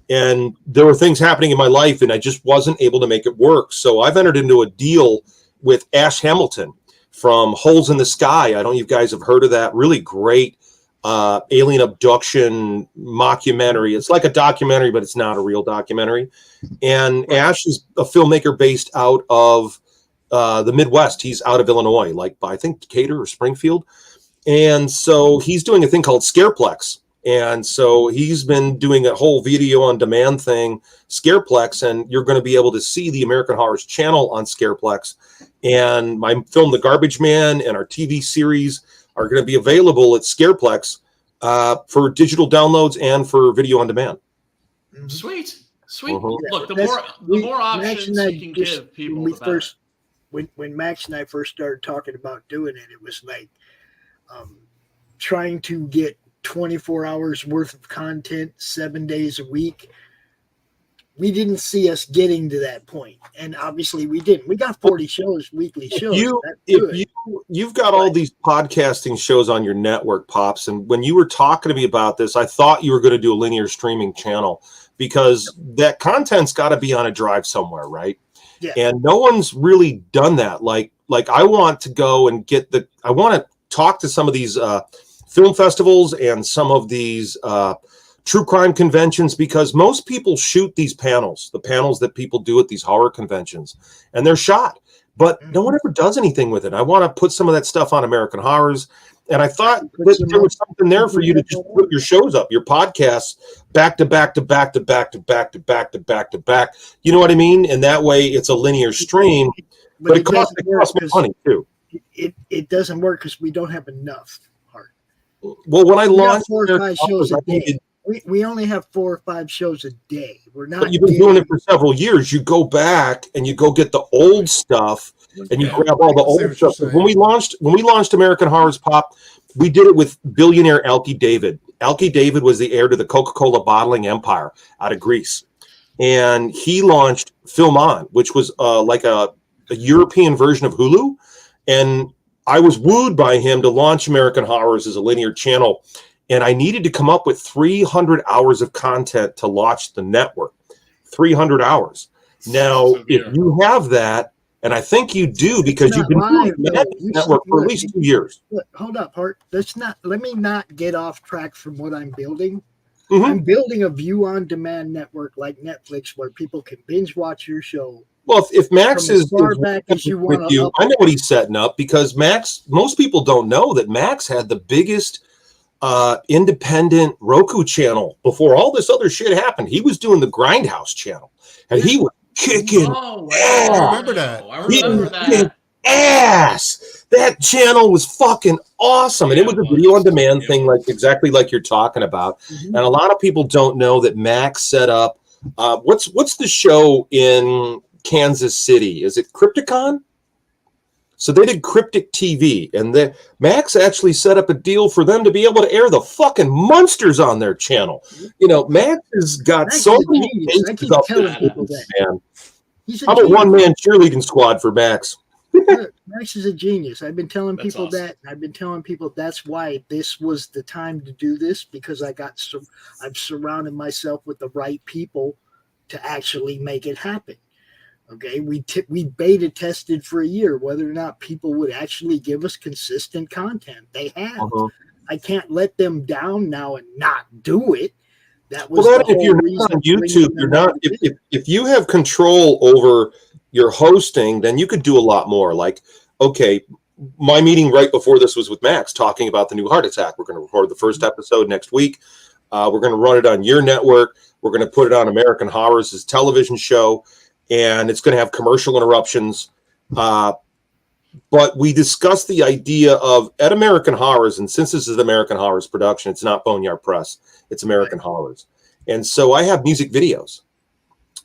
and there were things happening in my life, and I just wasn't able to make it work. So I've entered into a deal with Ash Hamilton from Holes in the Sky. I don't know if you guys have heard of that. Really great alien abduction mockumentary. It's like a documentary, but it's not a real documentary. And Ash is a filmmaker based out of the Midwest. He's out of Illinois, like by, I think, Decatur or Springfield. And so he's doing a thing called Scareplex. And so he's been doing a whole video on demand thing, Scareplex, and you're going to be able to see the American Horrors channel on Scareplex. And my film, The Garbage Man, and our TV series are going to be available at Scareplex for digital downloads and for video on demand. Sweet. Uh-huh. Look, the more options you can give people, the better. When Max and I first started talking about doing it, it was like trying to get 24 hours worth of content 7 days a week. We didn't see us getting to that point, and obviously we didn't. We got 40 shows, weekly shows. You've got all these podcasting shows on your network, Pops, and when you were talking to me about this, I thought you were going to do a linear streaming channel because that content's got to be on a drive somewhere, right? Yeah. And no one's really done that. Like I want to go and I want to talk to some of these film festivals and some of these true crime conventions, because most people shoot these panels, the panels that people do at these horror conventions, and they're shot, but no one ever does anything with it. I want to put some of that stuff on American Horrors, and I thought that there was something there for you to just put your shows up, your podcasts back to back to back to back to back to back to back to back. You know what I mean? And that way it's a linear stream, but it costs money too. It doesn't work because we don't have enough. Well, when I launched 4 or 5 shows a day. We only have 4 or 5 shows a day. We're not. But you've been doing it for several years. You go back and you go get the old stuff, and you grab all the old stuff. When we launched American Horrors Pop, we did it with billionaire Alki David. Alki David was the heir to the Coca-Cola bottling empire out of Greece, and he launched Film On, which was like a European version of Hulu, and I was wooed by him to launch American Horrors as a linear channel. And I needed to come up with 300 hours of content to launch the network. 300 hours. Now, if you have that, and I think you do because you've been doing the network for at least 2 years. Hold up, Hart. Let me not get off track from what I'm building. Mm-hmm. I'm building a view on demand network like Netflix where people can binge watch your show. Well, if Max is with you, I know what he's setting up because most people don't know that Max had the biggest independent Roku channel before all this other shit happened. He was doing the Grindhouse channel, and he was kicking ass. I remember that. Ass. That channel was fucking awesome, and it was a video on demand thing, like exactly like you're talking about. Mm-hmm. And a lot of people don't know that Max set up What's the show in Kansas City? Is it Crypticon? So they did Cryptic TV, and Max actually set up a deal for them to be able to air the fucking Munsters on their channel. You know, Max has got so many bases up there, man. I'm a one-man cheerleading squad for Max. Max is a genius. I've been telling people that, and I've been telling people that's why this was the time to do this, because I've surrounded myself with the right people to actually make it happen. Okay, we beta tested for a year whether or not people would actually give us consistent content. They have. I can't let them down now and not do it. That was if you're not on YouTube, you're not. If you have control over your hosting, then you could do a lot more. Like, okay, my meeting right before this was with Max talking about the new heart attack. We're going to record the first episode next week. We're going to run it on your network. We're going to put it on American Horrors' television show. And it's going to have commercial interruptions. But we discussed the idea of, at American Horrors, and since this is American Horrors production, it's not Boneyard Press, it's American Horrors. And so I have music videos.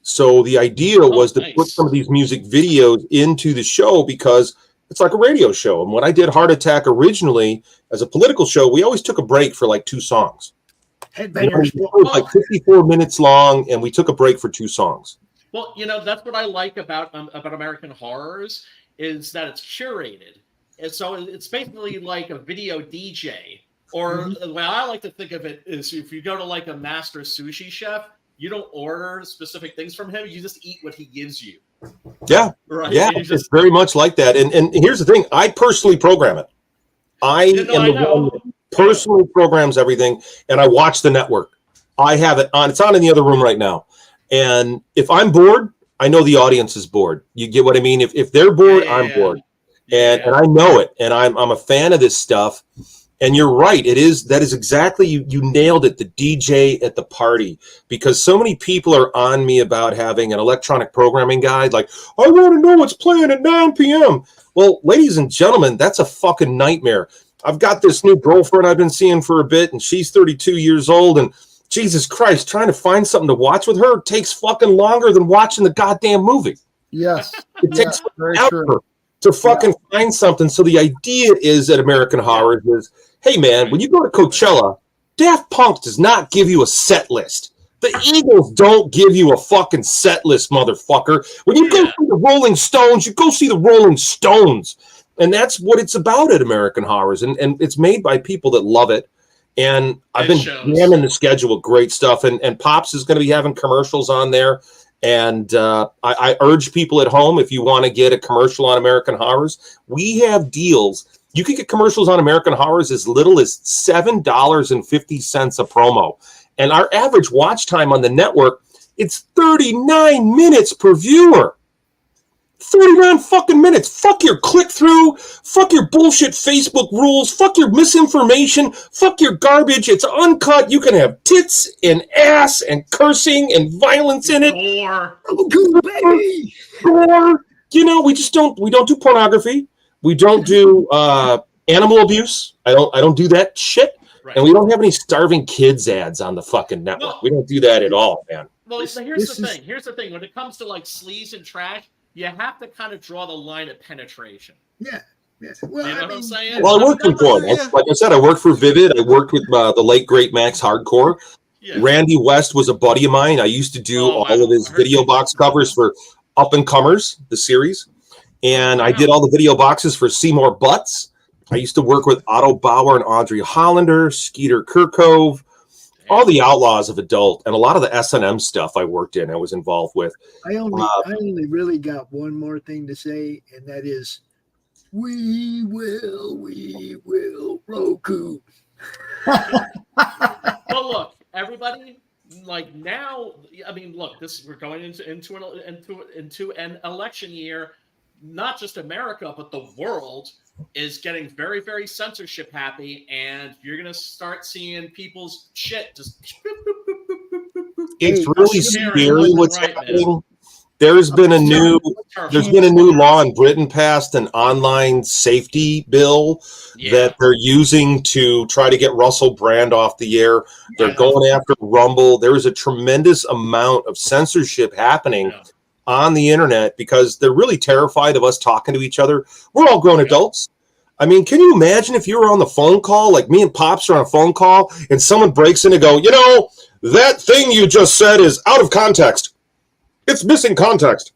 So the idea was to put some of these music videos into the show because it's like a radio show. And when I did Heart Attack originally as a political show, we always took a break for like 2 songs. Headbangers. It was like 54 minutes long, and we took a break for 2 songs. Well, you know, that's what I like about American Horrors is that it's curated. And so it's basically like a video DJ. Or the way I like to think of it is if you go to like a master sushi chef, you don't order specific things from him. You just eat what he gives you. Yeah. Right. Yeah. It's very much like that. And here's the thing. I personally program it. I am the one that personally programs everything, and I watch the network. I have it on. It's on in the other room right now. And if I'm bored, I know the audience is bored. You get what I mean? If they're bored, I'm bored. And I know it. And I'm a fan of this stuff. And you're right. That is exactly, you nailed it, the DJ at the party. Because so many people are on me about having an electronic programming guide. Like, I want to know what's playing at 9 p.m. Well, ladies and gentlemen, that's a fucking nightmare. I've got this new girlfriend I've been seeing for a bit, and she's 32 years old, and Jesus Christ, trying to find something to watch with her takes fucking longer than watching the goddamn movie. Yes. It takes forever to fucking find something. So the idea is at American Horror is, hey man, when you go to Coachella, Daft Punk does not give you a set list. The Eagles don't give you a fucking set list, motherfucker. When you go see the Rolling Stones, you go see the Rolling Stones. And that's what it's about at American Horrors. And it's made by people that love it. And I've been jamming the schedule with great stuff. And Pops is going to be having commercials on there. And I urge people at home, if you want to get a commercial on American Horrors, we have deals. You can get commercials on American Horrors as little as $7.50 a promo. And our average watch time on the network, it's 39 minutes per viewer. 39 fucking minutes. Fuck your click-through. Fuck your bullshit Facebook rules. Fuck your misinformation. Fuck your garbage. It's uncut. You can have tits and ass and cursing and violence in it. Baby. Or, you know, we don't do pornography. We don't do animal abuse. I don't do that shit. Right. And we don't have any starving kids ads on the fucking network. No. We don't do that at all, man. Well, here's the thing. Here's the thing. When it comes to like sleaze and trash, you have to kind of draw the line at penetration. Yeah. Well, you know what I'm saying? Well, I worked with one. Like I said, I worked for Vivid. I worked with the late, great Max Hardcore. Yeah. Randy West was a buddy of mine. I used to do all of his video box covers for Up and Comers, the series. And I did all the video boxes for Seymour Butts. I used to work with Otto Bauer and Audrey Hollander, Skeeter Kirkove, all the outlaws of adult, and a lot of the S&M stuff I worked in, I was involved with. I only really got one more thing to say, and that is, we will, Roku. Well, look, everybody, like now, I mean, look, we're going into an election year. Not just America, but the world is getting very, very censorship happy, and you're gonna start seeing people's shit just. It's really scary what's happening. There's been a new law in Britain passed, an online safety bill that they're using to try to get Russell Brand off the air. They're going after Rumble. There is a tremendous amount of censorship happening on the internet because they're really terrified of us talking to each other. We're all grown adults. I mean, can you imagine if you were on the phone call, like me and Pops are on a phone call, and someone breaks in and go, you know, that thing you just said is out of context. It's missing context.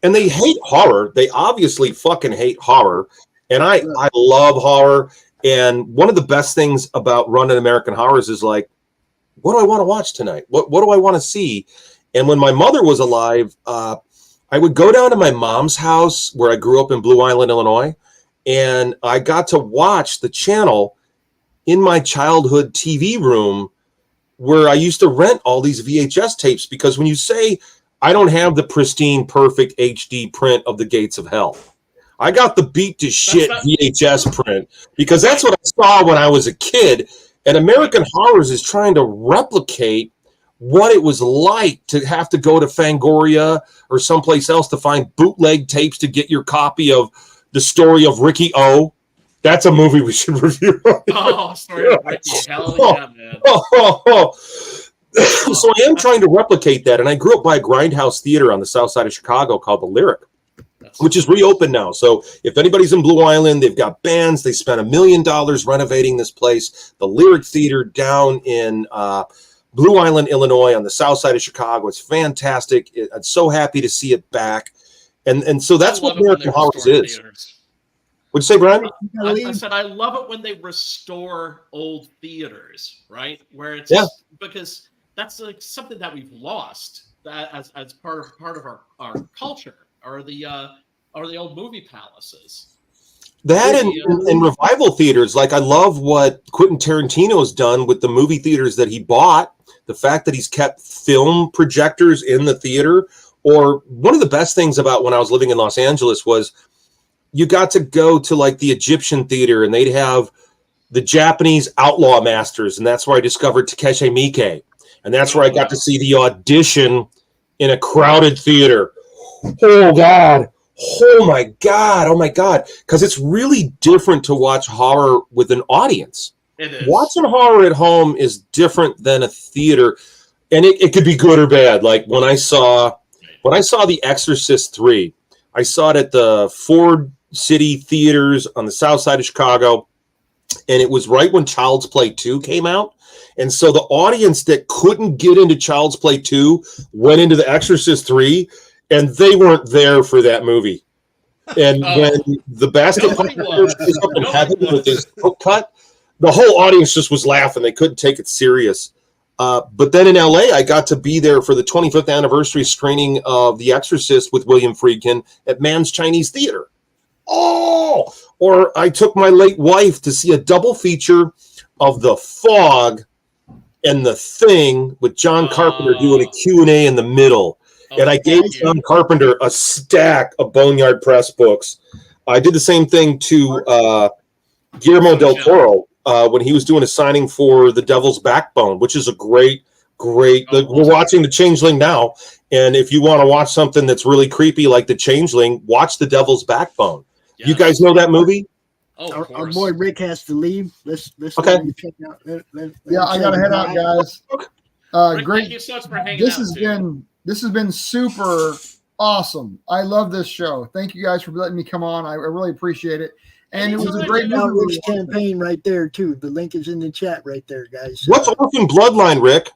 And they hate horror. They obviously fucking hate horror. And I love horror. And one of the best things about running American Horrors is like, what do I want to watch tonight? What do I want to see? And when my mother was alive, I would go down to my mom's house where I grew up in Blue Island, Illinois. And I got to watch the channel in my childhood TV room where I used to rent all these VHS tapes. Because when you say, I don't have the pristine, perfect HD print of The Gates of Hell, I got the beat to shit VHS print because that's what I saw when I was a kid. And American Horrors is trying to replicate what it was like to have to go to Fangoria or someplace else to find bootleg tapes to get your copy of The Story of Ricky O. That's a movie we should review. Story of Ricky. Hell yeah, man. So I am trying to replicate that, and I grew up by a grindhouse theater on the south side of Chicago called the Lyric, which is reopened now. So if anybody's in Blue Island, they've got bands. They spent $1 million renovating this place, the Lyric Theater down in Blue Island, Illinois, on the south side of Chicago. It's fantastic. I'm so happy to see it back, and so that's what American Horrors is. What'd you say, Brian? I said I love it when they restore old theaters, right? Where it's because that's like something that we've lost that as part of our culture, or the old movie palaces. That and revival theaters. Like, I love what Quentin Tarantino's done with the movie theaters that he bought. The fact that he's kept film projectors in the theater. Or one of the best things about when I was living in Los Angeles was you got to go to like the Egyptian theater, and they'd have the Japanese outlaw masters. And that's where I discovered Takeshi Miike. And that's where I got to see The Audition in a crowded theater. Oh, God. Oh, my God. Oh, my God. Because it's really different to watch horror with an audience. It is. Watching horror at home is different than a theater. And it could be good or bad. Like when I saw The Exorcist 3, I saw it at the Ford City Theaters on the south side of Chicago. And it was right when Child's Play 2 came out. And so the audience that couldn't get into Child's Play 2 went into The Exorcist 3, and they weren't there for that movie. And when the basket was up in heaven with his throat cut, the whole audience just was laughing. They couldn't take it serious. But then in LA, I got to be there for the 25th anniversary screening of The Exorcist with William Friedkin at Mann's Chinese Theater. Oh! Or I took my late wife to see a double feature of The Fog and The Thing with John Carpenter doing a Q&A in the middle. And I gave John Carpenter a stack of Boneyard Press books. I did the same thing to Guillermo del Toro when he was doing a signing for The Devil's Backbone, which is a great. We're watching The Changeling now. And if you want to watch something that's really creepy like The Changeling, watch The Devil's Backbone. Yes. You guys know that movie? Oh, our boy Rick has to leave. Let's okay. Check out. I gotta head out, guys. Rick, great. Thank you so much for hanging out. This has been super awesome. I love this show. Thank you guys for letting me come on. I really appreciate it. And it was a great outreach campaign right there too. The link is in the chat right there, guys. What's Orphan Bloodline, Rick?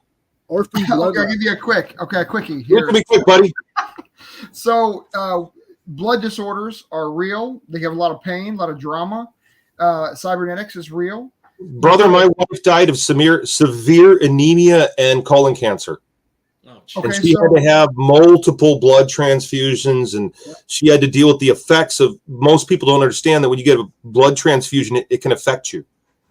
Orphan Bloodline. Okay, I'll give you a quickie here. Look at me quick, buddy. So blood disorders are real. They have a lot of pain, a lot of drama. Cybernetics is real. Brother, my wife died of severe anemia and colon cancer. And she had to have multiple blood transfusions, and she had to deal with the effects of. Most people don't understand that when you get a blood transfusion, it can affect you.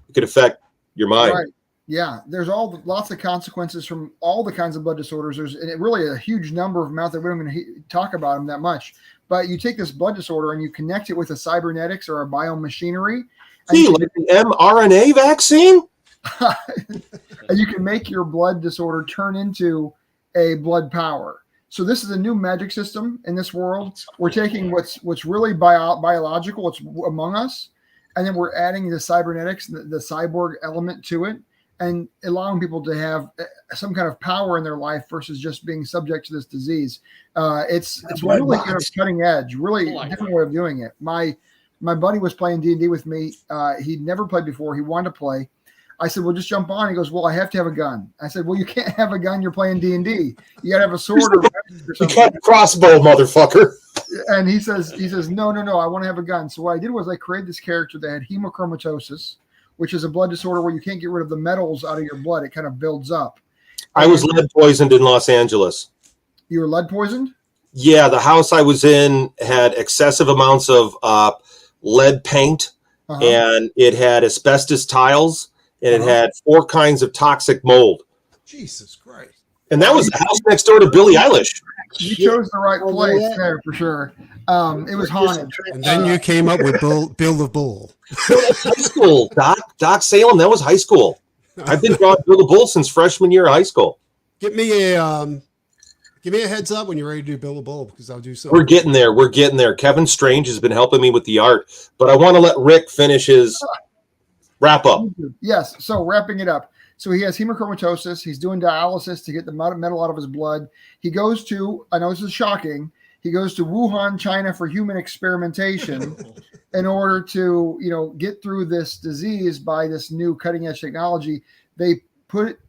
It can affect your mind. Right. Yeah. There's lots of consequences from all the kinds of blood disorders. There's really a huge number of them out there. We don't even talk about them that much. But you take this blood disorder and you connect it with a cybernetics or a biomachinery. See, like the mRNA vaccine? And you can make your blood disorder turn into a blood power. So this is a new magic system in this world. We're taking what's really biological, what's among us, and then we're adding the cybernetics, the cyborg element to it, and allowing people to have some kind of power in their life versus just being subject to this disease. It's really kind of cutting edge, really different way of doing it. My buddy was playing D&D with me. He'd never played before. He wanted to play. I said, well, just jump on. He goes, well, I have to have a gun. I said, well, you can't have a gun. You're playing D&D. You got to have a sword or something. You can't crossbow, motherfucker. And he says, no, I want to have a gun. So what I did was I created this character that had hemochromatosis, which is a blood disorder where you can't get rid of the metals out of your blood. It kind of builds up. I was lead poisoned in Los Angeles. You were lead poisoned? Yeah, the house I was in had excessive amounts of lead paint, and it had asbestos tiles, and it had 4 kinds of toxic mold. Jesus Christ. And that was the house next door to Billie Eilish. You chose the right place there for sure. It was haunted. And then you came up with Bill of Bull. High school, Doc Salem, that was high school. I've been drawing Bill of Bull since freshman year of high school. Give me a heads up when you're ready to do Bill of Bull, because I'll do so. We're getting there. Kevin Strange has been helping me with the art, but I want to let Rick finish his wrap up. Yes. So wrapping it up. So he has hemochromatosis. He's doing dialysis to get the metal out of his blood. He goes to, I know this is shocking, he goes to Wuhan, China for human experimentation in order to, get through this disease by this new cutting edge technology. They put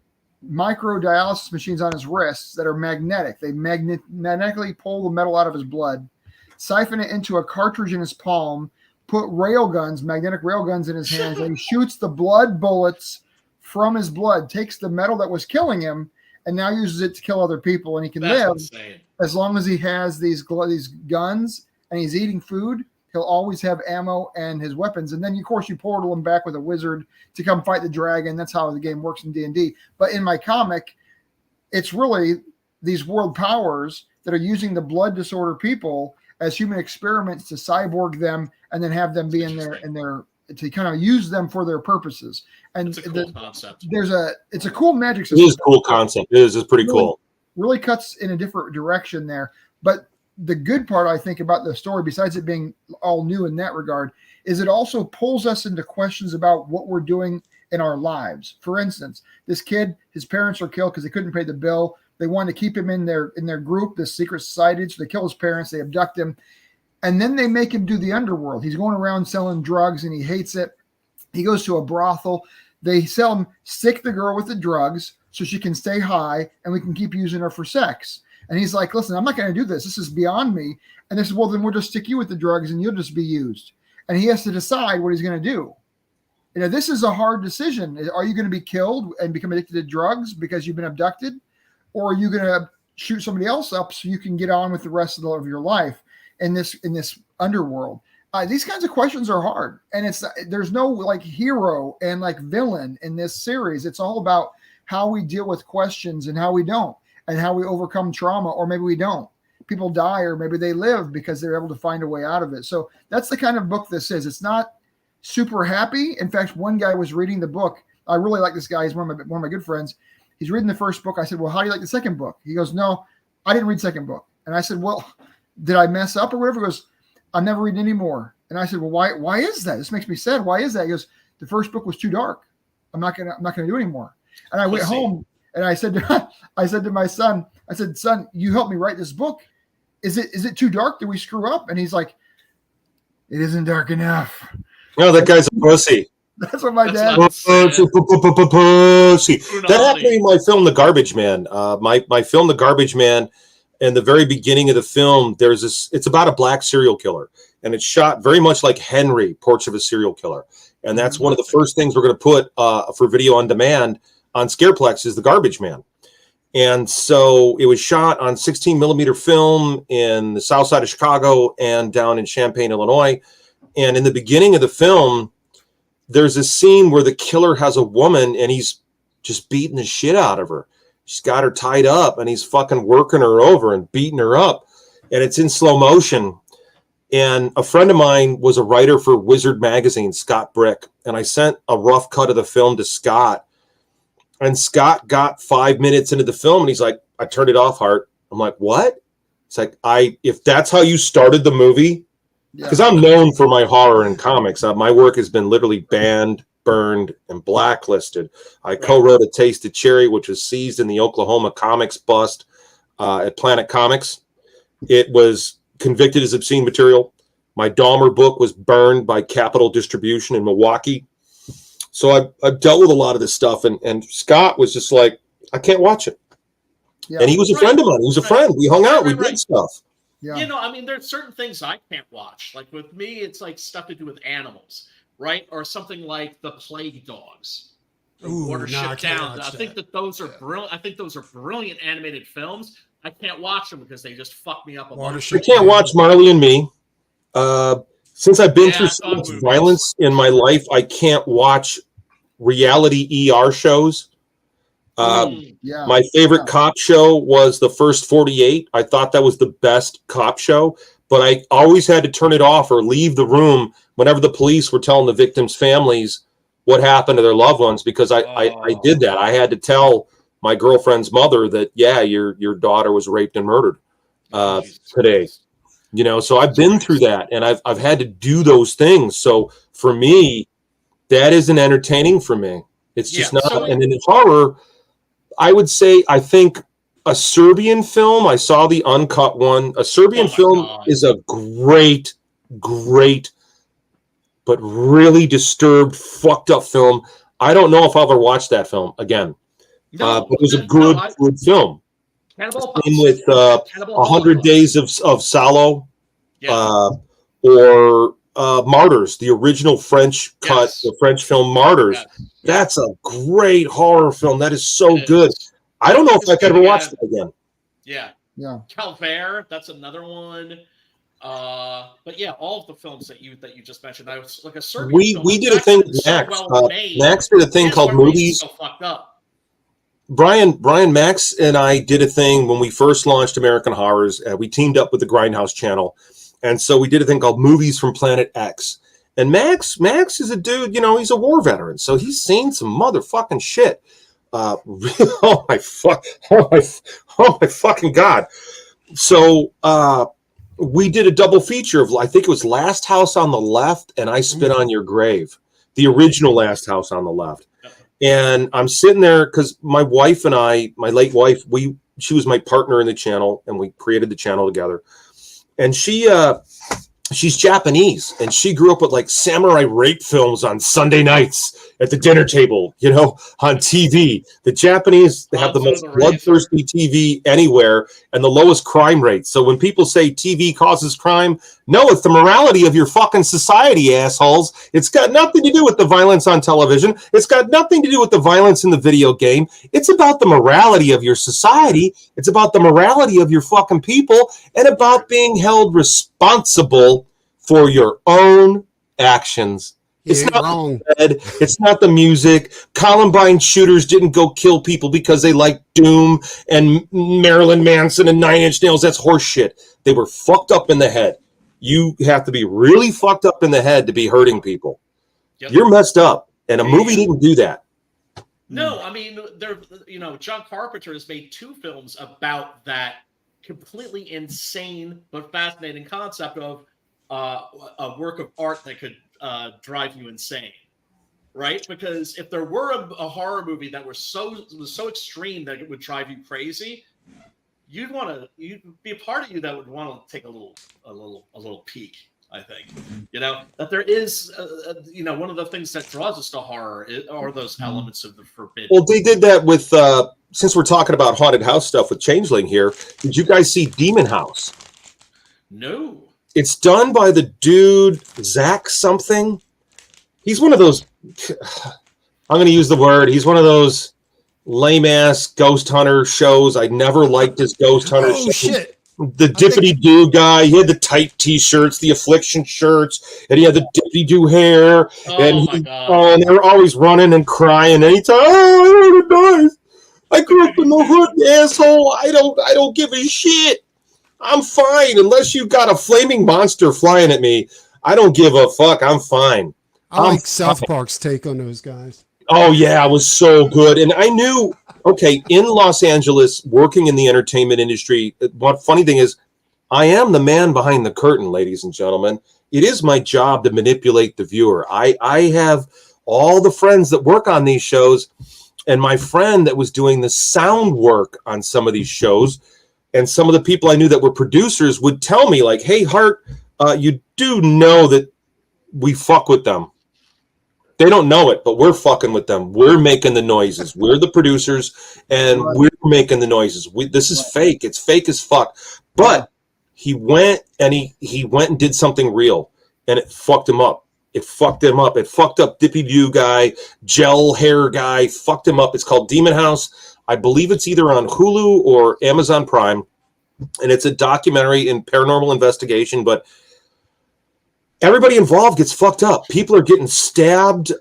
microdialysis machines on his wrists that are magnetic. They magnetically pull the metal out of his blood, siphon it into a cartridge in his palm, put magnetic rail guns in his hands, and he shoots the blood bullets from his blood, takes the metal that was killing him, and now uses it to kill other people. And he can live as long as he has these guns and he's eating food. He'll always have ammo and his weapons. And then, of course, you portal him back with a wizard to come fight the dragon. That's how the game works in D&D. But in my comic, it's really these world powers that are using the blood disorder people as human experiments to cyborg them and then have them be in their to kind of use them for their purposes. And it's a cool concept. It's a cool magic system. It is a cool concept. It is pretty cool. Really cuts in a different direction there. But the good part, I think, about the story, besides it being all new in that regard, is it also pulls us into questions about what we're doing in our lives. For instance, this kid, his parents are killed because they couldn't pay the bill. They wanted to keep him in their group, this secret society. So they kill his parents. They abduct him. And then they make him do the underworld. He's going around selling drugs and he hates it. He goes to a brothel. They sell him, stick the girl with the drugs so she can stay high and we can keep using her for sex. And he's like, listen, I'm not going to do this. This is beyond me. And they said, well, then we'll just stick you with the drugs and you'll just be used. And he has to decide what he's going to do. This is a hard decision. Are you going to be killed and become addicted to drugs because you've been abducted? Or are you going to shoot somebody else up so you can get on with the rest of your life in this underworld? These kinds of questions are hard. And there's no like hero and like villain in this series. It's all about how we deal with questions and how we don't, and how we overcome trauma, or maybe we don't. People die, or maybe they live because they're able to find a way out of it. So that's the kind of book this is. It's not super happy. In fact, one guy was reading the book. I really like this guy. He's one of my good friends. He's reading the first book. I said, well, how do you like the second book? He goes, no, I didn't read the second book. And I said, well, did I mess up or whatever? He goes, I'm never reading anymore. And I said, well, why is that? This makes me sad. Why is that? He goes, the first book was too dark. I'm not gonna do anymore. And I went home and I said to my son, I said, son, you helped me write this book. Is it too dark? Did we screw up? And he's like, it isn't dark enough. No, that guy's a pussy. That's what my dad pussy. That happened to me in my film, The Garbage Man. My film, The Garbage Man, in the very beginning of the film, it's about a black serial killer. And it's shot very much like Henry, Portrait of a Serial Killer. And that's one of the first things we're going to put for video on demand on Scareplex is The Garbage Man. And so it was shot on 16 millimeter film in the south side of Chicago and down in Champaign, Illinois. And in the beginning of the film, there's a scene where the killer has a woman and he's just beating the shit out of her. She's got her tied up and he's fucking working her over and beating her up. And it's in slow motion. And a friend of mine was a writer for Wizard magazine, Scott Brick. And I sent a rough cut of the film to Scott. And Scott got 5 minutes into the film and he's like, I turned it off, Hart. I'm like, what? It's like, if that's how you started the movie, because I'm known for my horror in comics. My work has been literally banned, burned, and blacklisted. I co-wrote A Taste of Cherry, which was seized in the Oklahoma comics bust at Planet Comics. It was convicted as obscene material. My Dahmer book was burned by Capital Distribution in Milwaukee. So I've dealt with a lot of this stuff, and Scott was just like, I can't watch it. Yeah. And he was a friend of mine. He was a friend. We hung out. We did stuff. Yeah. You know, I mean, there's certain things I can't watch. Like with me, it's like stuff to do with animals, right? Or something like The Plague Dogs. Watership Down. I think that those are brilliant. I think those are brilliant animated films. I can't watch them because they just fuck me up. I can't watch Marley and Me. Since I've been through so much violence in my life, I can't watch reality ER shows. My favorite cop show was The First 48. I thought that was the best cop show, but I always had to turn it off or leave the room whenever the police were telling the victims' families what happened to their loved ones, because I did that. I had to tell my girlfriend's mother that, your daughter was raped and murdered today. You know, so I've been through that, and I've had to do those things. So for me, that isn't entertaining for me. It's just not. So, and in horror, I would say, I think a Serbian film, I saw the uncut one. A Serbian film is a great, but really disturbed, fucked up film. I don't know if I'll ever watch that film again. But it was a good film. Same with 100 Days of Salo, or Martyrs, the original French cut, the French film Martyrs. That's a great horror film. That is so good. I don't know if I could ever watch that again. Yeah. Calvaire, that's another one. But yeah, all of the films that you just mentioned, I was like a certain. We did a thing with Max. Max did a thing called Movies. So fucked up. Brian Max and I did a thing when we first launched American Horrors. We teamed up with the Grindhouse channel. And so we did a thing called Movies from Planet X. And Max is a dude, you know, he's a war veteran. So he's seen some motherfucking shit. Oh my fucking God. So we did a double feature of, I think it was Last House on the Left and I Spit on Your Grave. The original Last House on the Left. And I'm sitting there because my wife and I, my late wife, she was my partner in the channel, and we created the channel together. And she's Japanese, and she grew up with like samurai rape films on Sunday nights at the dinner table, you know, on TV. The Japanese have the most bloodthirsty TV anywhere and the lowest crime rate. So when people say TV causes crime, no, it's the morality of your fucking society, assholes. It's got nothing to do with the violence on television. It's got nothing to do with the violence in the video game. It's about the morality of your society. It's about the morality of your fucking people, and about being held responsible for your own actions. It's not wrong. It's not the music. Columbine shooters didn't go kill people because they liked Doom and Marilyn Manson and Nine Inch Nails. That's horse shit. They were fucked up in the head. You have to be really fucked up in the head to be hurting people. Yep. You're messed up, and a movie didn't do that. No, I mean, John Carpenter has made 2 films about that completely insane but fascinating concept of a work of art that could drive you insane, right? Because if there were a horror movie that was so extreme that it would drive you crazy, you'd be a part of you that would want to take a little peek. I think, that there is, one of the things that draws us to horror are those elements of the forbidden. Well, they did that with, since we're talking about haunted house stuff with Changeling here, did you guys see Demon House? No. It's done by the dude, Zach something. He's one of those, I'm going to use the word, he's one of those lame-ass ghost hunter shows. I never liked his ghost hunter shows. Shit. The dippity-doo guy, he had the tight T-shirts, the Affliction shirts, and he had the dippity-doo hair. And they were always running and crying anytime. Oh, I died. I grew up in the hood, asshole. I don't give a shit. I'm fine unless you got a flaming monster flying at me. I don't give a fuck. I'm fine. I like South Park's take on those guys. Oh yeah, it was so good. And I knew Okay, in Los Angeles, working in the entertainment industry, what funny thing is, I am the man behind the curtain, ladies and gentlemen. It is my job to manipulate the viewer. I have all the friends that work on these shows, and my friend that was doing the sound work on some of these shows, and some of the people I knew that were producers would tell me, like, hey, Hart, you do know that we fuck with them. They don't know it, but we're fucking with them. We're making the noises. We're the producers, and we're making the noises. This is fake. It's fake as fuck. But he went and he went and did something real, and it fucked him up. It fucked him up. It fucked up Dippy Doo guy, gel hair guy. Fucked him up. It's called Demon House. I believe it's either on Hulu or Amazon Prime, and it's a documentary in paranormal investigation, but everybody involved gets fucked up. People are getting stabbed.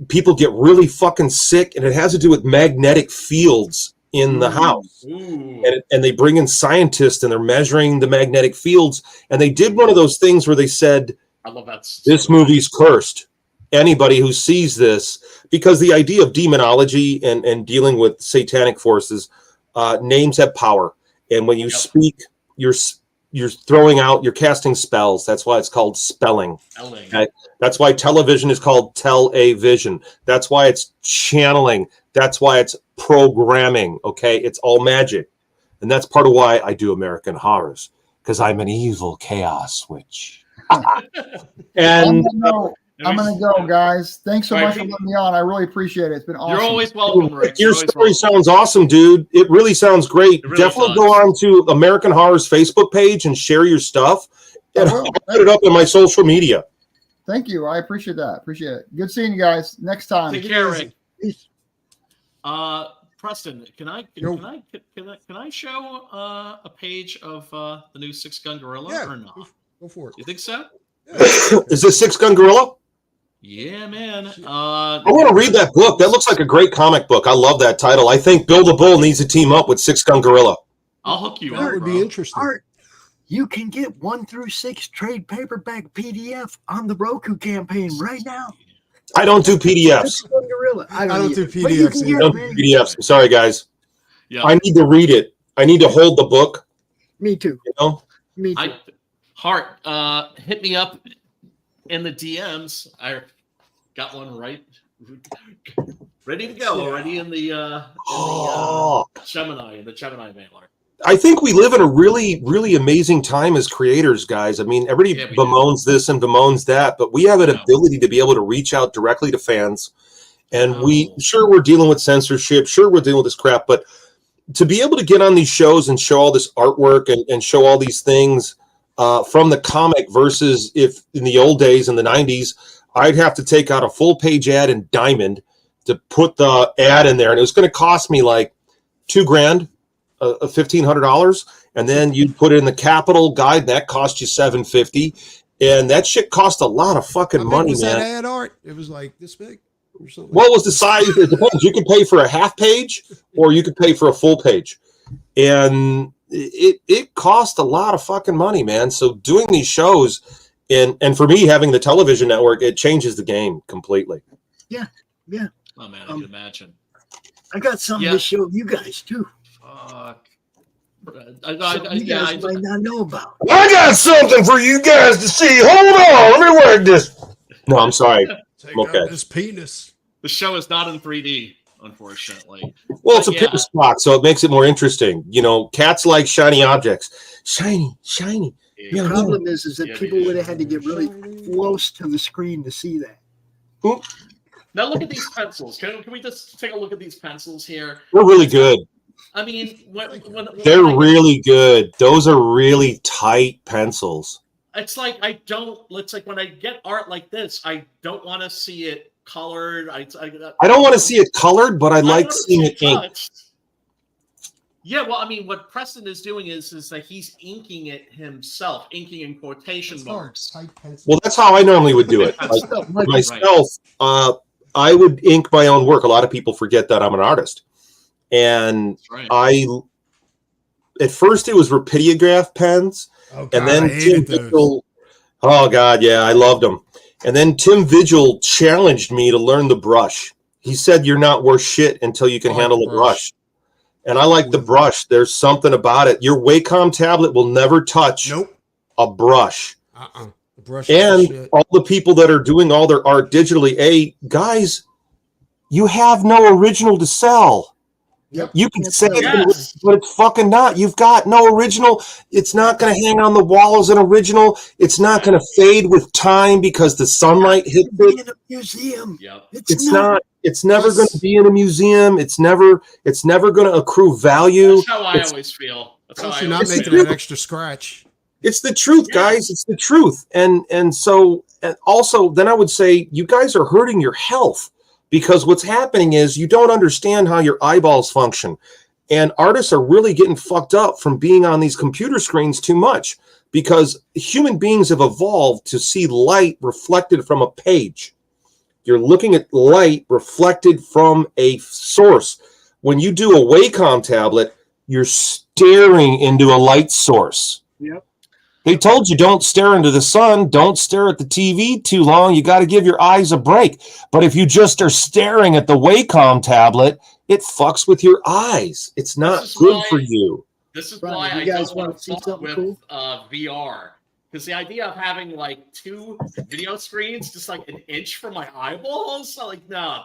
People get really fucking sick, and it has to do with magnetic fields in the house. And they bring in scientists, and they're measuring the magnetic fields. And they did one of those things where they said, I love that. This movie's cursed. Anybody who sees this, because the idea of demonology and dealing with satanic forces, names have power. And when you speak, you're throwing out, you're casting spells. That's why it's called spelling. Okay? That's why television is called tell-a-vision. That's why it's channeling. That's why it's programming. Okay, it's all magic. And that's part of why I do American Horrors, because I'm an evil chaos witch. And I'm gonna go, guys. Thanks so much for letting me on. I really appreciate it. It's been awesome. You're always welcome, Rick. Your story sounds awesome, dude. It really sounds great. Really Definitely go on to American Horror's Facebook page and share your stuff. And I'll put it up in my social media. Thank you. I appreciate that. Appreciate it. Good seeing you guys. Next time. Take care, Rick. Preston, can I show a page of the new Six Gun Gorilla or not? Go for it. You think so? Yeah. Is this Six Gun Gorilla? Yeah, man. I want to read that book. That looks like a great comic book. I love that title. I think Bill the Bull needs to team up with Six Gun Gorilla. I'll hook you up. That would be interesting. Art, you can get 1 through 6 trade paperback PDF on the Roku campaign right now. I don't do PDFs. I don't do PDFs. I don't do PDFs. I'm sorry, guys. Yeah. I need to read it. I need to hold the book. Me too. You know? Me too. Hart, hit me up in the DMs. I got one ready to go already in the Gemini mailer. I think we live in a really, really amazing time as creators, guys. I mean, everybody bemoans this and bemoans that, but we have an ability to be able to reach out directly to fans. And we're dealing with censorship. Sure, we're dealing with this crap, but to be able to get on these shows and show all this artwork and show all these things from the comic versus if in the old days in the 90s, I'd have to take out a full page ad in Diamond to put the ad in there. And it was going to cost me like $2,000, $1,500. And then you'd put it in the Capital Guide. And that cost you $750. And that shit cost a lot of fucking money, was man. That ad art? It was like this big or something. What was the size? It depends. You could pay for a half page or you could pay for a full page. And it cost a lot of fucking money, man. So doing these shows and for me having the television network, it changes the game completely. Yeah. Oh man, I can imagine. I got something to show you guys too. You guys might not know about. I got something for you guys to see. Hold on, let me work this. No, I'm sorry. Okay. This penis. The show is not in 3D, unfortunately. Well, it's a picture spot, so it makes it more interesting. You know, cats like shiny objects. Shiny. The problem is that people would have had to get really close to the screen to see that. Ooh. Now look at these pencils. Can we just take a look at these pencils here? They're really good. I mean, they're really good. Those are really tight pencils. It's like when I get art like this, I don't want to see it colored. I don't want to see it colored, but I like seeing it inked. Yeah, well, I mean, what Preston is doing is that he's inking it himself, inking in quotation marks. Well, that's how I normally would do it. Like myself, I would ink my own work. A lot of people forget that I'm an artist. And at first it was Rapidograph pens. Oh, God, and then Tim Vigil. Oh, God, yeah, I loved them. And then Tim Vigil challenged me to learn the brush. He said you're not worth shit until you can handle a brush. And I like the brush. There's something about it. Your Wacom tablet will never touch a brush. The brush and all the people that are doing all their art digitally, guys, you have no original to sell. Yep. You can say it, but it's fucking not. You've got no original. It's not going to hang on the wall as an original. It's not going to fade with time because the sunlight hits it. In a museum. Yep. It's not. It's never going to be in a museum. It's never going to accrue value. That's how I always feel. That's how you're not making that extra scratch. It's the truth, guys. It's the truth. And so also then I would say you guys are hurting your health. Because what's happening is you don't understand how your eyeballs function. And artists are really getting fucked up from being on these computer screens too much because human beings have evolved to see light reflected from a page. You're looking at light reflected from a source. When you do a Wacom tablet, you're staring into a light source. Yep. They told you don't stare into the sun, don't stare at the TV too long. You got to give your eyes a break. But if you just are staring at the Wacom tablet, it fucks with your eyes. It's not good for you. This is why I don't want to fuck with VR. Because the idea of having like 2 video screens just like an inch from my eyeballs, like no,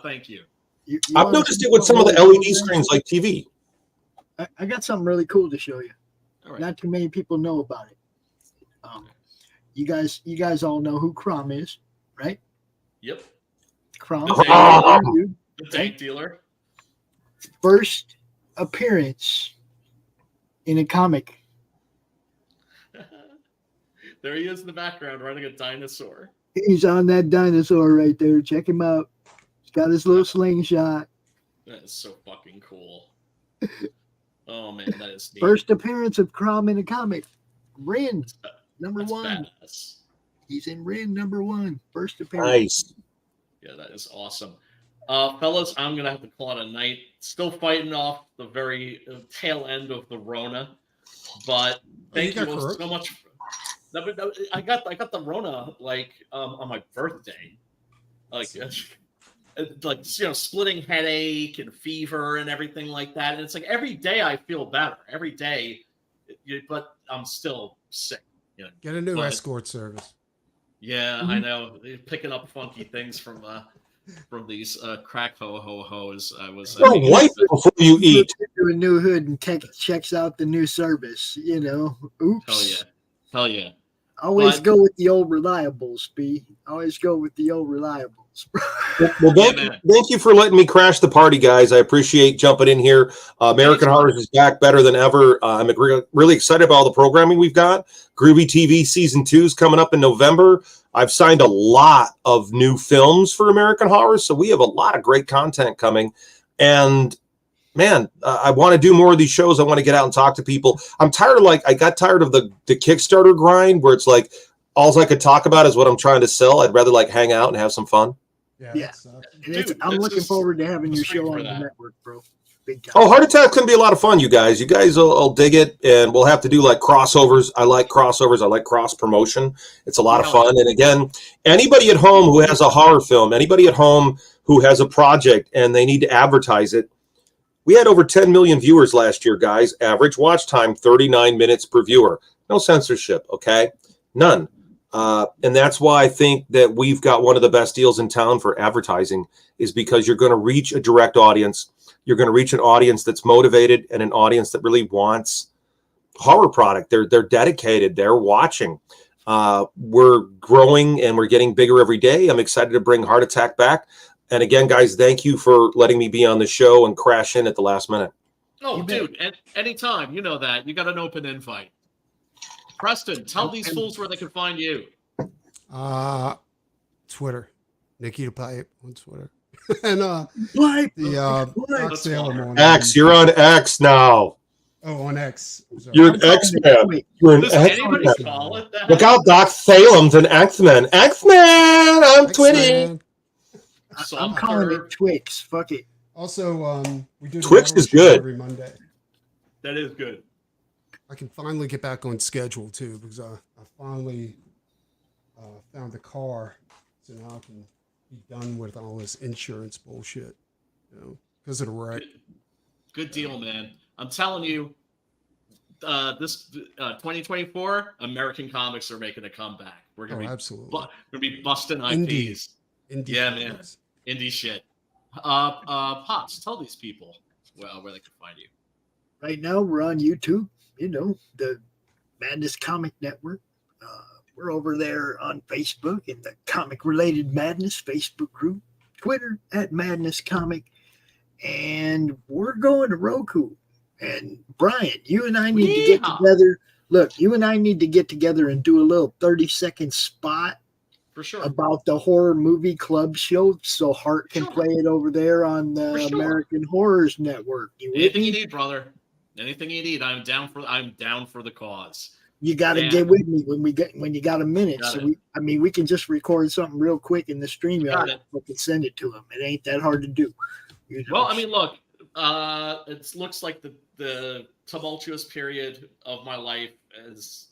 thank you. I've noticed it with some of the LED screens like TV. I got something really cool to show you. Right. Not too many people know about it. You guys all know who Crom is, right? Yep. Crom. The tank dealer. First appearance in a comic. There he is in the background riding a dinosaur. He's on that dinosaur right there. Check him out. He's got his little slingshot. That is so fucking cool. Oh man, that is neat. First appearance of Crom in a comic. Rin, number That's 1. badass. He's in Rin, number 1. First appearance. Nice. Yeah, that is awesome. Fellas, I'm going to have to call it a night. Still fighting off the very tail end of the Rona. But thank you so much. I got the Rona like on my birthday. Like splitting headache and fever and everything like that. And it's like every day I feel better. Every day, but I'm still sick. Get a new escort service. Yeah, I know. They're picking up funky things from these crack ho-ho-hos. I was wipe it before you eat. To a new hood and checks out the new service. Oops. Hell yeah. Always go with the old reliables, B. Always go with the old reliables. Well, thank you for letting me crash the party, guys. I appreciate jumping in here. American Horror is back better than ever. I'm really excited about all the programming we've got. Groovy TV Season 2 is coming up in November. I've signed a lot of new films for American Horror, so we have a lot of great content coming. And man, I want to do more of these shows. I want to get out and talk to people. I got tired of the Kickstarter grind where it's like all I could talk about is what I'm trying to sell. I'd rather like hang out and have some fun. Yeah. I'm looking forward to having your show on the network, bro. Big time. Oh, Heart Attack's going to be a lot of fun, you guys. You guys will dig it, and we'll have to do like crossovers. I like crossovers. I like cross promotion. It's a lot of fun. And again, anybody at home who has a horror film, anybody at home who has a project and they need to advertise it, we had over 10 million viewers last year, guys. Average watch time, 39 minutes per viewer. No censorship, okay? None. And that's why I think that we've got one of the best deals in town for advertising is because you're going to reach a direct audience. You're going to reach an audience that's motivated and an audience that really wants horror product. They're dedicated. They're watching. We're growing and we're getting bigger every day. I'm excited to bring Heart Attack back. And again, guys, thank you for letting me be on the show and crash in at the last minute. Oh, dude, anytime. You know that. You got an open invite. Preston, tell these fools where they can find you. Twitter. Nikki the Pipe on Twitter. And X, you're on X now. Oh, on X. You're an X-Man. You're an X-Man. Look out, Doc Salem's an X-Men. X-Men! I'm twitting. I'm calling it Twix. Fuck it. Also, we do Twix is good every Monday. That is good. I can finally get back on schedule too because I finally found the car, so now I can be done with all this insurance bullshit, you know, because of the wreck. Good deal, man. I'm telling you, this 2024, American comics are making a comeback. We're gonna be busting IPs. Indie yeah, comics. Man. Indie shit. Pops, tell these people where they can find you. Right now, we're on YouTube. You know, the Madness Comic Network. We're over there on Facebook in the Comic Related Madness Facebook group. Twitter at Madness Comic. And we're going to Roku. And Brian, you and I need to get together. Look, you and I need to get together and do a little 30-second spot for sure about the Horror Movie Club show, so Hart can play it over there on the American Horrors Network. Anything you need, brother. Anything you need. I'm down for the cause. You got to get with me when you got a minute. We can just record something real quick in the StreamYard and we can send it to them. It ain't that hard to do. You know? Well, I mean, look, it looks like the tumultuous period of my life is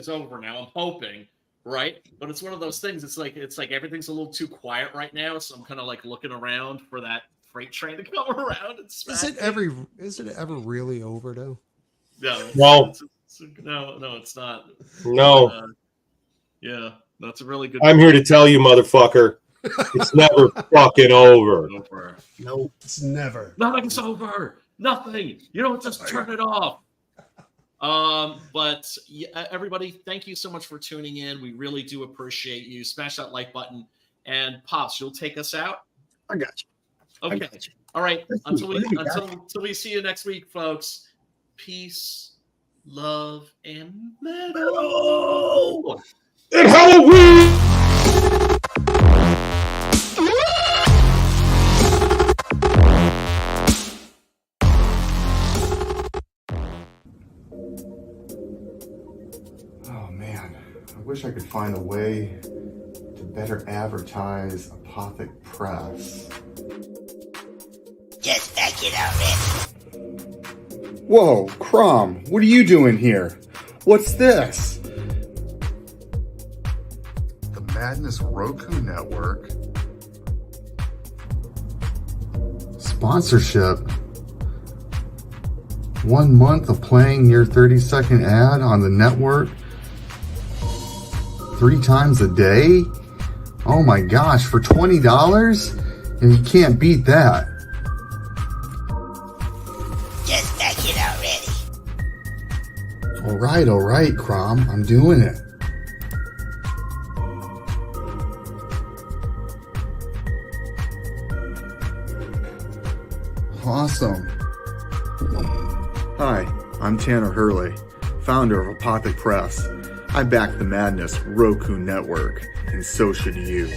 over now. I'm hoping, right? But it's one of those things. It's like everything's a little too quiet right now, so I'm kind of like looking around for that freight train to come around and smack. Is it ever really over though? No, it's not. No. Yeah, that's a really good. I'm here to tell you, motherfucker, it's never fucking over. No, it's never. Nothing's over. Nothing. You don't just turn it off. But everybody, thank you so much for tuning in. We really do appreciate you. Smash that like button. And Pops, you'll take us out. I got you. Okay. All right. Until we see you next week, folks. Peace, love, and metal. And Halloween. Oh man, I wish I could find a way to better advertise Apothic Press. Just back it already. Whoa, Crom, what are you doing here? What's this? The Madness Roku Network. Sponsorship. 1 month of playing your 30-second ad on the network 3 times a day? Oh my gosh, for $20? And you can't beat that. Just back it already. All right, Crom, I'm doing it. Awesome. Hi, I'm Tanner Hurley, founder of Apothic Press. I back the Madness Roku Network, and so should you.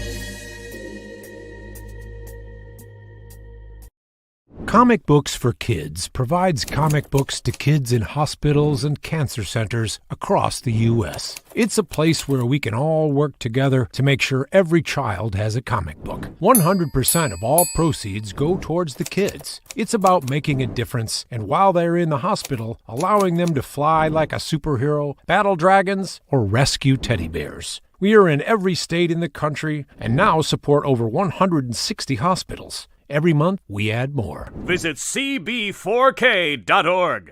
Comic Books for Kids provides comic books to kids in hospitals and cancer centers across the U.S. It's a place where we can all work together to make sure every child has a comic book. 100% of all proceeds go towards the kids. It's about making a difference, and while they're in the hospital, allowing them to fly like a superhero, battle dragons, or rescue teddy bears. We are in every state in the country and now support over 160 hospitals. Every month, we add more. Visit cb4k.org.